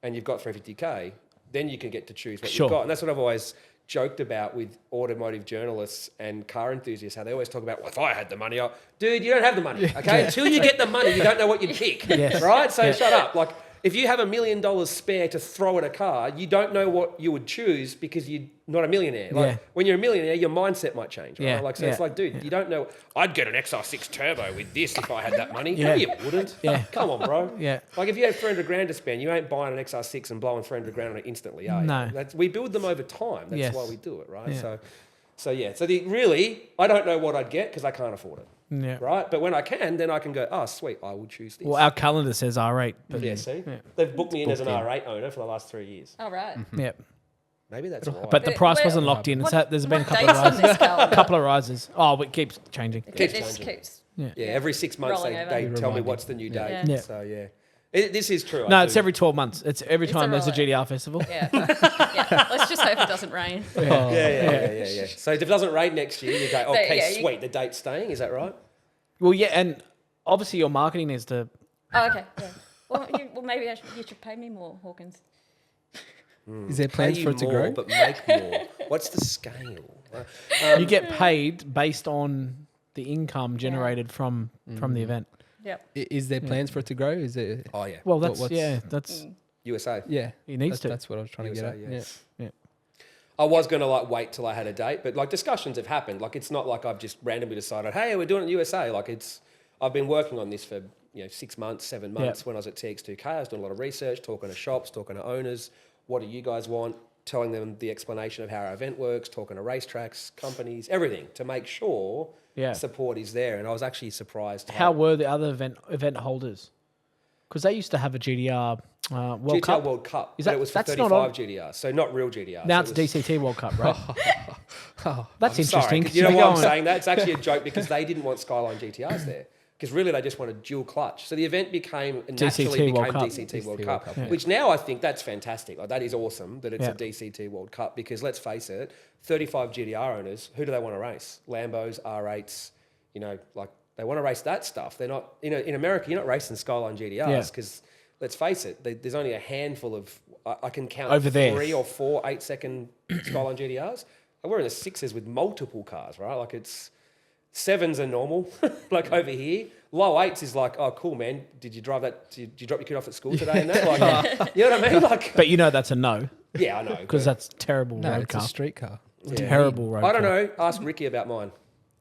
and you've got 350k, then you can get to choose what Sure. you've got. And that's what I've always joked about with automotive journalists and car enthusiasts, how they always talk about, well, if I had the money, dude, you don't have the money, okay? Until you get the money, you don't know what you'd pick, Yes. right? So Yeah. shut up. Like, if you have $1 million spare to throw at a car, you don't know what you would choose because you're not a millionaire. Like Yeah. when you're a millionaire, your mindset might change. Right? Yeah, Like so, it's yeah, like, dude, you don't know. I'd get an XR6 Turbo with this if I had that money. No, Yeah. you wouldn't. Yeah. Come on, bro. Yeah. Like if you have 300 grand to spend, you ain't buying an XR6 and blowing 300 grand on it instantly, are you? No. We build them over time. That's Yes. why we do it, right? Yeah. So yeah. So really, I don't know what I'd get because I can't afford it. Yeah. Right. But when I can, then I can go, oh, sweet, I will choose this. Well, our calendar says R8. But yeah, see? Yeah. They've booked me in as an booked in. R8 owner for the last 3 years. All right. yeah. Maybe that's why. But the Where- price where- wasn't locked in. It's there's been a What couple of dates on rises. this calendar? couple of rises. Oh, it keeps changing. Keeps This changing. keeps. Yeah. Yeah, every 6 months Rolling they over. tell me Reminding. what's the new date. Yeah. Yeah. So yeah, this is true. No, I it's do. every 12 months. It's every It's time a there's a rolling. GDR festival. Yeah. Yeah. Let's just hope it doesn't rain. Yeah. So if it doesn't rain next year, you go, okay, yeah, you- sweet, the date's staying. Is that right? Well, yeah, and obviously your marketing is to. Oh, okay. Yeah. Well, maybe you should pay me more, Hawkins. Is there plans Pay for you it to more, grow? but make more. What's the scale? You get paid based on the income generated from the event. Yep. Is there plans for it to grow? Is it? Oh yeah, Well, that's what's- that's USA. Yeah, he needs that's, to. that's what I was trying to get USA, at. yeah. Yeah. Yeah. I was going to like wait till I had a date, but like discussions have happened. Like it's not like I've just randomly decided, hey, we're doing it in USA. Like I've been working on this for 6 months, 7 months when I was at TX2K. I was doing a lot of research, talking to shops, talking to owners. What do you guys want? Telling them the explanation of how our event works, talking to racetracks, companies, everything to make sure support is there. And I was actually surprised. How were the other event holders? Because they used to have a GDR World GTR Cup. World Cup, Is but that- it was for that's not 35 on- GDR, so not real GDR. Now so it's DCT World Cup, right? That's I'm sorry, interesting. 'cause you know Keep why I'm going. saying that? It's actually a joke because they didn't want Skyline GTRs there. Because really they just wanted dual clutch. So the event naturally World became Cup. DCT World DCT Cup, World Cup, which now I think that's fantastic. Like, that is awesome that it's Yeah. a DCT World Cup because let's face it, 35 GDR owners, who do they want to race? Lambos, R8s, like they want to race that stuff. They're not, in America, you're not racing Skyline GDRs because let's face it, there's only a handful of, I can count Over there. 3 or 4 8-second Skyline GDRs. And we're in the 6s with multiple cars, right? Like it's 7s are normal, like over here. Low 8s is like, oh, cool, man. Did you drive that? Did you drop your kid off at school today? And that, like, you know what I mean? Like, But that's a no yeah, I know. because but that's terrible No, road it's car. a street car. Terrible road I don't car. know. Ask Ricky about mine.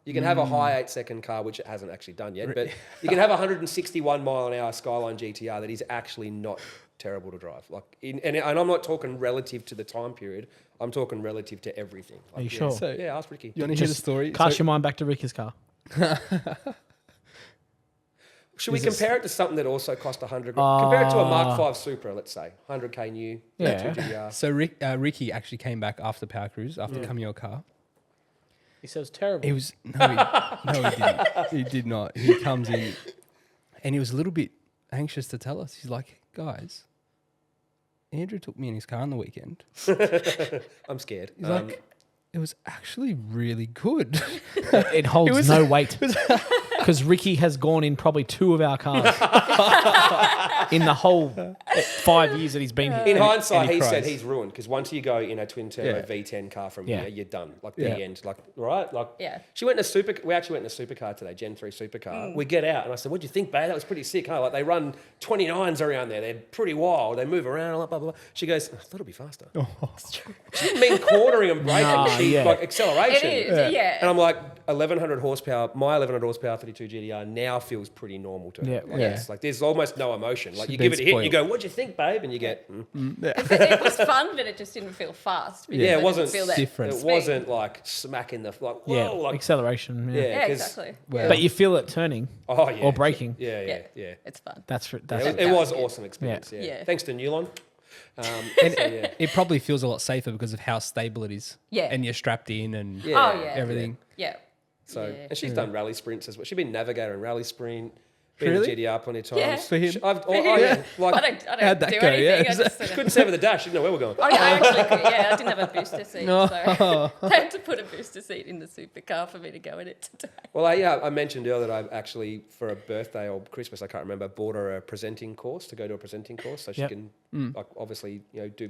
You can have a high 8-second car, which it hasn't actually done yet, but you can have a 161 mile an hour Skyline GTR that is actually not terrible to drive. Like, and I'm not talking relative to the time period. I'm talking relative to everything. Like, Are you sure? So Yeah, ask Ricky. you want to hear the Just story? Cast So- your mind back to Ricky's car. Should we Is it- compare it to something that also cost 100 grand? Compare it to a Mark 5 Supra, let's say. 100k new, Yeah. 2 GDR. So Ricky actually came back after Power Cruise, after coming your car. He says terrible. He was no, he didn't. He did not. He comes in, and he was a little bit anxious to tell us. He's like, "Guys, Andrew took me in his car on the weekend. I'm scared. He's like, it was actually really good." It holds was- no weight because Ricky has gone in probably 2 of our cars in the whole 5 years that he's been here. in hindsight, and he he said cries. he's ruined because once you go in a twin turbo Yeah. V10 car from Yeah. here, you're done. Like Yeah. the end. Like, right? Like, Yeah. She went in a super. We actually went in a supercar today, Gen 3 supercar. We get out and I said, "What do you think, babe? That was pretty sick, huh? Like they run 29s around there. They're pretty wild. They move around, blah blah blah." She goes, "I thought it'd be faster." She didn't mean cornering and braking. Nah, She yeah. like It acceleration. is, yeah. And I'm like, 1100 horsepower. My 1100 horsepower 32 GDR now feels pretty normal to her. Yeah. Like, Yeah. it's like there's almost no emotion. Like She's you give it been a hit, and you spoiled. go, "What'd you think, babe?" And you get, It was fun, but it just didn't feel fast. because Yeah, it I didn't wasn't feel that different. It speed. wasn't like smacking the like, whoa, Yeah, like acceleration. Yeah. yeah, Yeah, 'cause- exactly. Well, But you feel it turning Oh yeah, or braking. Yeah, yeah, Yeah. yeah. It's fun. That's Yeah, that's it was awesome experience. Yeah. Yeah. Thanks to Newlon. and so, yeah. it probably feels a lot safer because of how stable it is. Yeah. And you're strapped in and Yeah. Oh, yeah. everything. Yeah. So Yeah. and she's done rally sprints as well. She's been navigator in rally sprint. Been Really? in GDR plenty of times. Yeah. For him? Yeah, like I don't How'd that do go? anything. Yeah. I just sort of- couldn't sever the dash. Didn't know where we're going. Oh, yeah, I actually could. Yeah, I didn't have a booster seat, No. so I had to put a booster seat in the supercar for me to go in it today. Well, I mentioned earlier that I actually, for a birthday or Christmas, I can't remember, bought her a presenting course to go to a presenting course so she Yep. can, like, obviously,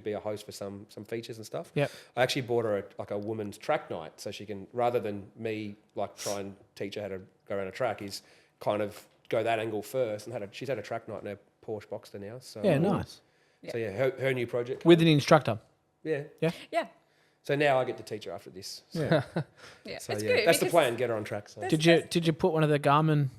be a host for some features and stuff. Yep. I actually bought her a woman's track night so she can, rather than me like try and teach her how to go around a track, is kind of go that angle first. And she's had a track night in her Porsche Boxster now. So Yeah, nice. So yeah, her new project. With an instructor. Yeah. Yeah, So now I get to teach her after this. So, Yeah. yeah, so it's yeah, good. that's the because plan. Get her on track. So. Did you put one of the Garmin's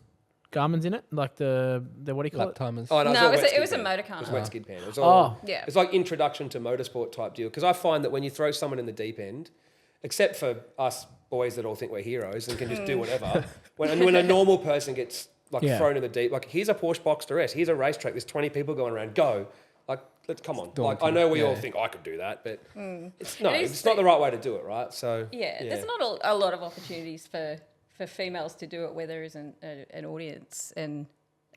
in it? Like the what do you call Lap it? timers. Oh, No, all it was wet it was a skid pan. motor car. It was wet skid pan. It was all, Yeah. It's like introduction to motorsport type deal. Because I find that when you throw someone in the deep end, except for us boys that all think we're heroes and can just do whatever, when a normal person gets like Yeah. thrown in the deep, like here's a Porsche Boxster S, here's a racetrack, there's 20 people going around, go. Like, come on. Like, I know we all think I could do that, but it's It is it's not the right way to do it, right? So Yeah, there's not a lot of opportunities for females to do it where there isn't an audience and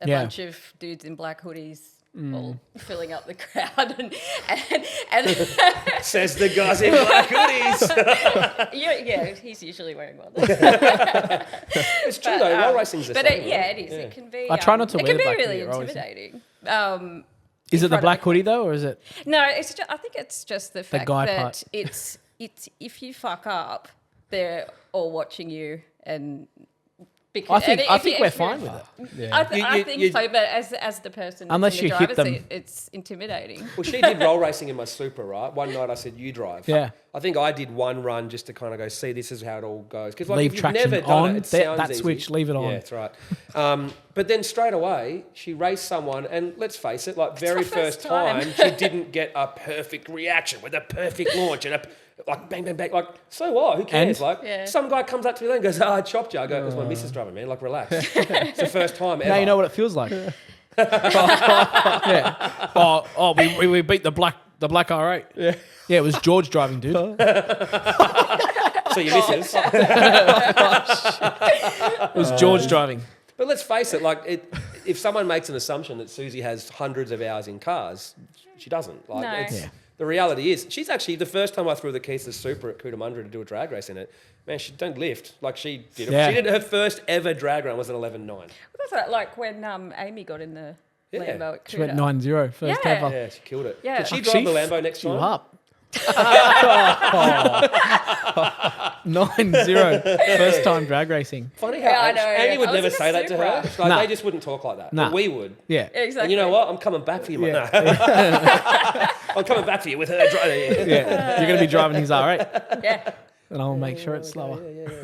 a Yeah. bunch of dudes in black hoodies all filling up the crowd and says the guys in black hoodies. yeah, he's usually wearing one. It's true though. While racing's the But same. yeah, right? it is. It can be. I try not to it wear can the be black really hoodie, always. intimidating. Is it the front of black the hoodie though, or is it? No, it's just, I think it's just the fact guy that part. it's if you fuck up, they're all watching you and. Because, I think we're fine with it. I You- think you- so, but as the person that's Unless in the you hit driver's them. seat, it's intimidating. Well, she did roll racing in my Supra, right? One night I said, "You drive." Yeah. I think I did one run just to kind of go, see, this is how it all goes. Because like, Leave if you've traction never done on, it, it sounds that easy. switch, leave it on. Yeah, that's right. But then straight away, she raced someone, and let's face it, like very my first first time. time, she didn't get a perfect reaction with a perfect launch and like bang, bang, bang. Like, so what? Who cares? And- Like, Yeah. some guy comes up to me and goes, I chopped you. I go, it was my missus driving, man. Like, relax. It's the first time ever. Now you know what it feels like. Yeah. Oh, we beat the black R8. Yeah. Yeah, it was George driving, dude. So your missus. It was George driving. But let's face it, like if someone makes an assumption that Susie has hundreds of hours in cars, she doesn't. Like No. it's, Yeah. the reality is, she's actually the first time I threw the keys to the Super at Cootamundra to do a drag race in it. Man, she don't lift like she did. Yeah. She did her first ever drag run was an 11.9. That's like when Amy got in the Yeah. Lambo at She went Cuda. 9-0 first Yeah. ever. Yeah, she killed it. Yeah. Did she Fuck, drive the Lambo next You time? up. 9-0 first time drag racing. Funny how Yeah, I know. Amy would I was never in a say that to her. Supra. Like, Nah. They just wouldn't talk like that. Nah. But we would. Yeah. Exactly. And you know what? I'm coming back for you. Yeah. No. I'm coming back for you with her driving. Yeah. You're going to be driving his R8 Yeah. and I'll make sure it's slower. Better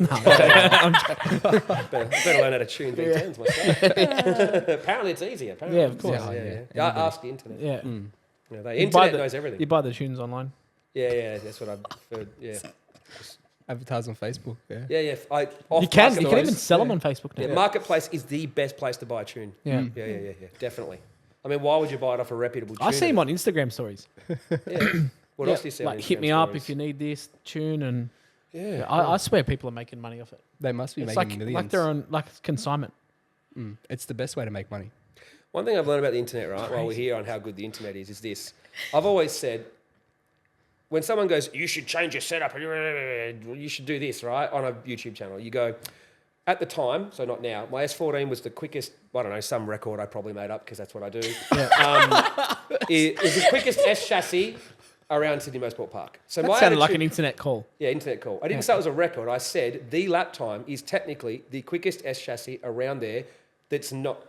learn how to tune V10s myself. Apparently it's easier. Apparently. Yeah, of course. Yeah. Ask the internet. Yeah. Yeah, the You buy internet the- knows everything. You buy the tunes online. Yeah, that's what I've heard. Yeah. Advertise on Facebook. Yeah. Yeah. You can even sell them on Facebook now. Yeah, Marketplace is the best place to buy a tune. Yeah. Yeah, definitely. I mean, why would you buy it off a reputable tuner? I see them on Instagram stories. Yeah. What else do you see on Like, hit Instagram me up stories? if you need this tune, and Yeah. I swear people are making money off it. They must be It's making like millions. they're on like consignment. It's the best way to make money. One thing I've learned about the internet, right, while we're here on how good the internet is this. I've always said, when someone goes, you should change your setup, you should do this, right, on a YouTube channel, you go, at the time, so not now, my S14 was the quickest, I don't know, some record I probably made up because that's what I do. It was the quickest S chassis around Sydney Motorsport Park. So That my sounded like an attitude- internet call. Yeah, internet call. I didn't say it was a record. I said the lap time is technically the quickest S chassis around there that's not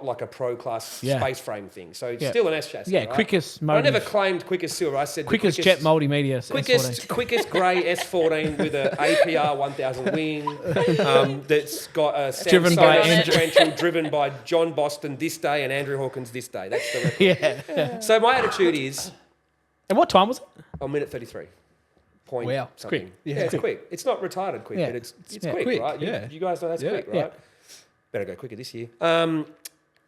like a pro class Yeah. space frame thing. So it's Yeah. still an S chassis. Yeah, right? quickest But I never motive. claimed quickest silver. I said the Quickest jet multimedia S14. quickest grey S14 with a APR 1000 wing that's got a Driven Samsung by Andrew- differential driven by John Boston this day and Andrew Hawkins this day. That's the record. Yeah. So my attitude is And what time was it? on minute 33. Point Wow, it's something. quick. Yeah, it's quick. It's not retarded quick, Yeah. but it's Yeah. quick, Quick, right? yeah. You guys know that's Yeah. quick, right? Yeah. Better go quicker this year.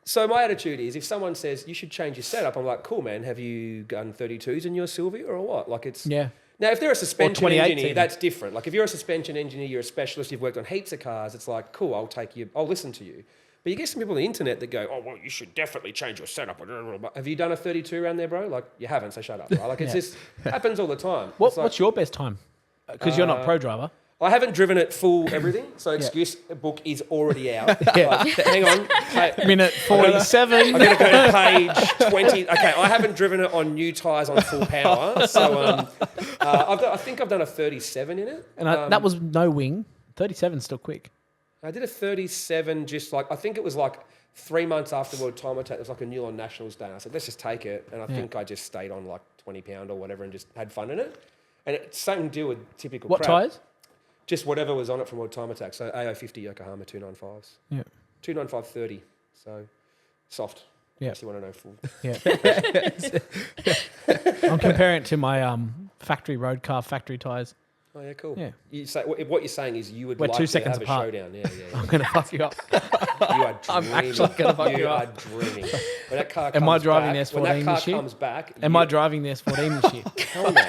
So my attitude is, if someone says you should change your setup, I'm like, cool, man. Have you done 32s in your Sylvia or what? Like it's Yeah. Now, if they're a suspension 28s engineer, even. that's different. Like if you're a suspension engineer, you're a specialist, you've worked on heaps of cars. It's like, cool, I'll take you, I'll listen to you. But you get some people on the internet that go, oh, well, you should definitely change your setup. Have you done a 32 around there, bro? Like, you haven't, so shut up, right? Like, it's just happens all the time. It's like, What's your best time? Because you're not pro driver. I haven't driven it full everything, so excuse book is already out. Like, hang on. Hey, Minute 47. I'm going to go to page 20. Okay, I haven't driven it on new tyres on full power, so I think I've done a 37 in it. And that was no wing. 37 still quick. I did a 37 just like, I think it was like 3 months after World Time Attack. It was like a Newland Nationals day. I said, let's just take it. And I think I just stayed on like 20 pound or whatever and just had fun in it. And it's same deal with typical What crap. tyres? Just whatever was on it from World Time Attack. So AO50 Yokohama 295s. Yeah. 295/30. So soft. Yeah. If you want to know full. Yeah. I'm comparing it to my factory road car, factory tyres. Oh, yeah, cool. Yeah. You say, what you're saying is you would We're like 2 to seconds have apart. a showdown. Yeah. I'm going to fuck you up. You are dreaming. I'm actually gonna fuck you are up. dreaming. When that car Am I comes driving back, the when that S14 car this year? comes back, Am I driving the S14 this year? Hell no.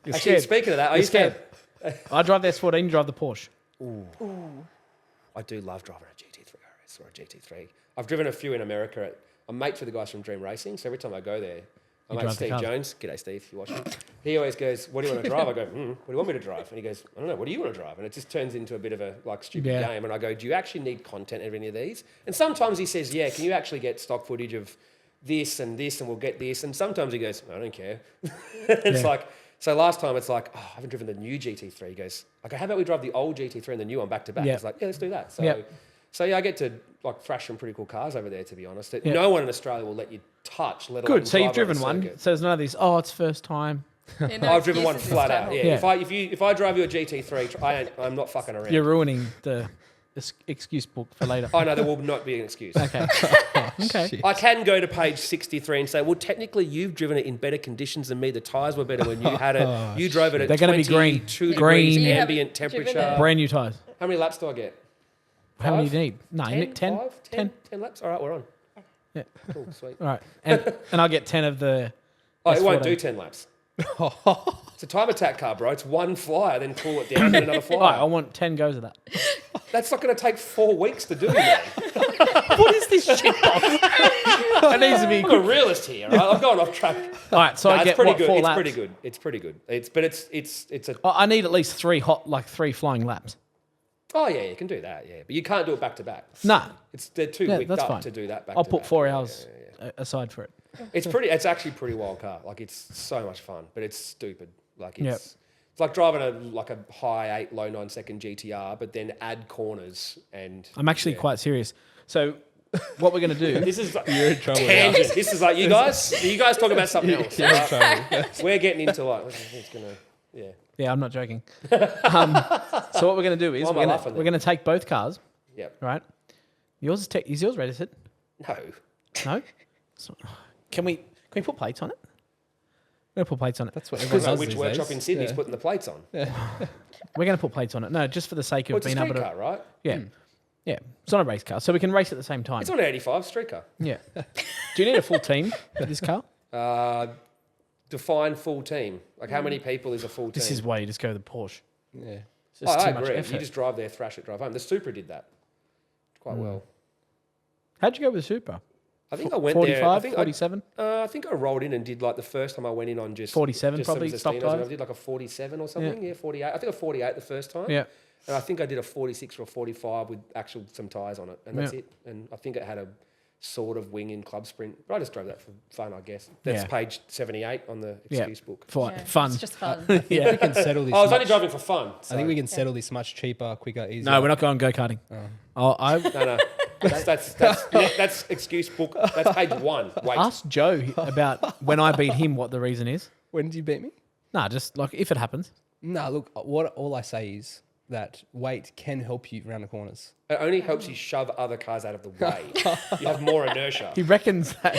You're Actually, scared. speaking of that, I You're used to scared. I drive the S14, you drive the Porsche. I do love driving a GT3 RS or a GT3. I've driven a few in America. I'm mates with the guys from Dream Racing, so every time I go there, my mate drive the Steve cars. Jones, g'day Steve, if you're watching, he always goes, what do you want to drive? I go, what do you want me to drive? And he goes, I don't know, what do you want to drive? And it just turns into a bit of a like stupid Yeah. game. And I go, do you actually need content of any of these? And sometimes he says, yeah, can you actually get stock footage of this, and we'll get this? And sometimes he goes, I don't care. It's Yeah. like, so last time it's like, oh, I haven't driven the new GT3. He goes, okay, how about we drive the old GT3 and the new one back to back? Yeah. It's like, yeah, let's do that. So, Yeah. so yeah, I get to like thrash some pretty cool cars over there, to be honest. That Yeah. No one in Australia will let you touch, let alone Good. So you've drive on a driven one. circuit. So there's none of these, it's first time. Yeah, no I've driven one excuses this flat time. out. Yeah. Yeah. If I drive you a GT3, I'm not fucking around. You're ruining the excuse book for later. Oh no, there will not be an excuse. Okay. Okay. Shit. I can go to page 63 and say, well, technically you've driven it in better conditions than me. The tyres were better when you had it. You drove it at They're gonna be green. 22 Green. degrees You haven't ambient driven temperature. it. Brand new tires. How many laps do I get? How many Five? do you need? No, you need 10. 5? 10? 10 laps? All right, we're on. Yeah. Cool, sweet. All right. And I'll get 10 of the. Oh, it won't S14. do 10 laps. It's a time attack car, bro. It's one flyer, then cool it down, then another All right, I flyer. want 10 goes of that. That's not going to take 4 weeks to do, man. What is this shit box? It needs to be. I'm a realist here, right? I'm going off track. All right, so No, I it's get pretty what, good. 4 It's laps? pretty good. It's pretty good. It's a. I need at least 3 flying laps. Oh yeah, you can do that. Yeah, but you can't do it back to back. Nah, They're too Yeah, wicked that's up fine. to do that back. I'll to put back. 4 Yeah, hours yeah, yeah. aside for it. It's actually pretty wild car. Like it's so much fun, but it's stupid. Like Yep. it's like driving a high 8, low 9 second GTR, but then add corners and. I'm actually quite serious. So, what we're going to do. This is like You're in trouble. now. tangent. This is like you guys talk about something else. You're in right? trouble. We're getting into like it's gonna yeah. Yeah, I'm not joking. So, what we're going to do is Why am I laughing we're then? going to take both cars, Yep. right? Is yours registered? No. No? So, can we put plates on it? We're going to put plates on it. That's what I everyone don't know does which these workshop days. in Sydney's Yeah. putting the plates on. We're going to put plates on it. No, just for the sake of Well, it's a being street able to. car, right? Yeah. Yeah. It's not a race car, so we can race at the same time. It's not an 85 street car. Yeah. Do you need a full team for this car? Define full team. Like how many people is a full team? This is why you just go the Porsche. Yeah. It's just I too much agree. effort. You just drive there, thrash it, drive home. The Supra did that quite Hmm. well. How'd you go with Supra? I think I went 45, there. I think 47? I think I rolled in and did like the first time I went in on just 47 just probably, some stock Zestinos, drive? and I did like a 47 or something. Yeah, 48. I think a 48 the first time. Yeah. And I think I did a 46 or a 45 with actual some tyres on it, and that's Yeah. it. And I think it had a sort of wing in club sprint, but I just drove that for fun, I guess. That's Yeah. page 78 on the excuse book. For Yeah, fun. It's just fun. Yeah. We can settle this. I was only much- driving for fun. I think we can settle this much cheaper, quicker, easier. No, we're not going go karting. Oh, I No. That's excuse book. That's page 1. Wait. asked Joe about when I beat him what the reason is. When did you beat me? Nah, just like if it happens. No, look. What all I say is that weight can help you around the corners. It only helps you shove other cars out of the way. You have more inertia. He reckons that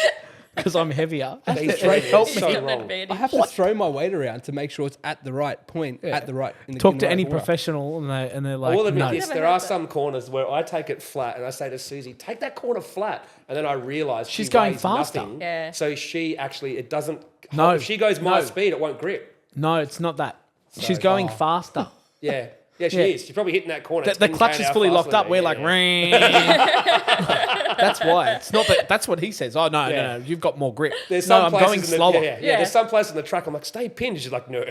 because I'm heavier. These it trainers helped are me. so Got an wrong. advantage. I have to throw my weight around to make sure it's at the right point, at the right. In the, Talk in to the right any order. professional and they're I like, will admit no. this: Never there heard are that. some corners where I take it flat, and I say to Susie, "Take that corner flat," and then I realise She's she going weighs faster. nothing. Yeah. So she actually it doesn't. No, If she goes my no. speed, it won't grip. No, it's not that. She's going faster. Yeah. Yeah, she Yeah. is. She's probably hitting that corner. The 10K clutch an is hour fully faster locked than up. me. We're Yeah, like, yeah. that's why. It's not that. That's what he says. Oh no, Yeah. no, you've got more grip. There's No, some I'm places going in the, slower. Yeah. Yeah. There's some places in the track. I'm like, stay pinned. She's like, no.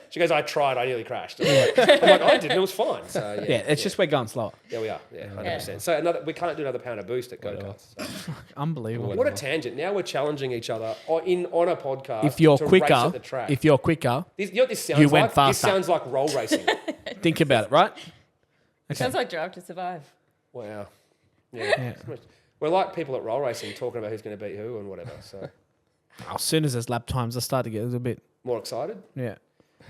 She goes, I tried. I nearly crashed. I'm like, I didn't. It was fine. So Yeah, it's just we're going slower. Yeah, we are. Yeah, 100%. So we can't do another pound of boost at go-karts. So. Unbelievable. What a tangent. Now we're challenging each other on a podcast If you're to race at quicker, the track. if you're quicker, This, you know what this sounds you went like? faster. This sounds like roll racing. think about it, right? Sounds like Drive to Survive. Wow. Yeah. We're like people at roll racing talking about who's going to beat who and whatever. So As soon as there's lap times, I start to get a little bit. more excited. Yeah.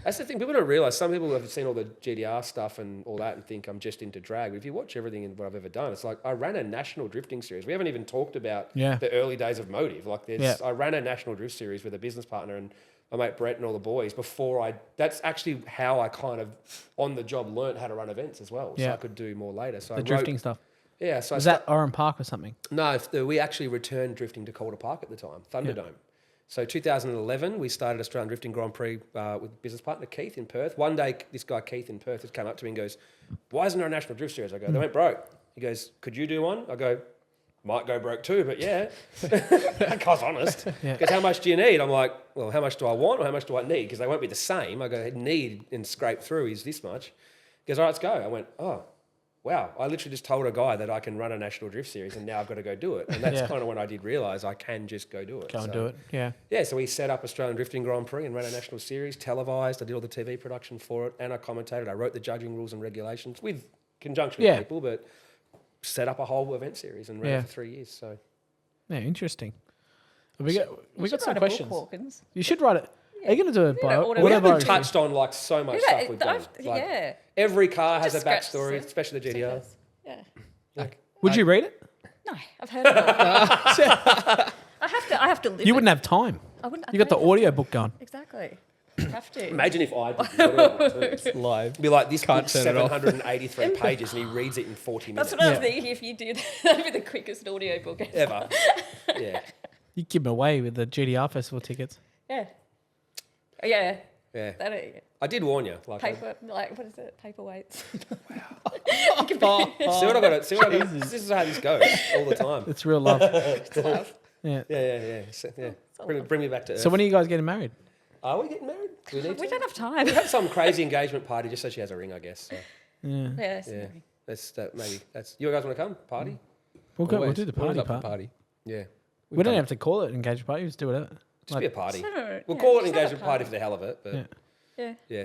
That's the thing. People don't realise. Some people have seen all the GDR stuff and all that and think I'm just into drag. But if you watch everything in what I've ever done, it's like I ran a national drifting series. We haven't even talked about Yeah. the early days of Motive. Like Yeah. I ran a national drift series with a business partner and my mate Brett and all the boys before that's actually how I kind of on the job learnt how to run events as well. So Yeah. I could do more later. So The I drifting wrote, stuff. yeah. So Was I that Oran Park or something? No, we actually returned drifting to Calder Park at the time, Thunderdome. So 2011, we started Australian Drifting Grand Prix with business partner Keith in Perth. One day, this guy Keith in Perth has come up to me and goes, "Why isn't there a national drift series?" I go, "They went broke." He goes, "Could you do one?" I go, "Might go broke too, but yeah." That guy's honest. Yeah. Because how much do you need? I'm like, well, how much do I want or how much do I need? Because they won't be the same. I go, need and scrape through is this much. He goes, all right, let's go. I went, oh, wow. I literally just told a guy that I can run a national drift series and now I've got to go do it. And that's Yeah. kind of when I did realise I can just go do it. Go and So, do it. Yeah. Yeah, so we set up Australian Drifting Grand Prix and ran a national series, televised. I did all the TV production for it and I commentated. I wrote the judging rules and regulations with conjunction Yeah. with people, but set up a whole event series and ran Yeah. it for 3 years. So Yeah, interesting. We got should some write a book, questions. Hawkins. You should write it. Are you going to do a know, bio? auto- We auto haven't biography? touched on like so much Yeah, stuff we've done. I've- Like, yeah. every car has Just a scratch the backstory, surface. especially the GDR. Yeah. Would you read it? No, I've heard of it. I have to live You it. wouldn't have time. I wouldn't. You got the I don't audio book going. Exactly. Have to. Imagine if I did the audio Live. It'd be like, this Can't book's turn it off. 783 pages and he reads it in 40 minutes. That's what I was Yeah. thinking. If you did, that'd be the quickest audio book ever. Ever. Yeah. You give them away with the GDR festival tickets. Yeah. Yeah. Yeah. That I did warn you. Like, paper, like what is it? Paperweights. see what I got. See what I got. This is how this goes all the time. It's real love. Love. Yeah. Yeah. Bring me back to earth. So when are you guys getting married? Are we getting married? Do we need We to? don't have time. We have some crazy engagement party just so she has a ring, I guess. So, Yeah. Yes. yeah. That's that. Maybe that's. You guys want to come party? We'll Always do the always party up for part. party. Yeah. We don't have to call it engagement party. Just do it. Just be a party. So, We'll yeah, call it just an have a engagement party for the hell of it. But Yeah. yeah, Yeah.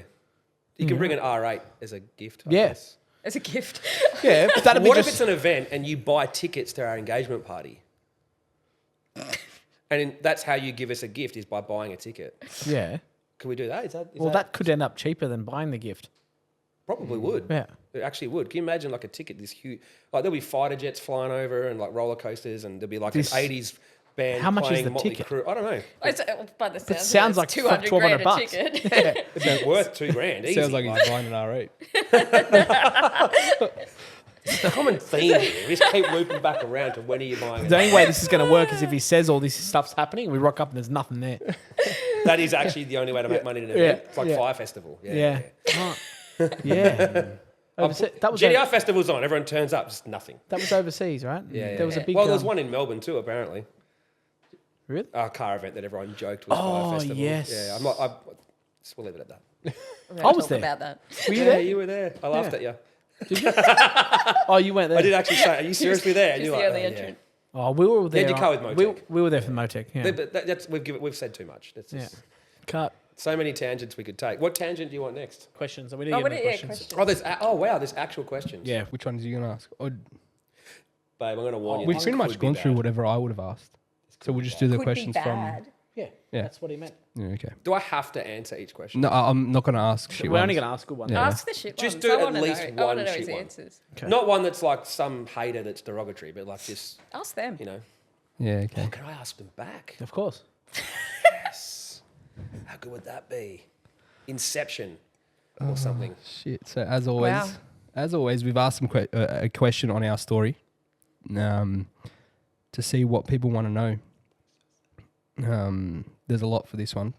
you can bring an R8 as a gift. I Yeah. guess. As a gift. Yeah. That'd be What if just. it's an event and you buy tickets to our engagement party? And that's how you give us a gift, is by buying a ticket. Yeah. Can we do that? Is Well, that could end up cheaper than buying the gift. probably would. Yeah. It actually would. Can you imagine like a ticket this huge? Like there'll be fighter jets flying over and like roller coasters, and there'll be like This- an 80s band How much is playing the Motley ticket? Crue. I don't know. By the sounds, sounds like 200 $1,200 grand a ticket. It's worth $2,000. Easy. Sounds like he's buying an R8. the common theme here. We just keep looping back around to when are you buying The it? only way this is going to work is if he says all this stuff's happening, we rock up and there's nothing there. That is actually the only way to make money in an event. It's like Fire Festival. Yeah. Yeah. That was GDR Festival's on. Everyone turns up. Just nothing. that was overseas, right? Yeah, There was a big. Well, there was one in Melbourne too, apparently. Really? A car event that everyone joked was Fire Oh, Festival. yes. Yeah, we'll leave it at that. We're I gonna was talk there. about that. Were you Yeah, there? you were there. I laughed Yeah. at you. Oh, you went there. I did actually say, "Are you seriously there?" And She's you're the like, only "Oh, entrant. Oh, we were there. you co with we, Motec. we were there for Motec. Yeah. But that's we've said too much. That's Yeah. just, Cut so many tangents we could take. What tangent do you want next? questions. We did Oh, get what no are questions. questions? Oh, there's actual questions. Yeah. Which ones are you going to ask? Or Babe, I'm going to warn you. we've this pretty much could be gone through bad. whatever I would have asked. So we'll just do the Could questions be from. bad. Yeah. Yeah. That's what he meant. Yeah, okay. Do I have to answer each question? No, I'm not going to ask. Shit We're only ones. going to ask good ones. Yeah. Ask the shit Just ones. do I at wanna least know. I one want to know shit his one. answers. Okay. Not one that's like some hater that's derogatory, but like just, Ask them. you know. Yeah, okay. Oh, can I ask them back? Of course. Yes. How good would that be? Inception or something. Shit. So as always, we've asked a question on our story, to see what people want to know. There's a lot for this one,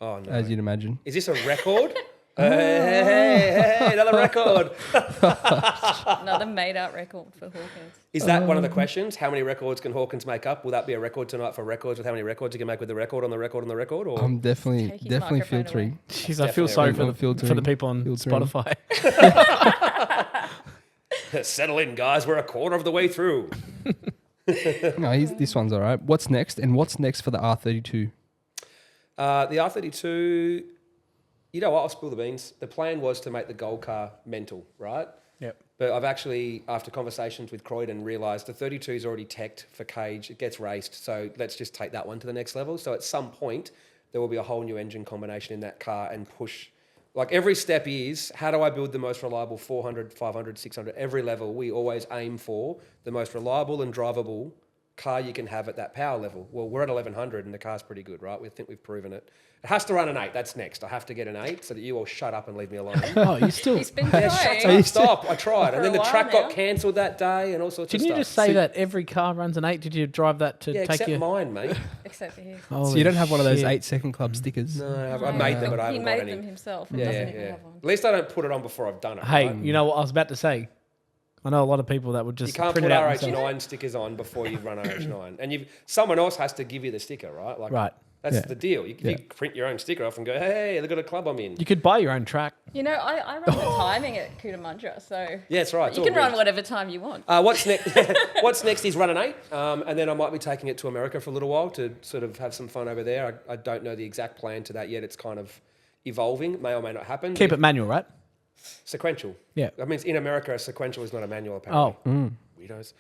Oh no. as you'd imagine. Is this a record? Hey, another record. Another made-up record for Hawkins. Is that one of the questions? How many records can Hawkins make up? Will that be a record tonight for records with how many records you can make with the record on the record on the record? Or I'm definitely Take his definitely microphone filtering. Jeez, I feel sorry definitely for the people on Filtering. Spotify. settle in, guys. We're a quarter of the way through. No, this one's all right. What's next? And what's next for the R32? The R32, you know what? I'll spill the beans. The plan was to make the gold car mental, right? Yep. But I've actually, after conversations with Croydon, realised the 32 is already teched for cage. It gets raced. So let's just take that one to the next level. So at some point, there will be a whole new engine combination in that car and push. Like every step is, how do I build the most reliable 400, 500, 600? Every level, we always aim for the most reliable and drivable car you can have at that power level. Well, we're at 1100 and the car's pretty good, right? We think we've proven it. It has to run an 8. That's next. I have to get an 8 so that you all shut up and leave me alone. Oh, you still. He's been Yeah, trying. shut up, stop. I tried. For And then a the while track now. got cancelled that day and all sorts Didn't of you stuff. just say that every car runs an 8? Did you drive that to Yeah, take except you? mine, mate. Except for him. So you don't have one of those shit. 8-second club stickers? No, I made them, but I He haven't made got any. them himself and Yeah, doesn't yeah, even yeah. have one. At least I don't put it on before I've done it. Hey, right? you know what I was about to say? I know a lot of people that would You just can't print put it out themselves. RH9 stickers on before you run RH9. And someone else has to give you the sticker, right? Like, Right. That's Yeah. the deal. You Yeah. print your own sticker off and go, hey, look at a club I'm in. You could buy your own track. You know, I run the timing at Cootamundra, so Yeah, that's right. It's you all can run rigged. whatever time you want. What's next? What's next is run an 8, and then I might be taking it to America for a little while to sort of have some fun over there. I don't know the exact plan to that yet. It's kind of evolving. May or may not happen. Keep it manual, right? Sequential. Yeah. That means in America, a sequential is not a manual, apparently. Oh, Weirdos.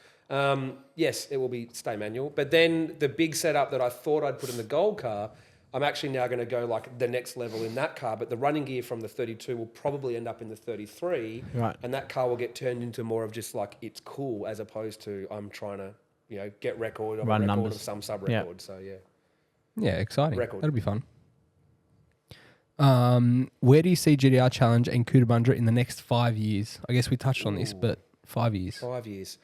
Yes, it will be stay manual. But then the big setup that I thought I'd put in the gold car, I'm actually now going to go like the next level in that car, but the running gear from the 32 will probably end up in the 33, Right. and that car will get turned into more of just like it's cool as opposed to I'm trying to get record of Run a record numbers. of some sub record. So yeah, Yeah, exciting. Record. That'll be fun. Where do you see GDR Challenge and Cootamundra in the next 5 years? I guess we touched on this, but 5 years. 5 years.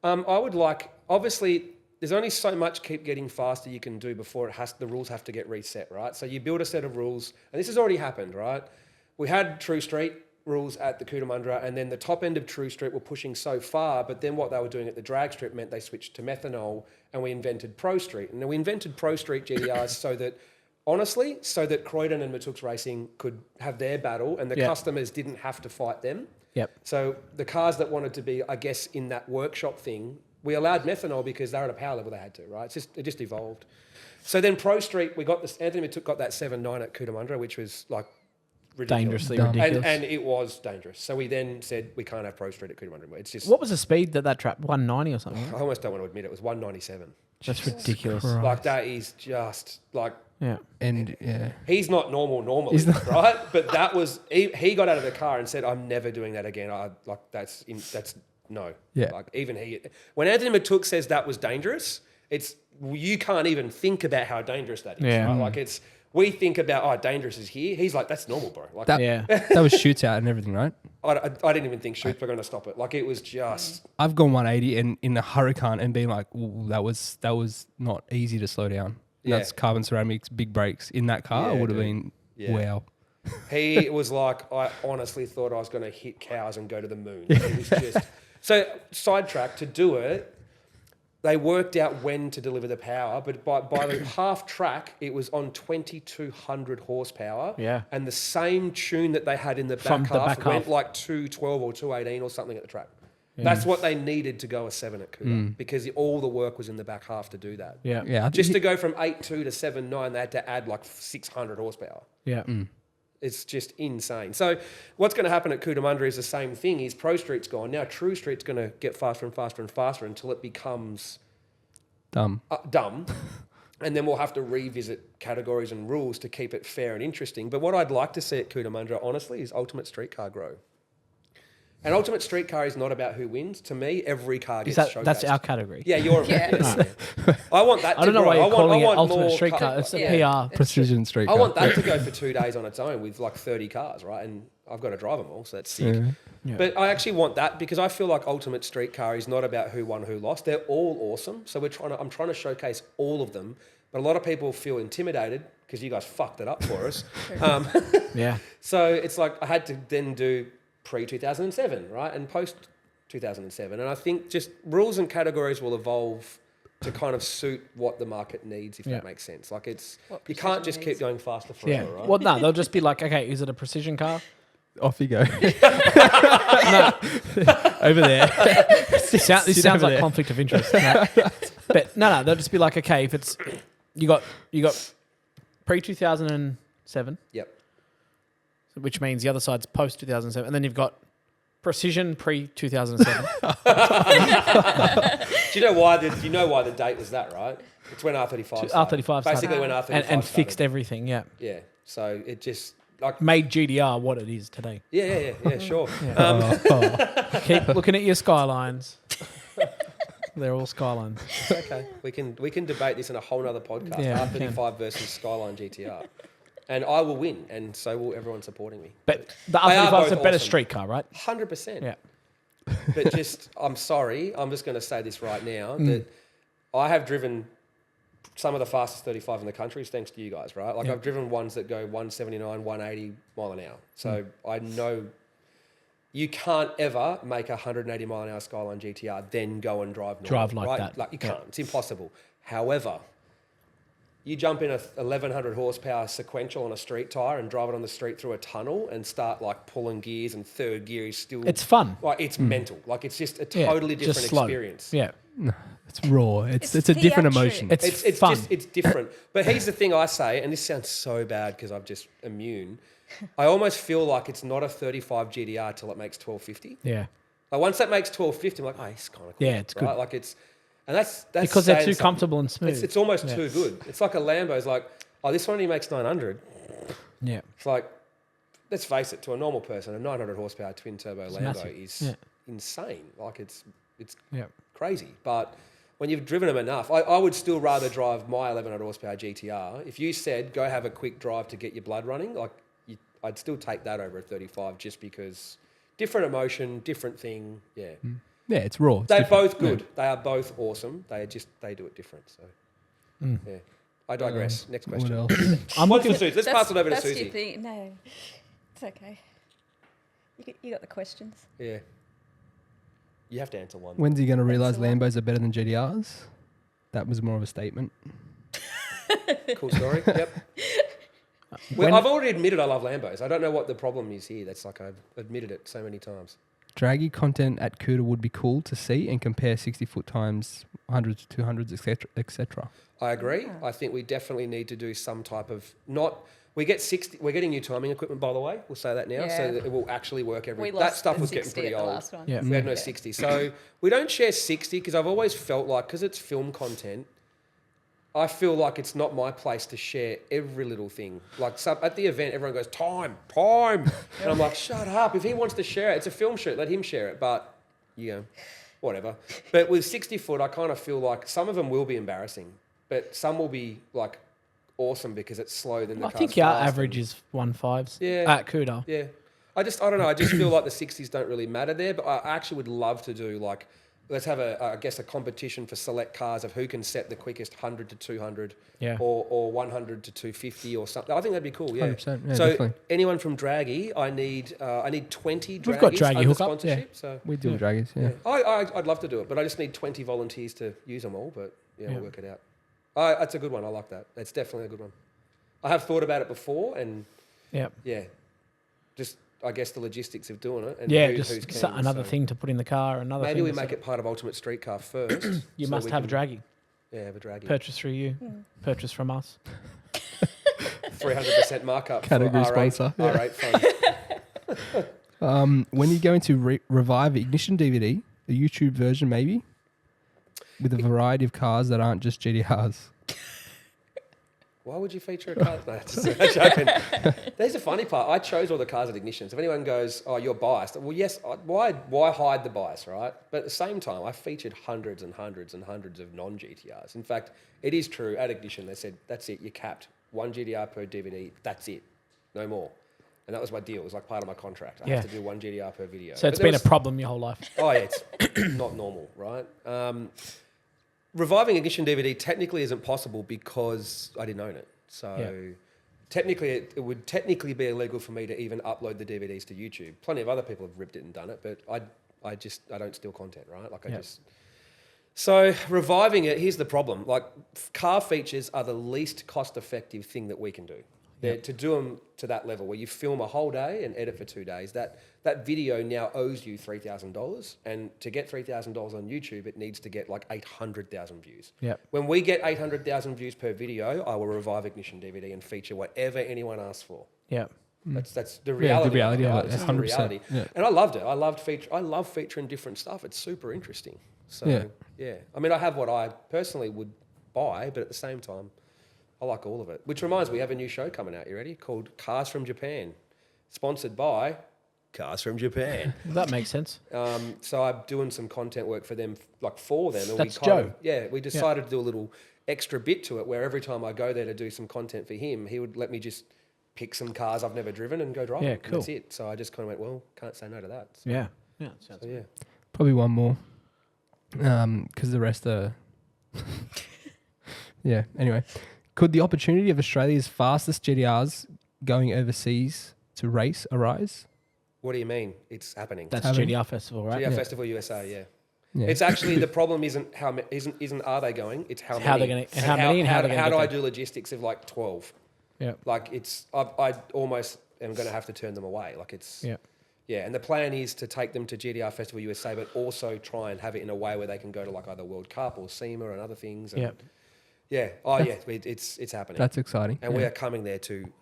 I would like, obviously, there's only so much keep getting faster you can do before the rules have to get reset, right? So you build a set of rules, and this has already happened, right? We had True Street rules at the Cootamundra, and then the top end of True Street were pushing so far, but then what they were doing at the drag strip meant they switched to methanol, and we invented Pro Street. And then we invented Pro Street GDRs so that Croydon and Matooks Racing could have their battle, and the Yeah. customers didn't have to fight them. Yep. So the cars that wanted to be, I guess, in that workshop thing, we allowed methanol because they're at a power level they had to, right? It just evolved. So then Pro Street, we got this. Anthony Matook got that 7.9 at Cootamundra, which was like ridiculous. Dangerously Dumb. ridiculous. And it was dangerous. So we then said we can't have Pro Street at Cootamundra. It's just What was the speed that trap? 190 or something? I almost don't want to admit it was 197. That's ridiculous. Christ. Like that is just like Yeah. And yeah, he's not normal normally, right? But that was he got out of the car and said, "I'm never doing that again." That's no. Yeah. Like even when Anthony Matook says that was dangerous, you can't even think about how dangerous that is. Yeah. Right? Like we think about dangerous is here. He's like, that's normal, bro. Like that, Yeah. that was shoots out and everything, right? I didn't even think shoots were going to stop it. Like it was just I've gone 180 and in the Huracan and been like, "Ooh, that was not easy to slow down." Yeah. That's carbon ceramics, big brakes in that car. Yeah, Would have dude. been Yeah. wow. He was like, I honestly thought I was going to hit cows and go to the moon. It was just so sidetrack to do it. They worked out when to deliver the power, but by the half track, it was on 2,200 horsepower. Yeah. And the same tune that they had in the From back the half back went half. like 212 or 218 or something at the track. That's what they needed to go a 7 at Cooter because all the work was in the back half to do that. Yeah. Yeah, I think Just to go from 8.2 to 7.9, they had to add like 600 horsepower. Yeah. It's just insane. So what's going to happen at Cootamundra is the same thing. Is Pro Street's gone. Now True Street's going to get faster and faster and faster until it becomes dumb. dumb. And then we'll have to revisit categories and rules to keep it fair and interesting. But what I'd like to see at Cootamundra, honestly, is Ultimate Streetcar grow. And Ultimate Streetcar is not about who wins. To me, every car gets showcased. That's our category. Yeah, you're. Yeah. Yes. I want that. I don't to know why grow. you're calling it want Ultimate more Street Car. car- It's a Yeah. PR. Precision street I car. want that to go for 2 days on its own with like 30 cars, right? And I've got to drive them all, so that's sick. Yeah. But I actually want that because I feel like Ultimate Streetcar is not about who won, who lost. They're all awesome. So I'm trying to showcase all of them. But a lot of people feel intimidated because you guys fucked it up for us. Yeah. So it's like I had to then do pre-2007, right? And post-2007. And I think just rules and categories will evolve to kind of suit what the market needs, if Yeah. that makes sense. Like What you can't precision just needs. keep going faster Yeah. forever, right? Well, no, they'll just be like, okay, is it a precision car? Off you go. Over there. This sounds over like there. conflict of interest. No. But no, they'll just be like, okay, if it's you got pre-2007, Yep. which means the other side's post-2007, and then you've got precision pre-2007. Do you know why the date was that, right? It's when R35 started. R35 started. Basically when R35 and started. fixed everything, yeah. Yeah. So it just like Made GDR what it is today. yeah, sure. Keep looking at your skylines. They're all skylines. Okay. We can debate this in a whole nother podcast. Yeah, we R35 versus Skyline GTR. And I will win, and so will everyone supporting me. But the They are R35 is a both better awesome. street car, right? 100%. Yeah. But just, I'm sorry, I'm just going to say this right now, that I have driven some of the fastest 35 in the country, thanks to you guys, right? Like Yeah. I've driven ones that go 179, 180 mile an hour. So I know you can't ever make a 180 mile an hour Skyline GTR, then go and drive normal, Drive like right? that. Like you Yeah. can't. It's impossible. However, you jump in a 1100 horsepower sequential on a street tire and drive it on the street through a tunnel and start like pulling gears, and third gear is still It's fun. like it's mental. Like it's just a Yeah, totally just different slow. experience. Yeah. It's raw. It's It's a different theatric. emotion. It's fun. It's different. But here's the thing I say, and this sounds so bad because I'm just immune. I almost feel like it's not a 35 GDR till it makes 1250. Yeah. Like once that makes 1250, I'm like, oh, it's kind of cool. Yeah, it's good. Right? Like it's, and that's Because they're saying too something. comfortable and smooth. It's almost Yeah. too good. It's like a Lambo. It's like oh, this one only makes 900. Yeah. It's like, let's face it, to a normal person, a 900 horsepower twin turbo Lambo massive. is Yeah. insane. Like it's Yeah. crazy. But when you've driven them enough, I would still rather drive my 1100 horsepower GTR. If you said go have a quick drive to get your blood running, like I'd still take that over a 35 just because different emotion, different thing. Yeah. Yeah, it's raw. It's They're different. both good. They are both awesome. They do it different. So yeah. I digress. Next What question. else? I'm What's looking. for Susie? Let's pass it over to that's Susie. Your thing. No, it's okay. You got the questions. Yeah. You have to answer one. When's he going to realise a lot. Lambos are better than GTRs? That was more of a statement. Cool story. Yep. When- Well, I've already admitted I love Lambos. I don't know what the problem is here. That's like I've admitted it so many times. Draggy content at CUDA would be cool to see and compare 60-foot times 100s to 200s, etc., etc. I agree. I think we definitely need to do some type of We get 60. We're getting new timing equipment, by the way. We'll say that now, so Yeah. that it will actually work We that lost stuff the was getting 60 pretty at the old. last one. Yeah. We had no 60. So we don't share 60 because I've always felt like, because it's film content, I feel like it's not my place to share every little thing. Like at the event, everyone goes, time. And I'm like, shut up. If he wants to share it, it's a film shoot. Let him share it. But, whatever. But with 60 foot, I kind of feel like some of them will be embarrassing, but some will be like awesome because it's slow. Then the I car's think your fast average and- is 1.5s Yeah. at CUDA. Yeah. I don't know. I just feel like the 60s don't really matter there, but I actually would love to do like, let's have a competition for select cars of who can set the quickest 100 to 200 Yeah. or 100 to 250 or something. I think that'd be cool. Yeah. 100%, yeah, so definitely. anyone from Draggy, I need 20 Draggies We've got Draggy under hookup, sponsorship. So We do Draggies, yeah. I'd love to do it, but I just need 20 volunteers to use them all. But yeah, Yeah. we'll work it out. That's a good one. I like that. That's definitely a good one. I have thought about it before, and Yeah. yeah, just I guess the logistics of doing it. And Yeah, who's just keen, another so thing to put in the car. Another Maybe thing we to make set it part of Ultimate Streetcar first. You so must we have a can- Draggy. Yeah, have a Draggy. Purchase through you. Purchase from us. 300% markup Category for R8, sponsor. R8 fund. When are you going to revive Ignition DVD, a YouTube version maybe, with a variety of cars that aren't just GTRs? Why would you feature a car? No, just joking. There's the funny part. I chose all the cars at Ignition. So if anyone goes, oh, you're biased. Well, yes, why hide the bias, right? But at the same time, I featured hundreds and hundreds and hundreds of non-GTRs. In fact, it is true. At Ignition, they said, that's it. You're capped. One GTR per DVD. That's it. No more. And that was my deal. It was like part of my contract. I Yeah. have to do one GTR per video. So it's But there been a was- problem your whole life. Oh, yeah, it's not normal, right? Reviving Ignition DVD technically isn't possible because I didn't own it. So Yeah. technically, it would technically be illegal for me to even upload the DVDs to YouTube. Plenty of other people have ripped it and done it, but I don't steal content, right? Like Yeah. So reviving it, here's the problem. Like car features are the least cost-effective thing that we can do. To do them to that level where you film a whole day and edit for 2 days, that video now owes you $3,000. And to get $3,000 on YouTube, it needs to get like 800,000 views. Yep. When we get 800,000 views per video, I will revive Ignition DVD and feature whatever anyone asks for. Yeah. That's the reality. reality of it, It's just 100%, the reality. yeah. And I loved it. I love featuring different stuff. It's super interesting. So yeah. I mean, I have what I personally would buy, but at the same time, I like all of it. Which reminds me, we have a new show coming out. You ready? Called Cars from Japan, sponsored by Cars from Japan. That makes sense. So I'm doing some content work for them, like for them. And That's we kind Joe. we decided to do a little extra bit to it where every time I go there to do some content for him, he would let me just pick some cars I've never driven and go drive Yeah, them. And that's cool. it. So I just kind of went, well, can't say no to that. So, Yeah. Yeah. Sounds so yeah. Probably one more, because the rest are. Yeah. Anyway, could the opportunity of Australia's fastest GTRs going overseas to race arise? What do you mean? It's happening. That's Having- GDR Festival, right? GR Yeah. Festival USA, yeah. Yeah. It's actually the problem isn't are they going? It's how It's many. how they're gonna- and how many and how they're gonna how get do I there. do logistics of like 12? Yeah. Like I almost am going to have to turn them away. Like it's Yeah. yeah. And the plan is to take them to GDR Festival USA, but also try and have it in a way where they can go to like either World Cup or SEMA and other things. And Yeah. yeah. Oh yeah. It's happening. That's exciting. And we are coming there too.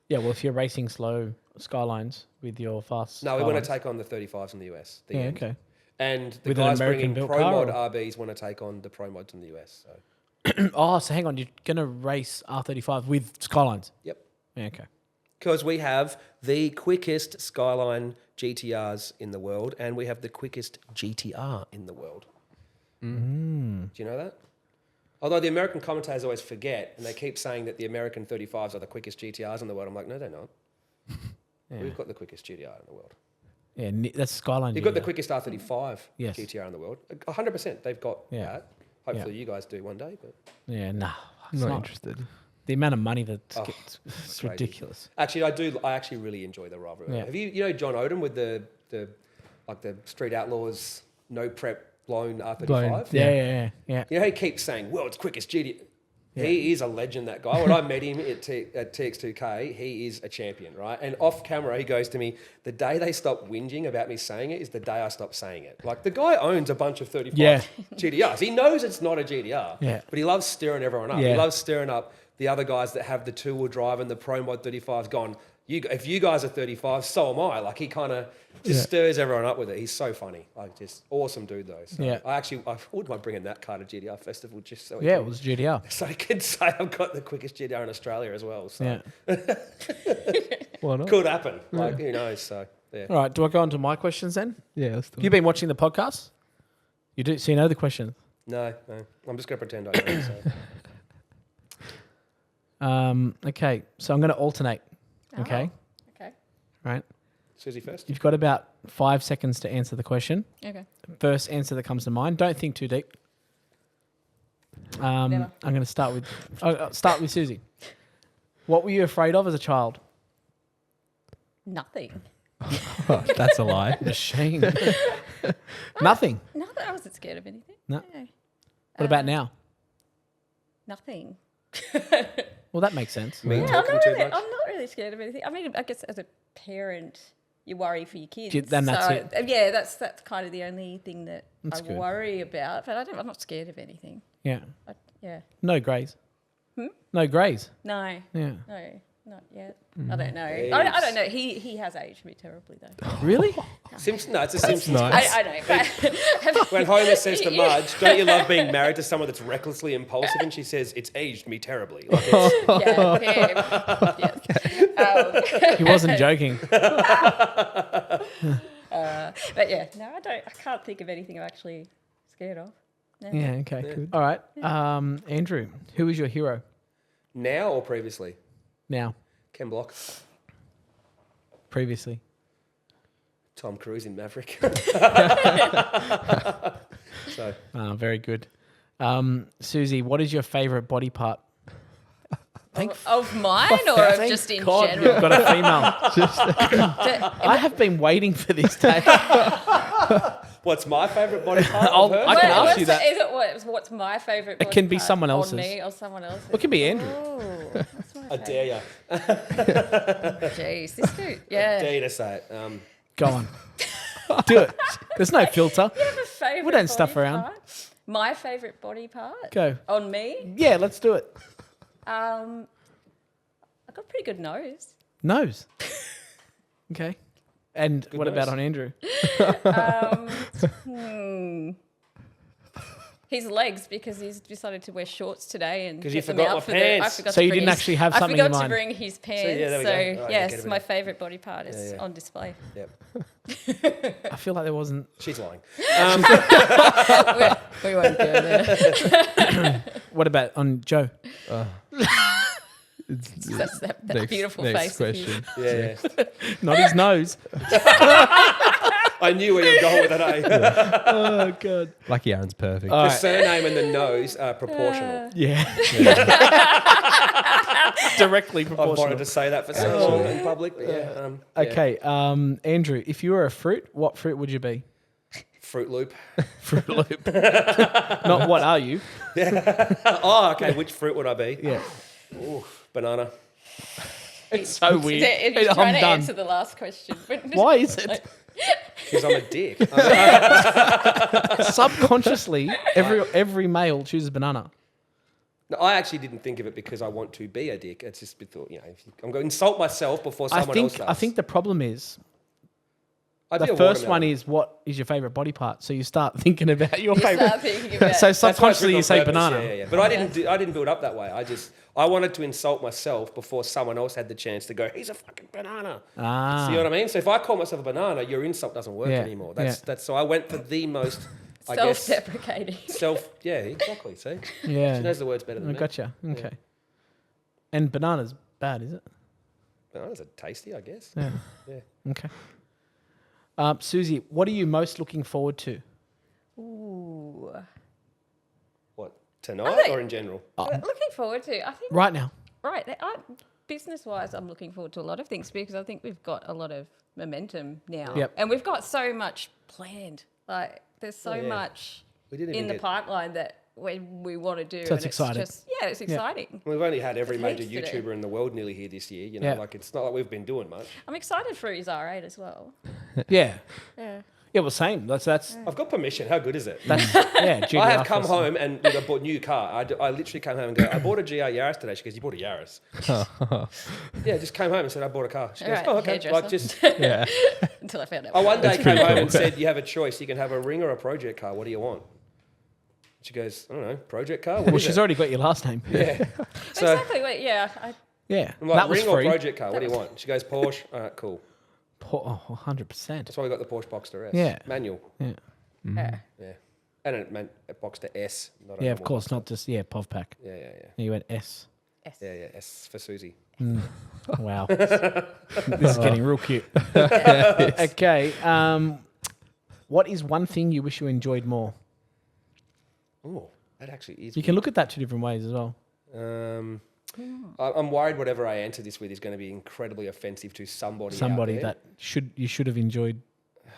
Yeah. Well, if you're racing slow Skylines with your fast. No, we want to Skylines- take on the 35s in the US. The Yeah. end. Okay. And the With an guys American bringing built Pro car Mod or- RBs want to take on the Pro Mods in the US. So So hang on, you're gonna race R35 with Skylines? Yep. Yeah, okay. Because we have the quickest Skyline GTRs in the world, and we have the quickest GTR in the world. Do you know that? Although the American commentators always forget, and they keep saying that the American 35s are the quickest GTRs in the world. I'm like, no, they're not. We've got the quickest GTR in the world. Yeah, that's Skyline. You've got the GTR. quickest R35 Yes. GTR in the world. 100%. They've got Yeah. that. Hopefully you guys do one day. But Yeah, no, I'm it's not not. interested. The amount of money that Oh, gets, it's crazy. ridiculous. actually, I actually really enjoy the rivalry. Yeah. Have you know John Odom with the Street Outlaws no prep blown R35? Blown. Yeah. You know, he keeps saying, world's quickest GT. He is a legend, that guy. When I met him at TX2K, he is a champion, right? And off camera, he goes to me, the day they stop whinging about me saying it is the day I stop saying it. Like, the guy owns a bunch of 35 Yeah. GTRs. He knows it's not a GTR, Yeah. but he loves stirring everyone up. Yeah. He loves stirring up the other guys that have the two-wheel drive and the Pro Mod 35s gone, if you guys are 35, so am I. Like, he kind of just stirs everyone up with it. He's so funny. Like, just awesome dude, though. So Yeah. I wouldn't mind bringing that car to GTR Festival just so Yeah, it was GTR. so I can say I've got the quickest GTR in Australia as well. So Yeah. Why not? could happen. Like, who knows? So yeah. All right. Do I go on to my questions then? Yeah, let's do You've been watching the podcast. You do, so you know the questions. No. I'm just gonna pretend I don't. So. Okay. So I'm going to alternate. Okay. Okay. Right. Susie first. You've got about 5 seconds to answer the question. Okay. First answer that comes to mind. Don't think too deep. I'm Never. going to start with start with Susie. What were you afraid of as a child? Nothing. That's a lie. Machine. Nothing. Not that I wasn't scared of anything. No. No. What about now? Nothing. Well, that makes sense. Me Yeah, talking too much. I'm not really scared of anything. I mean, I guess as a parent, you worry for your kids. Then that's so, it. Yeah, that's kind of the only thing that That's I good. worry about. But I'm not scared of anything. Yeah. Yeah. No greys. No greys. No. Yeah. No. Not yet. I don't know. Yes. I don't know. He has aged me terribly though. Really? Simpson. No, it's a Simpsons. nice. I know. But When Homer says to Marge, "Don't you love being married to someone that's recklessly impulsive?" and she says, "It's aged me terribly." Like it's, yeah, yes. He wasn't joking. But yeah, no, I don't. I can't think of anything I'm actually scared of. No. Yeah. Okay. All right. Andrew, who is your hero now or previously? now? Ken Block, Previously. Tom Cruise in Maverick. So Very good. Susie, what is your favourite body part? Of mine or of Thank just in God general? You've got a female. I have been waiting for this day. what's my favourite body part? I'll- of hers? I can ask what's you that. Is it what's my favourite? It can be body part someone on else's. me or someone else's. It can be Andrew. Oh, what's my I dare you. Jeez, this dude. Yeah. Dare you to say it. Go on. Do it. There's no filter. You have a favourite We don't stuff body around. part? My favourite body part Go. on me. Yeah, let's do it. I've got a pretty good nose. Nose. Okay. And Good what nose. about on Andrew? His legs, because he's decided to wear shorts today and 'Cause get you them forgot out my for pants. I forgot So to you bring didn't his- actually have something in I forgot mind. to bring his pants. yeah, there we so go. All right, get yes, rid of my it. favourite body part is Yeah. on display. Yep. I feel like there wasn't. She's lying. We won't go there. What about on Joe? That's that beautiful next face. of his. question. Yeah. Not his nose. I knew where you were going with that, eh? Oh, God. Lucky Aaron's perfect. The surname and the nose are proportional. Yeah. Directly I've wanted proportional. to say that for so long in public, but yeah. Okay, Andrew, if you were a fruit, what fruit would you be? Fruit Loop. Fruit Loop. Not what are you? Oh, okay. Which fruit would I be? Yeah. Ooh, banana. It's so weird. He's trying I'm to done. answer the last question. Why is it? Because I'm a dick. Subconsciously, every male chooses banana. No, I actually didn't think of it because I want to be a dick. It's just thought, if I'm going to insult myself before someone else does. I think the problem is I'd be the a first one watermelon. is what is your favorite body part? So you start thinking about your You favorite. start thinking about So That's why it's subconsciously written you on say purpose, banana. Yeah. But I didn't build up that way. I wanted to insult myself before someone else had the chance to go, he's a fucking banana. Ah. See what I mean? So if I call myself a banana, your insult doesn't work Yeah, anymore. yeah. That's so I went for the most, I guess, self-deprecating. yeah, exactly. See? Yeah. She knows the words better than I me. gotcha. Okay. And banana's bad, is it? Bananas are tasty, I guess. Yeah. Yeah. Okay. Susie, what are you most looking forward to? Ooh. What, tonight think- or in general? Looking forward to. I think Right now. right. Business-wise, I'm looking forward to a lot of things because I think we've got a lot of momentum now, Yep. and we've got so much planned. Like there's so yeah. much We didn't in even the get, pipeline that we want to do. So and it's exciting. It's exciting. we've only had every It's major heaps to do. YouTuber in the world nearly here this year. You know, Yeah. like it's not like we've been doing much. I'm excited for his R8 as well. Yeah. Yeah. Yeah, well, same. That's I've got permission. How good is it? yeah. GDR I have come first. home and I bought a new car. I literally came home and go, I bought a GR Yaris today. She goes, you bought a Yaris? Yeah, just came home and said, I bought a car. She goes, Alright, oh, okay. hairdresser. Like just, Yeah. Until I found out. I one day That's came pretty home cool. and said, you have a choice. You can have a Ring or a project car. What do you want? She goes, I don't know, project car? What Well, is she's it? already got your last name. Yeah. So Exactly. Wait, yeah. Yeah. I'm like, that was Ring or free. project car? What do you want? She goes, Porsche. All right, cool. Oh, 100%. That's why we got the Porsche Boxster S. Yeah. Manual. Yeah. Yeah. Yeah. And it meant a Boxster S. Not a Yeah, of normal course. Boxster. Not just, POV pack. Yeah. You went S. Yes. Yeah. S for Susie. Wow. This is getting real cute. Okay. What is one thing you wish you enjoyed more? Oh, that actually is. You can look at that two different ways as well. I'm worried whatever I answer this with is going to be incredibly offensive to somebody. Somebody out there. that you should have enjoyed.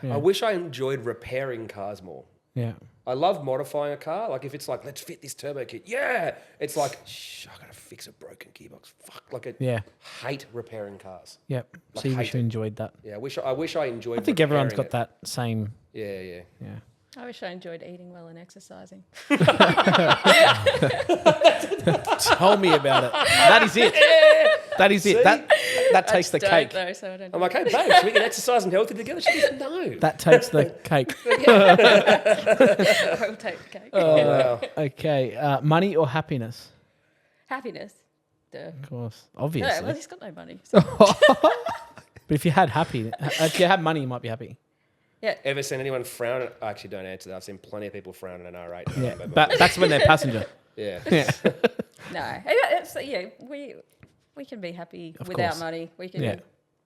Yeah. I wish I enjoyed repairing cars more. Yeah. I love modifying a car. Like if it's like, let's fit this turbo kit. Yeah. It's like, I gotta fix a broken gearbox. Fuck. Like I Yeah. hate repairing cars. Yep. Like So you wish hate you it. enjoyed that. Yeah. I wish I enjoyed. I think everyone's got repairing that same. it. Yeah. Yeah. I wish I enjoyed eating well and exercising. Tell me about it. That is it. That is it. That takes the I cake. don't though, so I don't. I'm like, hey, babe, should we get exercise and healthy together? She goes, no. That takes the cake. I will take the cake. Wow. Okay. Money or happiness? Happiness. Duh. Of course. No, Obviously. well, he's got no money. So. But if you had if you had money, you might be happy. Yeah. Ever seen anyone frown? I actually don't answer that. I've seen plenty of people frown at an R8. Yeah. But That's when they're passenger. yeah. Yeah. No. It's, we can be happy Of without course. money. We can,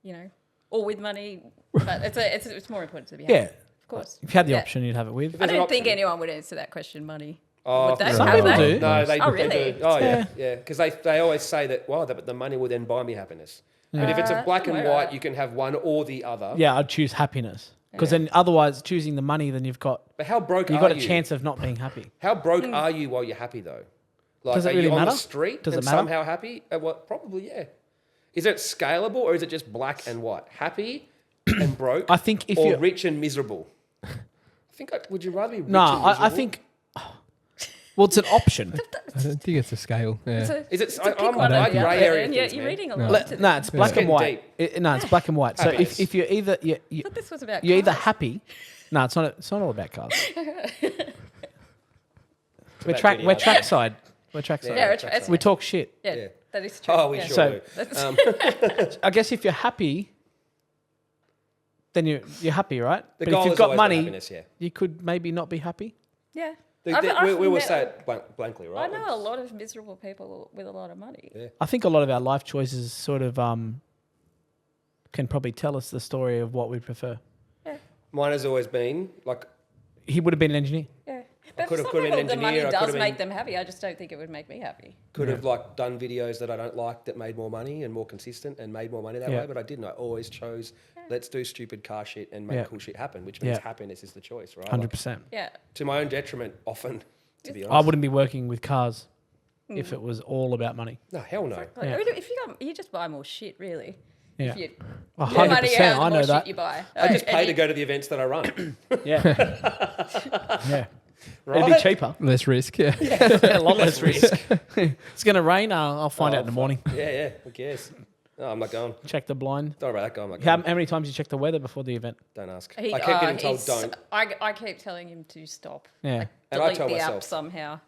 Yeah. or with money. But it's more important to be happy. Yeah. Of course. If you had the Yeah. option, you'd have it with. I There's an don't think option. anyone would answer that question. Money. Oh, Would they? Some Have people they? do. No, they, Oh, they really? do. Oh, yeah. Because they always say that, well, but the money will then buy me happiness. But if it's a black and Well, white, you can have one or the other. Yeah, I'd choose happiness. Because then otherwise, choosing the money, then you've got But how broke you've are got a you? chance of not being happy. How broke are you while you're happy, though? Like, Does it are really you on matter? the street Does and it matter? somehow happy? What? Probably, yeah. Is it scalable or is it just black and white? Happy and broke? I think if or you rich and miserable? Would you rather be rich no, and miserable? I think. Well, it's an option. I don't think it's a scale. Yeah. It's a, Is it? it's a I'm pick one or like the grey other, area and things, you're man. reading a No. lot. to No, it's black getting and white. No, it's black and white. So Happiness. if you're either I thought this was about. you're either cars. happy. No, it's not. It's not all about cars. We're about track. GDR. We're trackside. We're trackside. Yeah, Yeah, it's, We talk shit. yeah, Yeah. that is true. Oh, we yeah. sure So- do. That's- I guess if you're happy, then you're happy, right? The But goal if you've is got always money, happiness, yeah. you could maybe not be happy. Yeah. We I've will met- say it blankly, I right? know a lot of miserable people with a lot of money. Yeah. I think a lot of our life choices sort of can probably tell us the story of what we prefer. Mine has always been like He would have been an engineer. Yeah. But could for have some been an people, the money engineer, I could does have make been- them happy. I just don't think it would make me happy. could have like done videos that I don't like that made more money and more consistent and made more money that Yeah. way, but I didn't. I always chose let's do stupid car shit and make Yeah. cool shit happen, which means Yeah. happiness is the choice, right? 100%. Yeah. Like, to my own detriment, often. To be I honest, wouldn't be working with cars if it was all about money. no, hell no. Like, Yeah. if you just buy more shit, really. Yeah. If you, A the more money you 100%. have, the I more know shit that. you buy. I just pay And to go to the events that I run. Yeah. Yeah. Right? It'd be cheaper. Less risk. Yeah. A lot less risk. It's going to rain. I'll find out in the morning. Yeah, who cares? No, I'm not going. Check the blind. Don't worry about that guy. I'm not How going. many times you check the weather before the event? Don't ask. He- I kept getting he's- told don't. I keep telling him to stop. Yeah. And I Delete tell the myself. app somehow.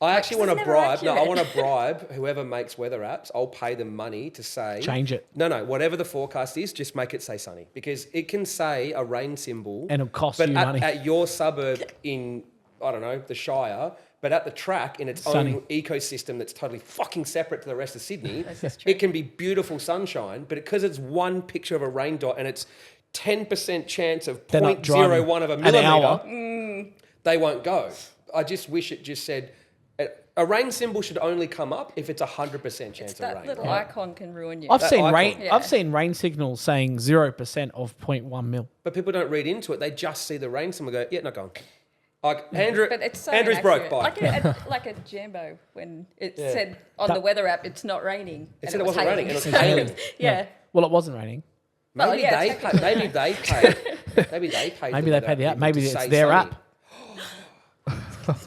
I actually want it's to never bribe. No, I accurate. want to bribe whoever makes weather apps. I'll pay them money to say Change it. No, whatever the forecast is, just make it say sunny because it can say a rain symbol, And it'll cost but you at, money. at your suburb in I don't know the Shire, but at the track in its Sunny. own ecosystem that's totally fucking separate to the rest of Sydney, This is true. it can be beautiful sunshine, but because it's one picture of a rain dot and it's 10% chance of They're not 0.01 of a driving millimeter, an hour. they won't go. I just wish it just said a rain symbol should only come up if it's 100% chance of That rain. little icon can ruin you. I've That seen icon. rain. Yeah. I've seen rain signals saying 0% of 0.1 mil. But people don't read into it. They just see the rain symbol and go, yeah, not going. Like Andrew, But it's so Andrew's broke. inaccurate. Bye. Like a Jambo when it Yeah. said on the weather app it's not raining. It and said it was wasn't raining, hailing. it was hailing. Yeah. Well, it wasn't raining. Well, Maybe yeah, they technically. pay. Maybe they pay. Maybe they pay. Maybe they pay the app. people Maybe to it's say their sunny. app.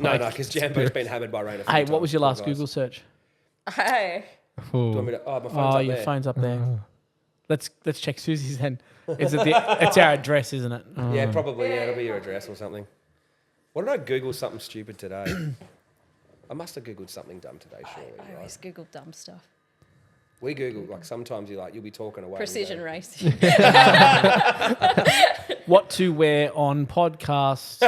No, because Jambo's been hammered by rain. Hey, what was your last Google search? Hey. Do you want me to, oh, my phone's Oh, up your there. phone's up there. Let's check Susie's then. Is it it's our address, isn't it? Oh. Yeah, probably. Yeah, it'll be your address or something. What did I Google something stupid today? I must have Googled something dumb today, surely. I Right? always Google dumb stuff. We Google, like sometimes you'll be talking away. and you Precision go, racing. What to wear on podcast?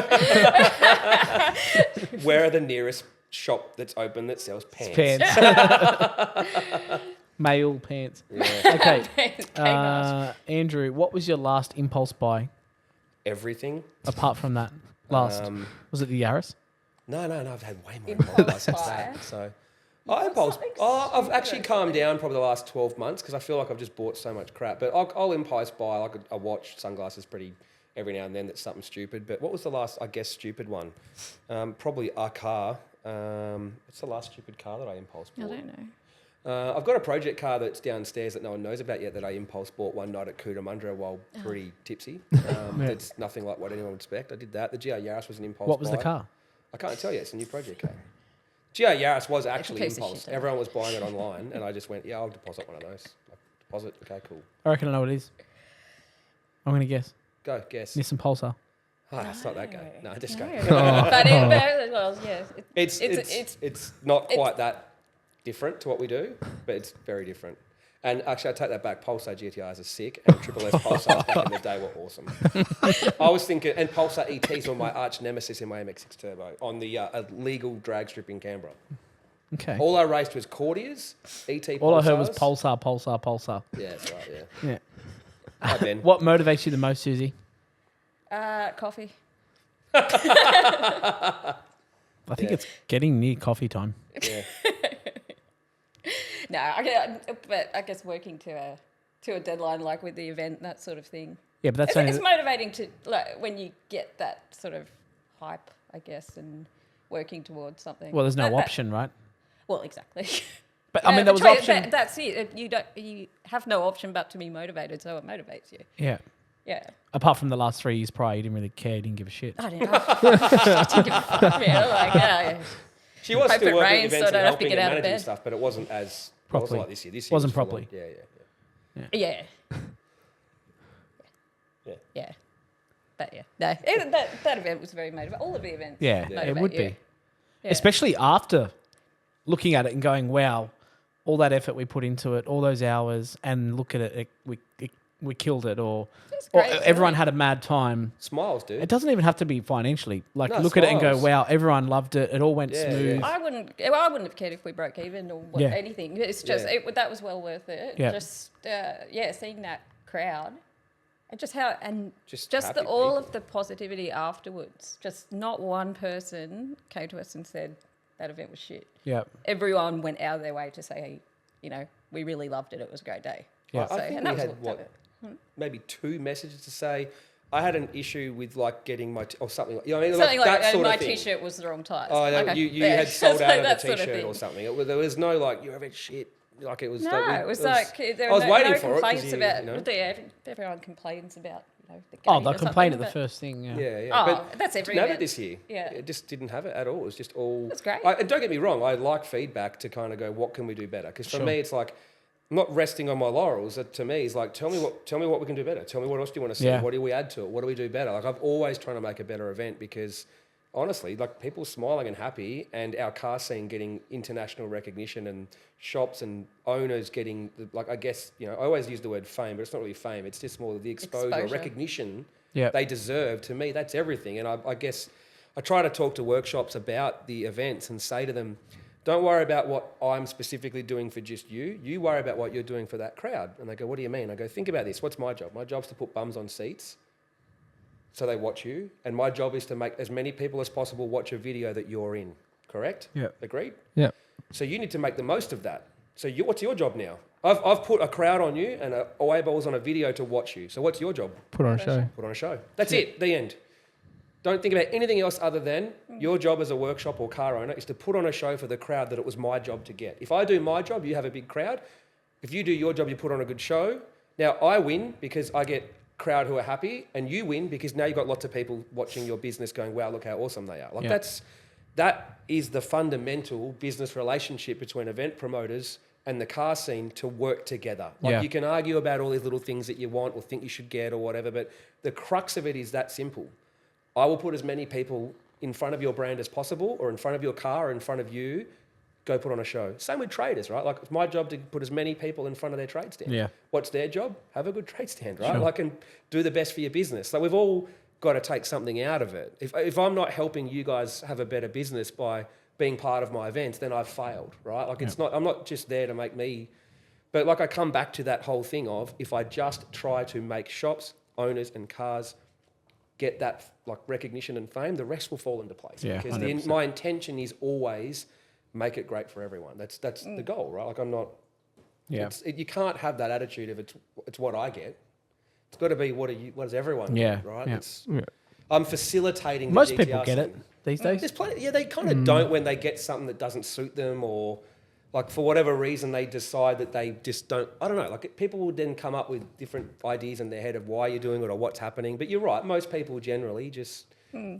Where are the nearest shop that's open that sells pants? Pants. Male pants. Yeah. Okay. Kmart. Andrew, what was your last impulse buy Everything. apart from that? Last. Was it the Yaris? No, I've had way more Impulse impulse since buy. that. So, impulse. something I've stupid. actually calmed down probably the last 12 months because I feel like I've just bought so much crap. But I'll impulse buy like a watch, sunglasses, pretty every now and then. That's something stupid. But what was the last, I guess, stupid one? Probably a car. What's the last stupid car that I impulse I bought? don't know. I've got a project car that's downstairs that no one knows about yet that I impulse bought one night at Cootamundra while pretty tipsy. It's nothing like what anyone would expect. I did that. The GR Yaris was an impulse What was the buy. car? I can't tell you. It's a new project car. GR Yaris was actually piece of impulse. shit, Everyone was buying it online, and I just went, yeah, I'll deposit one of those. Like, deposit? Okay, cool. I reckon I know what it is. I'm going to guess. Go, guess. Nissan Pulsar. It's not that guy. No, just No. go. But well, yeah. It's not quite that different to what we do, but it's very different. And actually, I take that back. Pulsar GTIs are sick, and Triple S Pulsars back in the day were awesome. I was thinking, and Pulsar ETs were my arch nemesis in my MX6 Turbo on the illegal drag strip in Canberra. Okay. All I raced was Courtiers, ET Pulsars. All I heard was Pulsar. Yeah, that's right, yeah. Yeah. Hi, Ben. What motivates you the most, Susie? Coffee. I think Yeah. it's getting near coffee time. Yeah. No, but I guess working to a deadline like with the event, that sort of thing. Yeah, but that's It's, only it's motivating to like when you get that sort of hype, I guess, and working towards something. well, there's no That- option, right? Well, exactly. But I mean, there was But option. that's it. You have no option but to be motivated, so it motivates you. Yeah. Yeah. Apart from the last 3 years prior, you didn't really care. You didn't give a shit. I didn't know. I didn't give a fuck, yeah, like, yeah. She was Hope still it working rains so events I and don't have to helping get and out of managing bed. stuff, but it wasn't as it Properly. wasn't like this year. This year Wasn't was full on. properly. Yeah. Yeah. Yeah. But yeah, no, that event was very motivating. All of the events. Yeah, Yeah. it motivate would you. be. Yeah. Especially after looking at it and going, wow, all that effort we put into it, all those hours, and look at it, we killed it, or great, everyone really. had a mad time. Smiles, dude. It doesn't even have to be financially. Like, No, look at it and go, smiles. wow, everyone loved it. It all went Yeah, smooth. yeah. I wouldn't have cared if we broke even or Yeah. anything. It's just Yeah. that was well worth it. Yeah. Just seeing that crowd and just how and Just just happy all people. of the positivity afterwards. Just not one person came to us and said that event was shit. Yeah. Everyone went out of their way to say, hey, we really loved it. It was a great day. Yeah. I think and we that was had what- maybe 2 messages to say. I had an issue with like getting my or something. Like, you know what I mean? Something like that sort my of thing. T-shirt was the wrong size. Oh, Okay. you Yeah. had sold So out of that a sort of T-shirt thing. or something. There was no like your event shit. Like it was. No, like, it was like there I were was no, waiting no for it. 'cause complaints about. you know. Everyone complains about the Oh, game they'll or complain at something, the first thing. Yeah. Yeah, yeah. Oh, but that's every didn't have it event. this year. Yeah. It just didn't have it at all. It was just all. That's great. And don't get me wrong, I like feedback to kind of go, what can we do better? Because for Sure. me, it's like I'm not resting on my laurels. That to me is like, tell me what we can do better. Tell me what else do you want to see? Yeah. What do we add to it? What do we do better? Like, I've always trying to make a better event because honestly, like people smiling and happy, and our car scene getting international recognition, and shops and owners getting like, I guess, I always use the word fame, but it's not really fame. It's just more the exposure. Recognition Yeah. they deserve. To me, that's everything. And I guess I try to talk to workshops about the events and say to them, don't worry about what I'm specifically doing for just you. You worry about what you're doing for that crowd. And they go, what do you mean? I go, think about this. What's my job? My job's to put bums on seats so they watch you. And my job is to make as many people as possible watch a video that you're in. Correct? Yeah. Agreed? Yeah. So you need to make the most of that. So what's your job now? I've put a crowd on you and away balls on a video to watch you. So what's your job? Put on a show. Put on a show. That's it. The end. Don't think about anything else other than your job as a workshop or car owner is to put on a show for the crowd that it was my job to get. If I do my job, you have a big crowd. If you do your job, you put on a good show. Now, I win because I get crowd who are happy, and you win because now you've got lots of people watching your business going, wow, look how awesome they are. Like that is the fundamental business relationship between event promoters and the car scene to work together. Like you can argue about all these little things that you want or think you should get or whatever, but the crux of it is that simple. I will put as many people in front of your brand as possible, or in front of your car, or in front of you. Go put on a show. Same with traders, right? Like, it's my job to put as many people in front of their trade stand. Yeah. What's their job? Have a good trade stand, right? Sure. Like, and do the best for your business. Like, we've all got to take something out of it. If I'm not helping you guys have a better business by being part of my events, then I've failed, right? Like, it's not. I'm not just there to make me. But like, I come back to that whole thing of, if I just try to make shops, owners, and cars get that like recognition and fame, the rest will fall into place. Yeah, because 100%. my intention is always make it great for everyone. That's the goal, right? Like, I'm not. Yeah. You can't have that attitude of it's what I get. It's got to be what does everyone Yeah, get, right? yeah. I'm facilitating. Most the people GTR get it scene. these days. There's plenty. Yeah, they kind of don't when they get something that doesn't suit them, or like for whatever reason they decide that they just don't. I don't know. Like, people will then come up with different ideas in their head of why you're doing it or what's happening. But you're right. Most people generally just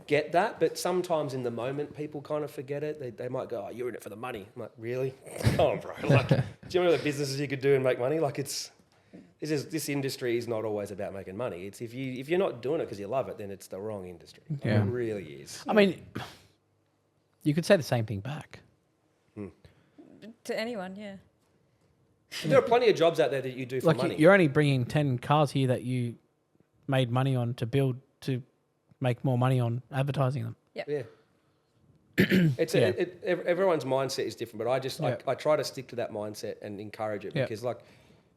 get that. But sometimes in the moment, people kind of forget it. They might go, "Oh, you're in it for the money." I'm like, really? Come on, bro. Like, do you know the businesses you could do and make money? Like, this industry is not always about making money. It's if you're not doing it because you love it, then it's the wrong industry. Like, Yeah. it really is. I mean, you could say the same thing back. To anyone, yeah. There are plenty of jobs out there that you do for Like, money. you're only bringing 10 cars here that you made money on to make more money on advertising them. Yeah. Yeah. Everyone's mindset is different, but Yeah. I try to stick to that mindset and encourage it Yeah. because, like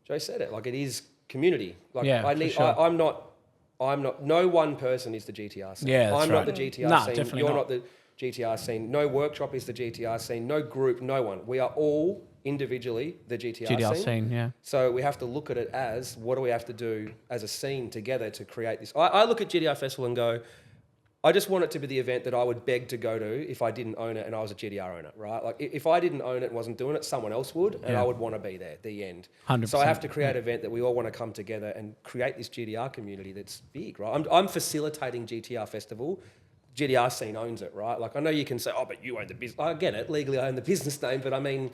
Joe said, it like, it is community. Like, Yeah, for sure. I'm not. No one person is the GTR scene. Yeah, that's I'm not right. the GTR No, scene. definitely You're not. not the GTR scene. No workshop is the GTR scene. No group. No one. We are all individually the GDR scene, yeah. So we have to look at it as, what do we have to do as a scene together to create this? I look at GDR Festival and go, I just want it to be the event that I would beg to go to if I didn't own it and I was a GDR owner, right? Like, if I didn't own it and wasn't doing it, someone else would, and Yeah. I would want to be there, the end. 100%. So I have to create an event that we all want to come together and create this GDR community that's big, right? I'm facilitating GTR Festival. GDR scene owns it, right? Like, I know you can say, oh, but you own the business. I get it. Legally, I own the business name, but I mean,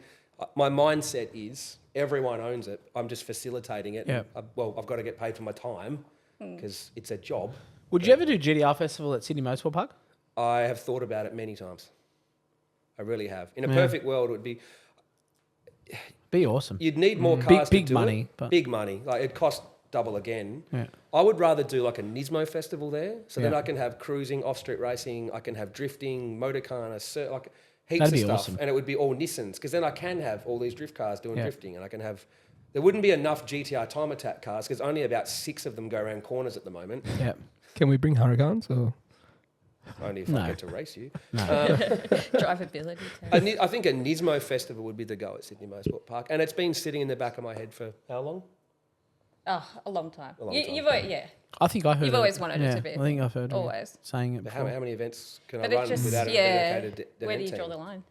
my mindset is everyone owns it. I'm just facilitating it. Yeah. I've got to get paid for my time because it's a job. Would you ever do GDR Festival at Sydney Motorsport Park? I have thought about it many times. I really have. In a Yeah. perfect world, it would be, Be awesome. you'd need more Big- cars big to do money, it. but- Big money. Like, it'd cost double again. Yeah. I would rather do like a Nismo festival there. So then Yeah. I can have cruising, off-street racing. I can have drifting, motorcar, like heaps That'd of be stuff. awesome. And it would be all Nissans, because then I can have all these drift cars doing Yeah. drifting, and I can have. There wouldn't be enough GTR time attack cars because only about 6 of them go around corners at the moment. Yeah. Can we bring Hurricanes or? Only if No. I get to race you. Drivability test. I think a Nismo festival would be the go at Sydney Motorsport Park, and it's been sitting in the back of my head for how long? Oh, a long time. A long time. You've always, yeah. I think I heard You've it. always wanted it Yeah, to be. I think I've heard Always. you saying it But before. how many events can But I it run just, without a yeah. dedicated Where do you event draw team? the line?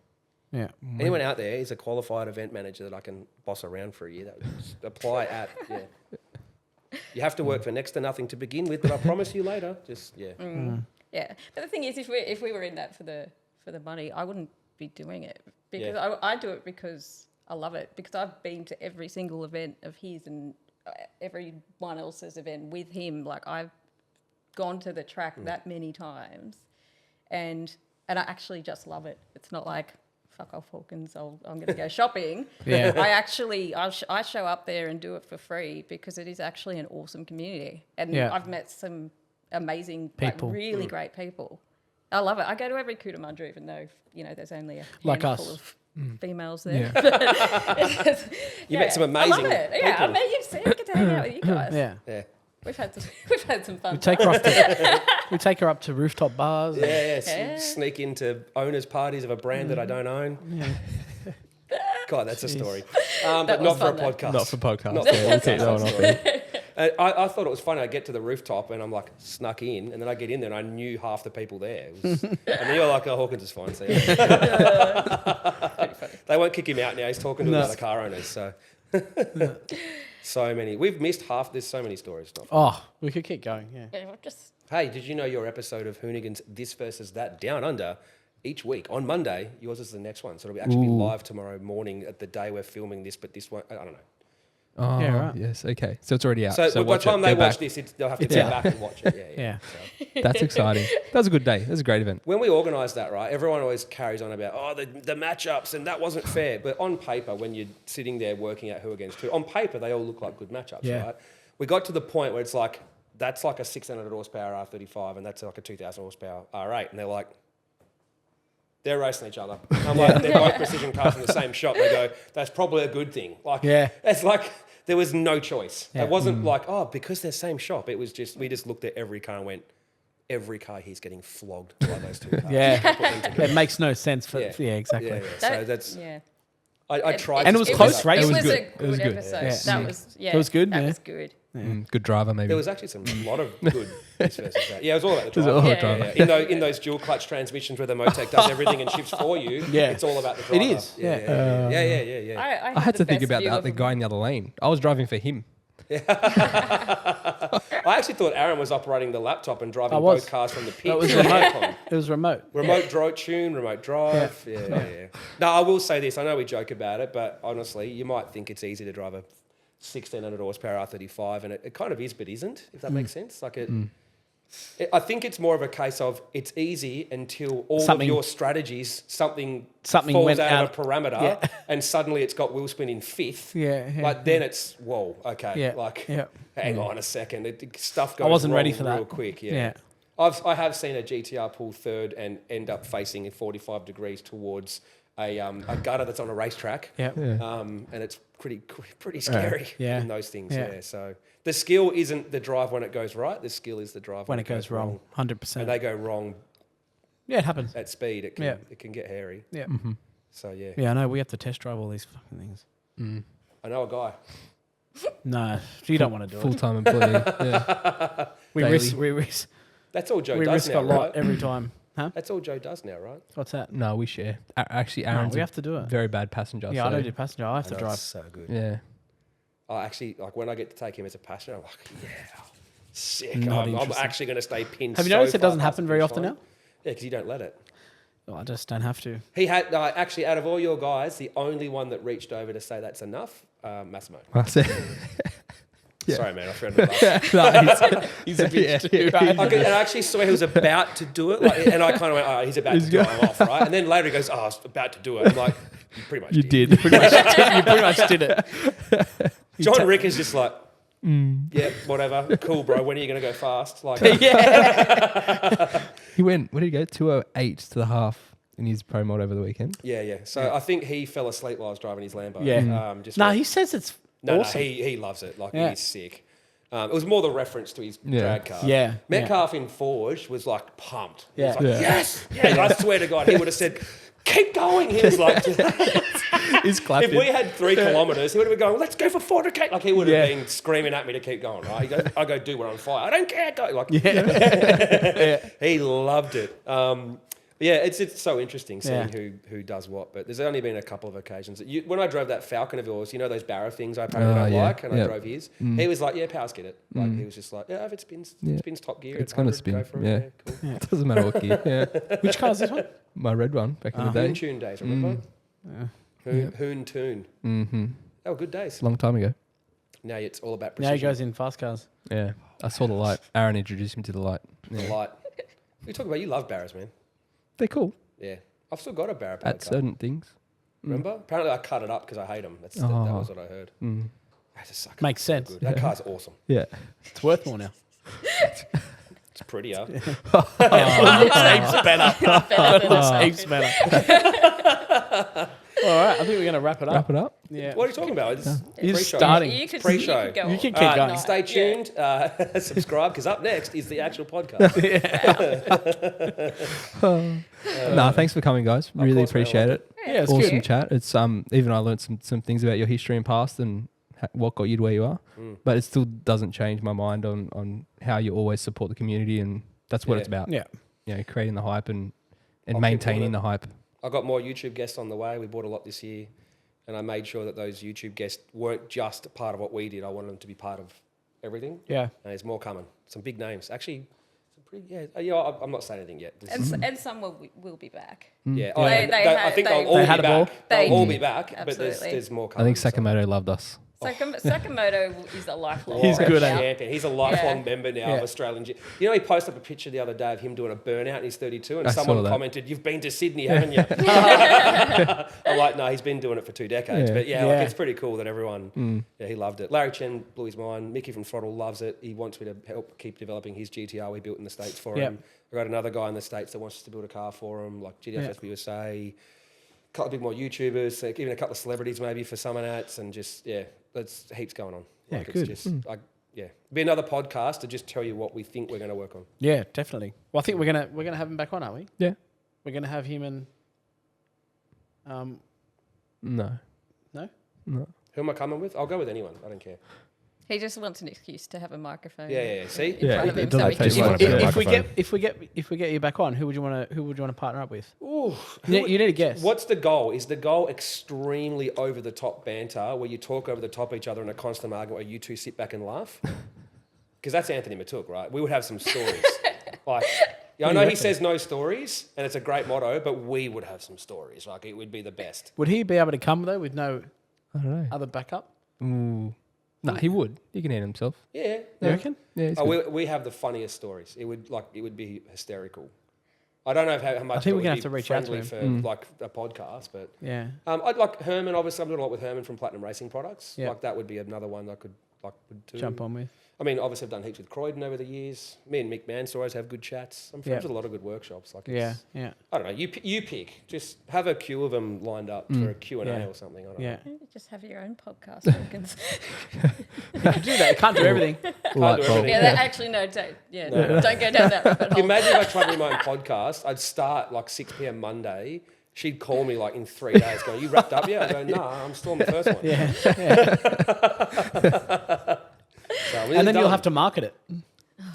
Yeah. Anyone out there is a qualified event manager that I can boss around for a year. That would just apply at, yeah. You have to work for next to nothing to begin with, but I promise you later. Just, yeah. Yeah. But the thing is, if we were in that for the money, I wouldn't be doing it because Yeah. I do it because I love it because I've been to every single event of his and everyone else's event with him. Like I've gone to the track that many times, and I actually just love it. It's not like fuck off Hawkins, I'm going to go shopping. Yeah. I show up there and do it for free because it is actually an awesome community, and Yeah. I've met some amazing, People. like really great people. I love it. I go to every Cootamundra, even though there's only a Like handful us. of females there. Yeah. You met some amazing I love it. Yeah, I people. mean, you've seen I get to hang out with you guys. Yeah. Yeah. We've had some fun. We take her up to we take her up to rooftop bars. Yeah, and- yeah. Sneak into owners' parties of a brand that I don't own. God, that's a story. But That not was for a fun, though. podcast. Not for podcast. Not Yeah, for we'll keep that one podcast. off. I thought it was funny. I get to the rooftop and I'm like snuck in, and then I get in there and I knew half the people there. It was, and then you're like, "Oh, Hawkins is fine." So yeah. They won't kick him out now. He's talking to No. other car owners. So, so many. We've missed half. There's so many stories. Not Oh, we could keep going. Yeah. Yeah, we're just Hey, did you know your episode of Hoonigans This versus That Down Under each week on Monday? Yours is the next one, so it'll actually be live tomorrow morning at the day we're filming this. But this one, I don't know. Oh, Yeah, right. yes. Okay. So it's already out. So, by the watch time it. they Go watch back. this, they'll have to go back and watch it. Yeah. Yeah. That's exciting. That was a good day. That was a great event. When we organise that, right, everyone always carries on about, the matchups and that wasn't fair. But on paper, when you're sitting there working out who against who, on paper, they all look like good matchups, Yeah. right? We got to the point where it's like, that's like a 600 horsepower R35 and that's like a 2,000 horsepower R8. And they're like, they're racing each other. I'm like, they're both precision cars from the same shop. They go, that's probably a good thing. Like, Yeah. it's like, there was no choice. Yeah. It wasn't like, because they're same shop. It was just, we just looked at every car and went, every car here's getting flogged by those two cars. Yeah. Put them together. It makes no sense for Yeah. yeah, exactly. Yeah. So that's, yeah. I tried. And to it was speed close up. race. It It was was a good. It was good good. episode. Yeah. That was It was good, That yeah. was good. Good driver, maybe. There was actually a lot of good this versus that. Yeah, it was all about the It was driver. all Yeah. driver. Yeah. In those dual clutch transmissions where the Motec does everything and shifts for you, Yeah. it's all about the It driver. is, yeah. Yeah. I had to the think best about view that, of the them. guy in the other lane. I was driving for him. I actually thought Aaron was operating the laptop and driving I was. both cars from the pit. That was to the remote. aircon. It was remote. Remote drive tune, remote drive. Yeah. No, I will say this. I know we joke about it, but honestly, you might think it's easy to drive a 1,600 horsepower R35, and it kind of is, but isn't, if that makes sense. Like I think it's more of a case of it's easy until all Something- of your strategies, something Something went falls out out. of a parameter, Yeah. and suddenly it's got wheel spin in fifth. Yeah, yeah, Like then it's, whoa, okay. Yeah, Like, yeah. hang on a second. Stuff goes wasn't wrong ready for that. real quick. Yeah. Yeah. I have seen a GTR pull third and end up facing in 45 degrees towards a gutter that's on a racetrack. Yeah. And it's pretty scary yeah. in those things. Yeah. Yeah. So the skill isn't the drive when it goes right. The skill is the drive When it goes wrong, 100%. And they go wrong Yeah, it happens. at speed. It can get hairy. Yeah. So yeah. Yeah, I know. We have to test drive all these fucking things. I know a guy. No, you don't want to do it. Full-time employee. Yeah. We daily. risk That's all Joe we does risk now, a lot right? every time. Huh? That's all Joe does now, right? What's that? No, we share. Actually, No, Aaron's we a have to do it. very bad passenger. Yeah, so I don't do passenger. I have to I know, drive. it's so good. Yeah. I actually, like, when I get to take him as a passenger, I'm like, yeah, sick. Not I'm interested. actually going to stay pinned. Have you so noticed it far doesn't past happen the very finish often line. now? Yeah, because you don't let it. Oh, I just don't have to. He had, actually, out of all your guys, the only one that reached over to say that's enough, Massimo. That's it. Yeah. Sorry, man, I found it. He's a bitch too. I actually saw he was about to do it, like, and I kind of went, "Oh, he's about to do it. I'm off, right?" And then later he goes, "Oh, I was about to do it." I'm like, "You pretty much You did." did. You pretty much did it. John Rick is just like, "Yeah, whatever, cool, bro. When are you going to go fast?" Like, He went, what did he go? 208 to the half in his pro mod over the weekend. yeah. So I think he fell asleep while I was driving his Lambo. Yeah. Just No, went- he says it's No, awesome. he loves it. Like, Yeah. he's sick. It was more the reference to his Yeah. drag car. Yeah, Metcalf in Forge was like pumped. He was Yeah. like, Yeah. yes! Yeah, I swear to God, he would have said, keep going. He was like, He's if clapping. we had 3 kilometres, he would have been going, let's go for 400k. Like, he would have Yeah. been screaming at me to keep going, right? I go, dude, we're on fire. I don't care, go. Like, he loved it. Yeah, it's so interesting seeing who does what. But there's only been a couple of occasions. When I drove that Falcon of yours, you know those barrow things I apparently don't yeah. like, and I Yep. drove his. He was like, yeah, powers get it. Like, he was just like, yeah, if it spins, spins top gear. It's at gonna 100, spin, Go for yeah. it. Yeah, cool. It doesn't matter what gear. Yeah. Which car is this one? My red one back in the day. In tune days, remember? Hoon Toon. Mm-hmm. They were good days. Long time ago. Now it's all about Now precision. he goes in fast cars. Yeah. I saw the light. Aaron introduced me to the light. The Yeah. light. You talk about you love Barras, man. They're cool Yeah, I've still got a Barra at plate car. certain things. Remember? Apparently, I cut it up because I hate them. That Oh. was what I heard. Mm. I just suck. Makes So sense. good. That car's awesome. Yeah. It's worth more now. It's prettier. Heaps better. Heaps better. All right, I think we're going to wrap it up. Wrap it up. Yeah. What are you talking about? It's You're pre-show. starting. You could, Pre-show. You could, go You on. can keep going. Stay tuned. Subscribe because up next is the actual podcast. Nah, thanks for coming, guys. Really course, man. appreciate it. Yeah, it's Awesome good. chat. It's even I learned some things about your history and past and what got you to where you are. But it still doesn't change my mind on how you always support the community, and that's what Yeah. it's about. Yeah. You know, creating the hype and I'll keep maintaining doing it. the hype. I got more YouTube guests on the way. We bought a lot this year, and I made sure that those YouTube guests weren't just a part of what we did. I wanted them to be part of everything. Yeah. And there's more coming. Some big names, actually. Some pretty, I'm not saying anything yet. This is- And some will be back. yeah, I think they- they'll all They be had a ball. back. They'll They- all be back, but Absolutely. there's more I coming. think Sakamoto loved us. Sakamoto is a lifelong. He's good at it. champion. He's a lifelong Yeah. member now Yeah. of Australian. You know, he posted up a picture the other day of him doing a burnout, and he's 32, and I saw someone that. commented, "You've been to Sydney, haven't you?" I'm like, "No, he's been doing it for 2 decades." Yeah. But yeah, Yeah. like, it's pretty cool that everyone. Yeah, he loved it. Larry Chen blew his mind. Mickey from Throttle loves it. He wants me to help keep developing his GTR we built in the States for Yep. him. I got another guy in the States that wants us to build a car for him, like GTF USA. A couple of big more YouTubers, like even a couple of celebrities maybe for Summer Nats, and just there's heaps going on. Yeah, Like, good. It's just, be another podcast to just tell you what we think we're going to work on. Yeah, definitely. Well, I think we're gonna have him back on, aren't we? Yeah. We're gonna have him and No. no. No. Who am I coming with? I'll go with anyone. I don't care. He just wants an excuse to have a microphone. Yeah. See? In front of it him, doesn't so he take can much talk. to have a If we get you back on, who would you want to partner up with? Ooh, You need to guess. What's the goal? Is the goal extremely over the top banter where you talk over the top of each other in a constant argument where you two sit back and laugh? Because that's Anthony Matuk, right? We would have some stories. Like, I know he says no stories, and it's a great motto, but we would have some stories. Like, it would be the best. Would he be able to come though with no I don't know. other backup? Ooh. No, he would. He can eat himself. Yeah. You reckon? Yeah, he's Oh, good. we have the funniest stories. It would be hysterical. I don't know how much. I think it we're gonna would have to be reach out to friendly him. for like a podcast, but Yeah. I'd like Herman. Obviously, I'm doing a lot with Herman from Platinum Racing Products. Yeah. Like that would be another one I could would do. Jump on with. I mean, obviously, I've done heaps with Croydon over the years. Me and Mick Mansour always have good chats. I'm friends Yeah. with a lot of good workshops. Like, Yeah. it's, Yeah. I don't know. You pick. Just have a queue of them lined up for a Q&A Yeah. or something. I don't Yeah. know. You just have your own podcast. Wilkins. You can do that. You can't do everything. Light do bulb. everything. Yeah, actually, no, don't go down that rabbit Can you hole. imagine if I tried to do my own podcast? I'd start like 6 p.m. Monday. She'd call me like in 3 days going, "You wrapped up yet?" I go, "No, I'm still on the first one." Yeah. So, And then you'll have to market it.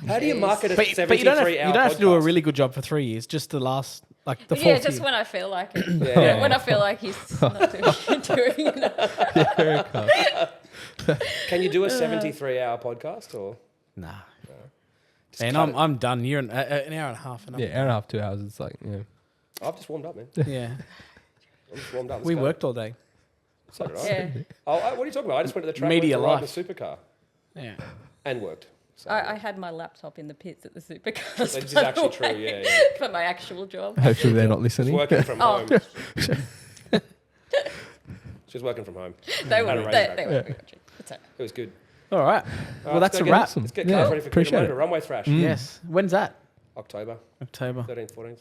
How do you market a But 73 you don't have, hour you don't have to do a podcast? really good job for 3 years. Just the last, like the Yeah, fourth just year. when I feel like it. Yeah. When I feel like he's not doing enough. Can you do a 73 hour podcast or? Nah. Just And cut it? I'm done. You're an hour and a half. And Yeah, hour and a half, 2 hours. It's like, yeah. I've just warmed up, man. yeah. I'm just warmed up. Let's We go. worked all day. So did I. Yeah. Oh, what are you talking about? I just went to the track Media to ride life. the supercar Yeah. and worked. So, I had my laptop in the pits at the supercars. this is by the actually true. way, Yeah. For my actual job. Hopefully they're not Just listening. working from Oh. home. Just working from home. They Had a were race they back. were watching. It's okay. It was good. All right. All Well, right, that's let's a go wrap. Let's get Yeah, cars ready for appreciate Motor it. Runway Thrash. Yes. When's that? October October. 13th, 14th.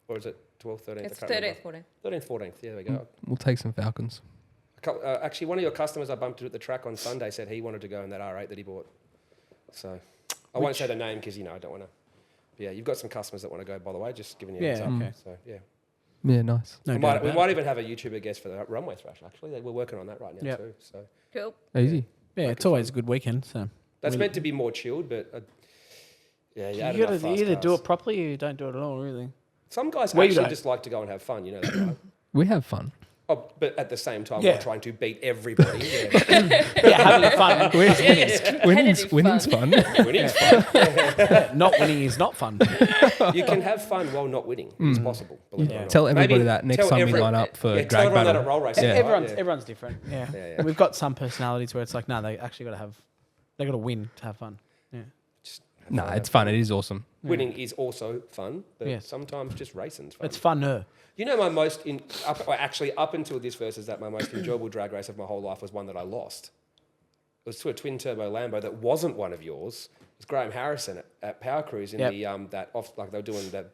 Or is it 12th, 13th? It's I can't 13th, 14th. remember. 13th, 14th. Yeah, there we go. We'll take some Falcons. Actually, one of your customers I bumped into at the track on Sunday said he wanted to go in that R8 that he bought. So I won't say the name because, I don't want to. Yeah, you've got some customers that want to go, by the way, just giving you a Yeah, heads up. okay. So, yeah. Yeah, nice. No we doubt might, we about might it. even have a YouTuber guest for the Runway Thrash, actually. We're working on that right now, Yep. too. So Cool. Easy. Yeah, it's always a good weekend. So that's Really? meant to be more chilled, but yeah, you, add you enough fast either do cars. it properly or you don't do it at all. Really. Some guys Well, you actually don't. just like to go and have fun, you know that, right? We have fun. Oh, but at the same time, Yeah. while trying to beat everybody. Yeah. having fun. Winning's fun. Winning's fun. Not winning is not fun. You can have fun while not winning. It's possible. Believe it or not. Tell everybody Maybe that next tell time every- we line up for yeah, drag tell everyone that battle. at roll racing. Yeah. right? Everyone's Yeah. everyone's different. Yeah. yeah. We've got some personalities where it's like, no, they actually got to win to have fun. Yeah. No, it's fun. It is awesome. Winning is also fun, but Yeah. sometimes just racing's fun. It's funner. You know, up until this versus that, my most enjoyable drag race of my whole life was one that I lost. It was to a twin turbo Lambo that wasn't one of yours. It was Graham Harrison at Power Cruise in Yep. they were doing the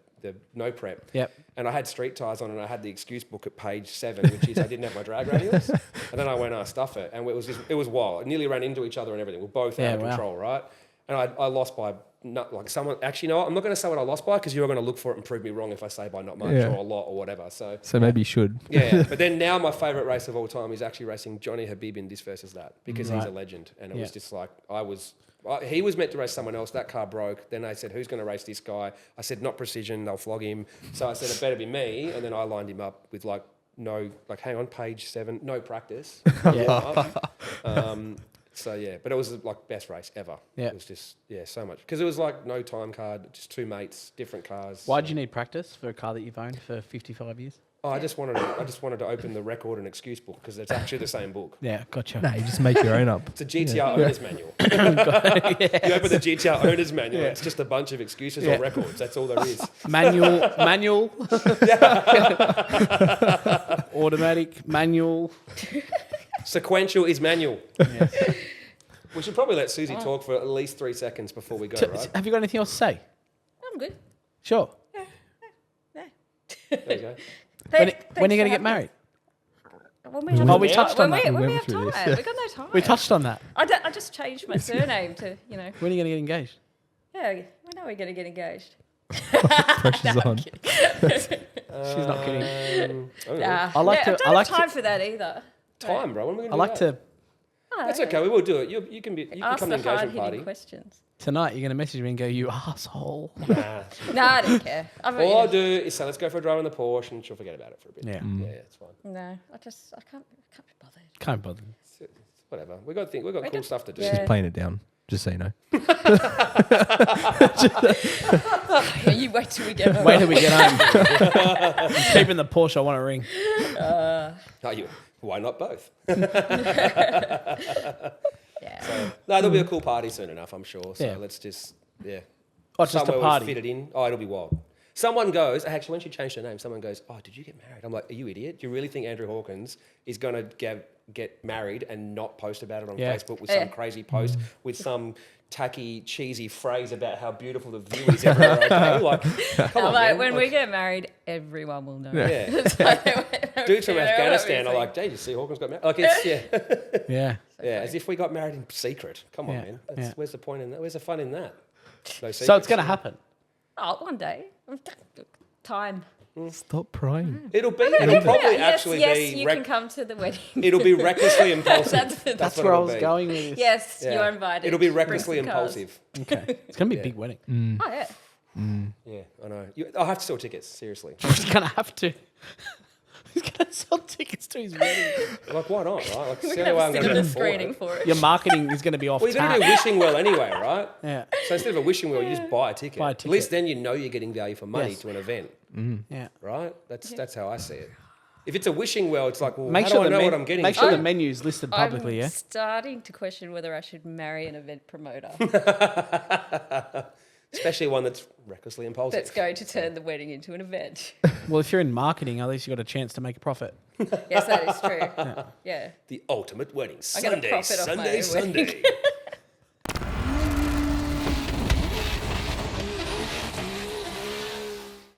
no prep. Yep. And I had street tires on, and I had the excuse book at page 7, which is I didn't have my drag radials. And then I went, stuff it, and it was wild. It nearly ran into each other and everything. We're both out of wow. control, right? And I lost by someone. Actually, no, I'm not going to say what I lost by because you're going to look for it and prove me wrong if I say by not much Yeah. or a lot or whatever. So Maybe you should. yeah, but then now my favourite race of all time is actually racing Johnny Habib in this versus that because he's Right. a legend, and it Yeah. was just like he was meant to race someone else. That car broke. Then they said, "Who's going to race this guy?" I said, "Not Precision. They'll flog him." So I said, "It better be me." And then I lined him up with hang on, page 7, no practice. So yeah, but it was like best race ever. Yeah. It was just so much because it was like no time card, just two mates, different cars. Why do you need practice for a car that you've owned for 55 years? Oh, I just wanted to open the record and excuse book because it's actually the same book. Yeah, gotcha. No, you just make your own up. It's a GTR owner's manual. You open the GTR owner's manual, it's just a bunch of excuses or records. That's all there is. Manual. Automatic, manual. Sequential is manual. Yes. We should probably let Susie talk for at least 3 seconds before we go, right? Have you got anything else to say? I'm good. Sure. There you go. When are you going to get married? When we touched on that. When We we went have through time. this. We got no time. We touched on that. I just changed my surname to, When are you going to get engaged? yeah, when are we going to get engaged? Pressure's on. She's not kidding. I don't know. Nah. I like Yeah, to- I don't I like have time for that either. Time, bro. When are we I going like to do that? to... Oh, That's okay. We will do it. You can Ask come the to the engagement hard-hitting party. questions. Tonight, you're going to message me and go, you asshole. Nah. No, I don't care. All I'll do is say, let's go for a drive in the Porsche, and she'll forget about it for a bit. Yeah. Yeah, it's fine. No, I can't be bothered. Can't bother. It's whatever. We've got cool got- stuff to do. yeah. She's playing it down, just so you know. Yeah, you wait till we get home. Wait till we get home. I'm keeping the Porsche. I want a ring. Why not both? Yeah. No, there'll be a cool party soon enough, I'm sure. So Yeah. let's just, Oh, just a somewhere we party. fit it in. Oh, it'll be wild. Someone goes, actually, when she changed her name, someone goes, "Oh, did you get married?" I'm like, "Are you idiot? Do you really think Andrew Hawkins is going to get married and not post about it on Yeah. Facebook with Yeah. some crazy post with some tacky, cheesy phrase about how beautiful the view is everywhere I go?" Like, come on, man. When we get married, everyone will know. Yeah. Dudes from You know, Afghanistan are obviously. like, "Did you see Hawkins got married?" Like, it's, Yeah. yeah, as if we got married in secret. Come on, Yeah, man. yeah. Where's the point in that? Where's the fun in that? No So it's secrets. going to happen. Oh, one day. Time. Stop prying. It'll probably yes, actually yes, be. you can come to the wedding. It'll be recklessly impulsive. That's what where I it'll was be. going with this. Yes, Yeah. you're invited. It'll be Bring recklessly some cars. impulsive. Okay. It's going to be a big wedding. Oh, yeah. Yeah, I know. I'll have to sell tickets, seriously. He's going to have to. He's going to sell tickets to his wedding. Like, why not, right? Like, We're see going how to I'm have a going to cinema screening for it. Your marketing is going to be off Well, you're going tap. to do wishing well anyway, right? Yeah. So instead of a wishing well, you just buy a ticket. Buy a At least ticket. then you know you're getting value for money Yes. to an event, Yeah. right? That's how I see it. If it's a wishing well, it's like, well, Make how sure do I the know what I'm getting? Make sure the I'm- menu's listed publicly, I'm yeah? starting to question whether I should marry an event promoter Especially one that's recklessly impulsive. that's going to turn the wedding into an event. Well, if you're in marketing, at least you got a chance to make a profit. Yes, that is true. Yeah. The ultimate wedding. I get a Sunday, profit off my Sunday, own Sunday. wedding.